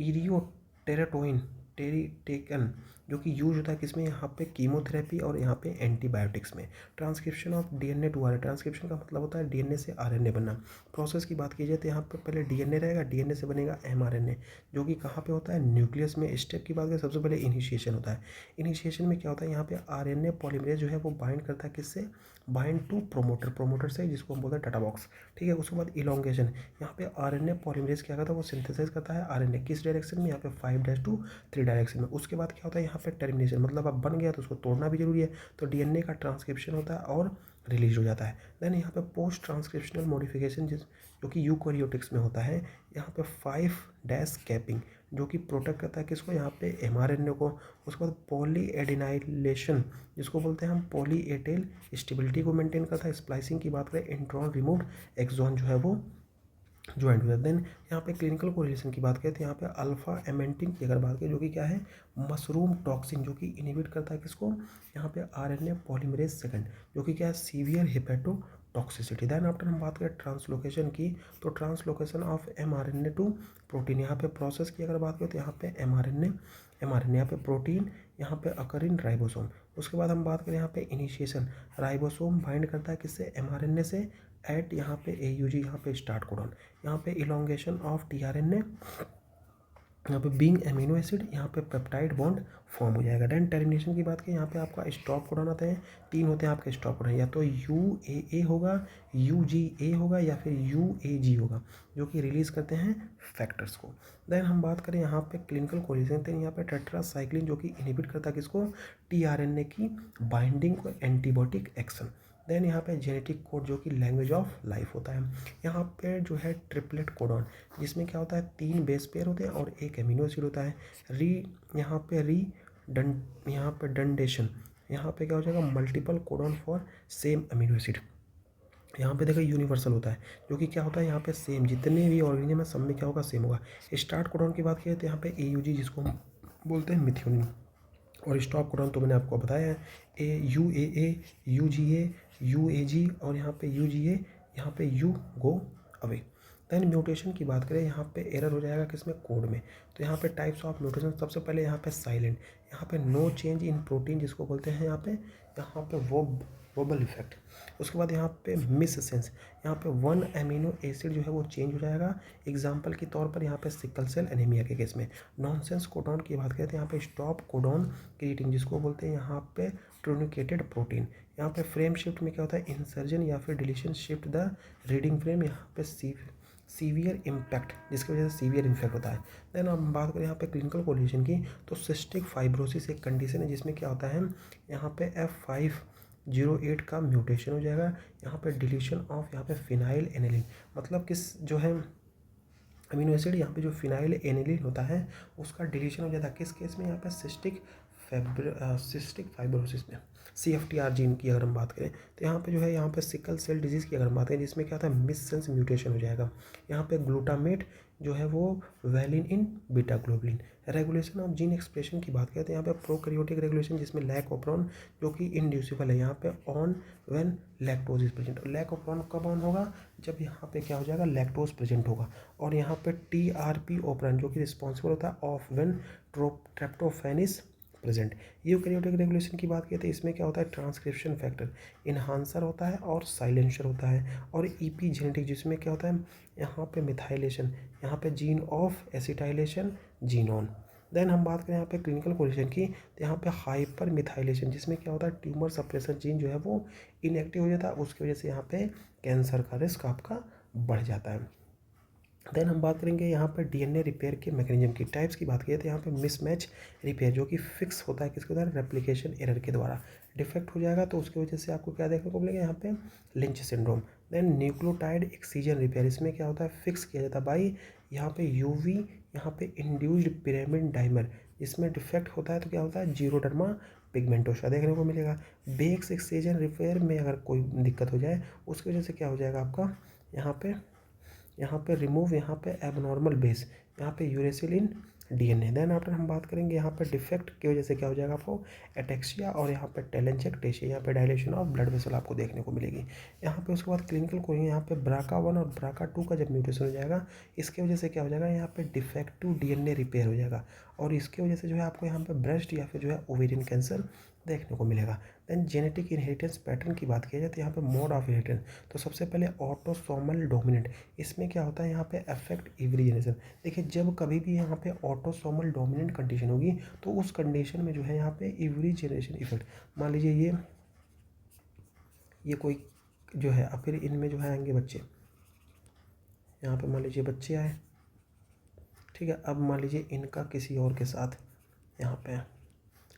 Speaker 1: इरियोटेरेटोइन टेरिटेकन जो कि यूज होता है किसमें, यहाँ पे कीमोथेरेपी और यहाँ पे एंटीबायोटिक्स में। Transcription of DNA to RNA, transcription का मतलब होता है डीएनए से आरएनए बनना। प्रोसेस की बात की जाए तो यहाँ पे पहले डीएनए रहेगा, डीएनए से बनेगा एमआरएनए जो कि कहाँ पे होता है, न्यूक्लियस में। स्टेप की बात करें सबसे पहले इनिशिएशन होता है। इनिशिएशन में क्या होता है, यहाँ पे आरएनए पॉलीमरेज जो है वो बाइंड करता है किससे, बाइंड टू प्रोमोटर से, जिसको हम बोलते हैं टाटा बॉक्स, ठीक है। उसके बाद इलोंगेशन, यहाँ पे आरएनए पॉलीमरेज क्या करता है, वो सिंथेसाइज करता है आरएनए किस डायरेक्शन में, यहाँ पे 5' to 3 डायरेक्शन में। उसके बाद क्या होता है यहाँ पे टर्मिनेशन, मतलब अब बन गया तो उसको तोड़ना भी जरूरी है, तो डीएनए का ट्रांसक्रिप्शन होता है और रिलीज हो जाता है। देन यहाँ पे पोस्ट ट्रांसक्रिप्शनल मॉडिफिकेशन जो कि यूकैरियोटिक्स में होता है, यहाँ पे 5' कैपिंग जो कि प्रोटेक्ट करता है किसको, यहाँ पे एमआरएनए को। उसके बाद पॉली एडिनाइलेशन जिसको बोलते हैं हम पॉली एटेल स्टेबिलिटी को मेंटेन करता है। स्प्लाइसिंग की बात करें इंट्रॉन रिमूव एक्सॉन जो है वो ज्वाइंट हुआ। देन यहाँ पे क्लिनिकल कोरिलेशन की बात करें तो यहाँ पे अल्फा एमेंटिन की अगर बात करें जो कि क्या है मशरूम टॉक्सिन जो कि इनहिबिट करता है किसको, यहाँ पे आरएनए पॉलीमरेज सेकंड जो कि क्या है severe hepatotoxicity. Then after हम बात करें ट्रांसलोकेशन की, तो translocation of mRNA to protein, यहाँ पे प्रोसेस की अगर बात करें तो यहाँ पे एमआरएनए यहाँ पे प्रोटीन, यहाँ पे अकर इन राइबोसोम। उसके बाद हम बात करें यहाँ पे इनिशिएशन, राइबोसोम बाइंड करता है किससे, एमआरएनए से एट यहाँ पे AUG, यहाँ पे स्टार्ट कोडॉन। यहाँ पे इलोंगेशन ऑफ tRNA, यहाँ पे बीइंग एमिनो एसिड, यहाँ पे पेप्टाइड बॉन्ड फॉर्म हो जाएगा। देन टर्मिनेशन की बात करें यहाँ पे आपका स्टॉप कोडॉन आते हैं, 3 होते हैं आपके स्टॉप कोडॉन, या तो UAA होगा, UGA होगा या फिर UAG होगा जो कि रिलीज करते हैं फैक्टर्स को। देन हम बात करें यहाँ पे क्लिनिकल कोरिलेशन, तो यहाँ पे टेट्रासाइक्लिन जो कि इनहिबिट करता है किसको, tRNA की बाइंडिंग को, एंटीबायोटिक एक्शन। देन यहाँ पे जेनेटिक कोड जो कि लैंग्वेज ऑफ लाइफ होता है। यहाँ पे जो है ट्रिपलेट कोडॉन जिसमें क्या होता है 3 बेस पेयर होते हैं और 1 एमिनो एसिड होता है। यहाँ पे डंडेशन, यहाँ पे क्या हो जाएगा multiple codon for same amino acid. यहाँ पे देखो यूनिवर्सल होता है, जो कि क्या होता है यहाँ पे सेम जितने भी ऑर्गेनिज्म है सब में क्या होगा, सेम होगा। स्टार्ट कोडॉन की बात करें तो यहाँ पे AUG जिसको हम बोलते हैं मिथ्योनिन, और स्टॉप कोडॉन तो मैंने आपको बताया है UAA, UGA, UAG, और यहाँ पे UGA, यहाँ पे you go away. Then mutation की बात करें, यहाँ पे एरर हो जाएगा किसमें, कोड में। तो यहाँ पे टाइप्स ऑफ म्यूटेशन, सबसे पहले यहाँ पे साइलेंट, यहाँ पे नो चेंज इन प्रोटीन जिसको बोलते हैं यहाँ पे वोबल इफेक्ट। उसके बाद यहाँ पे मिस सेंस, यहाँ पे 1 अमीनो एसिड जो है वो चेंज हो जाएगा। एग्जाम्पल के तौर पर यहाँ पे सिकल सेल एनीमिया के केस में। नॉनसेंस कोडॉन की बात करें तो यहाँ पे स्टॉप कोडॉन क्रिएटिंग जिसको बोलते हैं यहाँ पे ट्रूनिकेटेड प्रोटीन। यहाँ पे फ्रेम शिफ्ट में क्या होता है, इंसर्जन या फिर deletion shift the reading frame, यहाँ पे सीवियर इम्पैक्ट जिसकी वजह से सीवियर इन्फेक्ट होता है। देन हम बात करें यहाँ पे क्लिनिकल कोलिशन की, तो सिस्टिक फाइब्रोसिस एक कंडीशन है जिसमें क्या होता है, यहाँ पे F508 का म्यूटेशन हो जाएगा। यहाँ पे डिलीशन ऑफ यहाँ पे फिनाइल एनिलीन, मतलब किस जो है अमीनो एसिड, यहाँ पे जो फिनाइल एनिलीन होता है उसका डिलीशन हो जाता है। किस केस में, यहाँ पे सिस्टिक फाइब्रोसिस में। CFTR जीन की अगर हम बात करें तो यहाँ पे जो है, यहाँ पे सिकल सेल डिजीज़ की अगर हम बात करें जिसमें क्या होता है, मिससेंस म्यूटेशन हो जाएगा। यहाँ पे ग्लूटामेट जो है वो valine in beta globin. Regulation of gene expression की बात करें तो यहाँ पे प्रोकैरियोटिक रेगुलेशन जिसमें लैक ऑपरॉन जो कि इंड्यूसिबल है, यहाँ पे on when lactose is present. Lac operon कब ऑन होगा, जब यहाँ पे क्या हो जाएगा, लैक्टोज प्रेजेंट होगा। और यहाँ पे TRP ऑपरन जो कि रिस्पॉन्सिबल होता है off when tryptophan is present. Eukaryotic regulation की बात की तो इसमें क्या होता है, ट्रांसक्रिप्शन फैक्टर इन्हांसर होता है और साइलेंसर होता है। और EPजेनेटिक जिसमें क्या होता है, यहाँ पे मिथाइलेशन, यहाँ पे जीन ऑफ एसिटाइलेशन जीनोन। देन हम बात करें यहाँ पे क्लिनिकल कोलिशन की, तो यहाँ पे हाइपर मिथाइलेशन जिसमें क्या होता है, ट्यूमर सप्रेसर जीन जो है वो इनएक्टिव हो जाता है, उसकी वजह से यहाँ पे कैंसर का रिस्क आपका बढ़ जाता है। देन हम बात करेंगे यहाँ पर DNA रिपेयर के मैकेनिज्म की। टाइप्स की बात करें तो यहाँ पे मिसमैच रिपेयर जो कि फिक्स होता है किसके द्वारा, रेप्लिकेशन एरर के द्वारा। डिफेक्ट हो जाएगा तो उसकी वजह से आपको क्या देखने को मिलेगा, यहाँ पे Lynch syndrome. Then nucleotide excision repair, इसमें क्या होता है, फिक्स किया जाता है बाई यहाँ पे UV यहाँ पे इंड्यूस्ड पिरामिड डाइमर। इसमें डिफेक्ट होता है तो क्या होता है, जीरोडर्मा पिगमेंटोसा देखने को मिलेगा। बेक्स एक्सीजन रिपेयर में अगर कोई दिक्कत हो जाए उसकी वजह से क्या हो जाएगा आपका, यहाँ पे रिमूव यहाँ पे एबनॉर्मल बेस, यहाँ पे यूरेसिल इन DNA। देन आफ्टर हम बात करेंगे यहाँ पे डिफेक्ट की वजह से क्या हो जाएगा आपको, एटेक्सिया और यहाँ पे टेलेंजेक्टेशिया, यहाँ पे डायलेशन ऑफ ब्लड वेसल आपको देखने को मिलेगी। यहाँ पे उसके बाद क्लिनिकल को यहाँ पे BRCA1 और BRCA2 का जब म्यूटेशन हो जाएगा इसकी वजह से क्या हो जाएगा, यहाँ पे डिफेक्टिव DNA रिपेयर हो जाएगा। और इसकी वजह से जो है आपको यहाँ पे ब्रेस्ट या फिर जो है ओवेरियन कैंसर देखने को मिलेगा। देन जेनेटिक इनहेरिटेंस पैटर्न की बात की जाए तो यहाँ पे मोड ऑफ इनहेरिटेंस, तो सबसे पहले ऑटोसोमल डोमिनेंट, इसमें क्या होता है, यहाँ पे अफेक्ट एवरी जनरेशन। देखिए जब कभी भी यहाँ पे ऑटोसोमल डोमिनेंट कंडीशन होगी तो उस कंडीशन में जो है यहाँ पे एवरी जनरेशन इफेक्ट। मान लीजिए ये कोई जो है, अब फिर इनमें जो है आएंगे बच्चे, यहाँ पे मान लीजिए बच्चे आए, ठीक है। अब मान लीजिए इनका किसी और के साथ यहाँ पे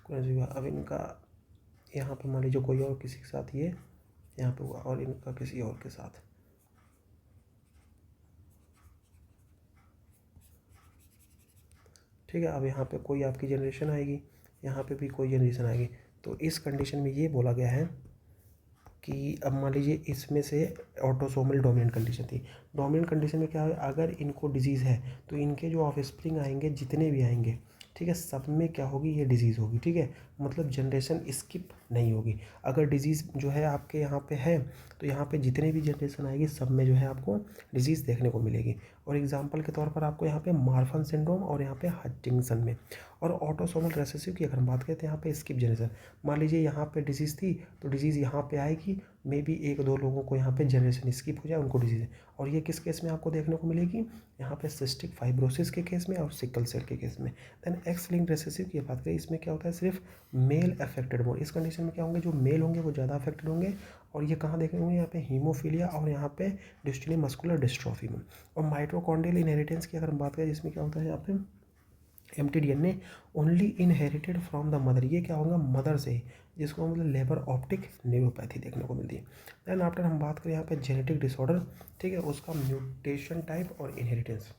Speaker 1: कोई हुआ, अब इनका यहाँ पे मान लीजिए कोई और किसी के साथ ये यहाँ पे हुआ और इनका किसी और के साथ, ठीक है। अब यहाँ पे कोई आपकी जनरेशन आएगी, यहाँ पे भी कोई जनरेशन आएगी। तो इस कंडीशन में ये बोला गया है कि अब मान लीजिए इसमें से ऑटोसोमल डोमिनेंट कंडीशन थी। डोमिनेंट कंडीशन में क्या है, अगर इनको डिजीज़ है तो इनके जो ऑफस्प्रिंग आएंगे जितने भी आएंगे, ठीक है, सब में क्या होगी, ये डिजीज़ होगी, ठीक है। मतलब जनरेशन स्किप नहीं होगी। अगर डिजीज़ जो है आपके यहाँ पे है तो यहाँ पे जितने भी जनरेशन आएगी सब में जो है आपको डिजीज़ देखने को मिलेगी। और एग्जांपल के तौर पर आपको यहाँ पे मार्फन सिंड्रोम और यहाँ पे हंटिंगटन में। और ऑटोसोमल रेसेसिव की अगर हम बात करें तो यहाँ पे स्किप जनरेशन, मान लीजिए यहाँ पे डिजीज़ थी तो डिजीज़ यहाँ पे आएगी, मे बी 1-2 लोगों को यहाँ पे जनरेशन स्किप हो जाए उनको डिजीज़। और ये किस केस में आपको देखने को मिलेगी, यहाँ पे सिस्टिक फाइब्रोसिस के केस में और सिकल सेल के केस में। देन एक्स लिंक्ड रेसेसिव की बात करें, इसमें क्या होता है, सिर्फ मेल अफेक्टेड मोड। इस कंडीशन में क्या होंगे, जो मेल होंगे वो ज़्यादा अफेक्टेड होंगे। और ये कहाँ देखने होंगे, यहाँ पे हीमोफीलिया और यहाँ पे डिस्टली मस्कुलर डिस्ट्रॉफी में। और माइटोकॉन्ड्रियल इनहेरिटेंस की अगर हम बात करें, जिसमें क्या होता है यहाँ पे mtDNA only inherited from the mother, ये क्या होगा, मदर से ही, जिसको मतलब लेबर ऑप्टिक न्यूरोपैथी देखने को मिलती है। देन आफ्टर हम बात करें यहाँ पे जेनेटिक डिसऑर्डर, ठीक है, उसका म्यूटेशन टाइप और इनहेरिटेंस।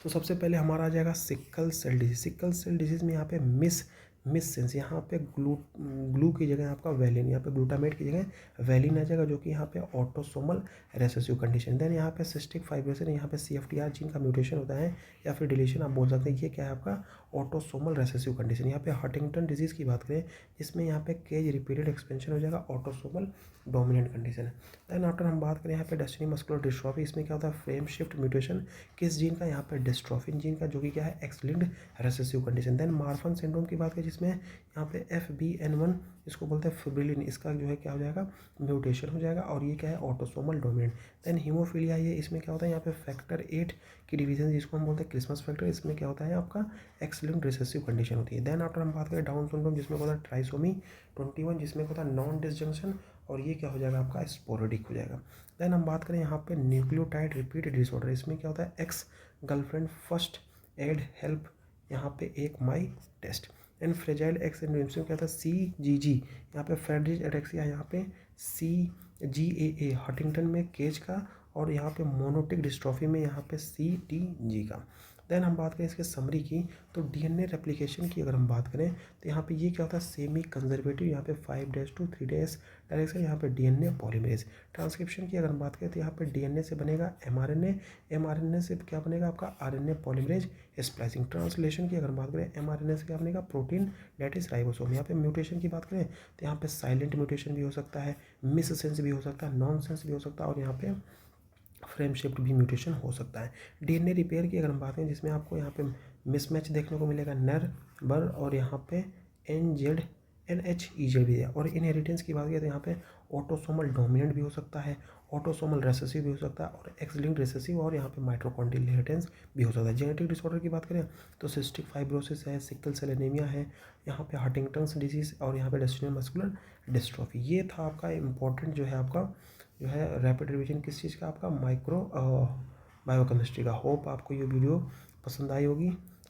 Speaker 1: तो सबसे पहले हमारा आ जाएगा sickle cell disease. Sickle cell disease में यहाँ पे मिस मिस सेंस, यहाँ पे ग्लू की जगह आपका वैलिन, यहाँ पे ग्लूटामेट की जगह वैलिन आ जाएगा, जो कि यहाँ पे ऑटोसोमल रेसेसिव कंडीशन। देन यहाँ पे सिस्टिक फाइब्रोसिस, यहाँ पे CFTR जीन का म्यूटेशन होता है या फिर डिलीशन आप बोल सकते हैं, ये क्या है आपका ऑटोसोमल रेसेसिव कंडीशन। यहाँ पे हंटिंगटन डिजीज़ की बात करें, जिसमें यहाँ पे केज रिपीटेड एक्सपेंशन हो जाएगा, ऑटोसोमल डोमिनेंट कंडीशन है। देन आफ्टर हम बात करें यहाँ पे डेस्टिनी मस्कुलर डिस्ट्रॉफी, इसमें क्या होता है फ्रेम शिफ्ट म्यूटेशन किस जीन का, यहाँ पे डिस्ट्रोफिन जीन का, जो कि क्या है X linked recessive condition. Then Marfan syndrome की बात करें, जिसमें यहाँ पे FBN1 इसको बोलते हैं फिब्रिलिन, इसका जो है क्या हो जाएगा म्यूटेशन हो जाएगा, और ये क्या है ऑटोसोमल डोमिनेंट। देन हीमोफीलिया, ये इसमें क्या होता है यहाँ पे फैक्टर 8 की डिवीजन, जिसको हम बोलते हैं क्रिसमस फैक्टर, इसमें क्या होता है आपका एक्स लिंक्ड रिसेसिव कंडीशन होती है। देन आफ्टर हम बात करें डाउन सिंड्रोम, जिसमें होता है ट्राइसोमी 21, जिसमें होता है नॉन डिसजंक्शन, और ये क्या हो जाएगा आपका स्पोरेडिक हो जाएगा। देन हम बात करें यहाँ पे न्यूक्लियोटाइड रिपीट डिसऑर्डर, इसमें क्या होता है ex girlfriend first aid help, यहाँ पे एक my test. And fragile X syndrome में क्या था CGG, यहाँ पे फ्रेडरिज एटेक्सिया, यहाँ पे CGAA हंटिंगटन में केज का, और यहाँ पे मोनोटिक डिस्ट्रॉफी में यहाँ पे CTG का। देन हम बात करें इसके समरी की, तो DNA रेप्लिकेशन की अगर हम बात करें, तो यहाँ पे ये क्या होता है सेमी कंजर्वेटिव, यहाँ पे 5' to 3' डायरेक्शन, यहाँ पे DNA पॉलीमरेज। ट्रांसक्रिप्शन की अगर हम बात करें, तो यहाँ पे DNA से बनेगा mRNA से क्या बनेगा आपका RNA पॉलीमरेज स्प्लाइसिंग। ट्रांसलेशन की अगर बात करें, mRNA से क्या बनेगा प्रोटीन डेट इज राइबोसोम। यहाँ पे म्यूटेशन की बात करें, तो यहाँ पे साइलेंट म्यूटेशन भी हो सकता है, मिस सेंस भी हो सकता है, नॉन सेंस भी हो सकता है, और यहाँ पे फ्रेम शिफ्ट भी म्यूटेशन हो सकता है। DNA रिपेयर की अगर हम बात करें, जिसमें आपको यहाँ पे मिसमैच देखने को मिलेगा नर बर, और यहाँ पे NZ भी है। और इनहेरिटेंस की बात करें, तो यहाँ पे ऑटोसोमल डोमिनेंट भी हो सकता है, ऑटोसोमल रेसेसिव भी हो सकता है, और एक्स लिंक्ड रिसेसिव, और यहाँ पे माइटोकॉन्ड्रियल इनहेरिटेंस भी हो सकता है। जेनेटिक डिसऑर्डर की बात करें, तो सिस्टिक फाइब्रोसिस है, सिकल सेल एनीमिया है, यहाँ पे हंटिंगटन्स डिजीज़, और यहाँ पे डेस्टिनी मस्कुलर डिस्ट्रॉफी। ये था आपका इंपॉर्टेंट जो है आपका जो है रैपिड रिवीजन किस चीज़ का, आपका माइक्रो बायोकेमिस्ट्री का। होप आपको ये वीडियो पसंद आई होगी।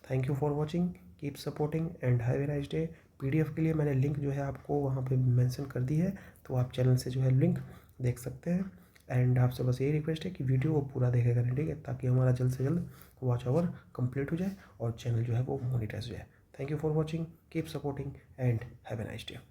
Speaker 1: Thank you for watching, keep supporting and have a nice day. PDF के लिए मैंने लिंक जो है आपको वहाँ पे मेंशन कर दी है, तो आप चैनल से जो है लिंक देख सकते हैं। एंड आपसे बस यही रिक्वेस्ट है कि वीडियो को पूरा देखा करें, ठीक है, ताकि हमारा जल्द से जल्द वॉच आवर कंप्लीट हो जाए और चैनल जो है वो मोनिटाइज हो जाए। Thank you for watching, keep supporting and have a nice day.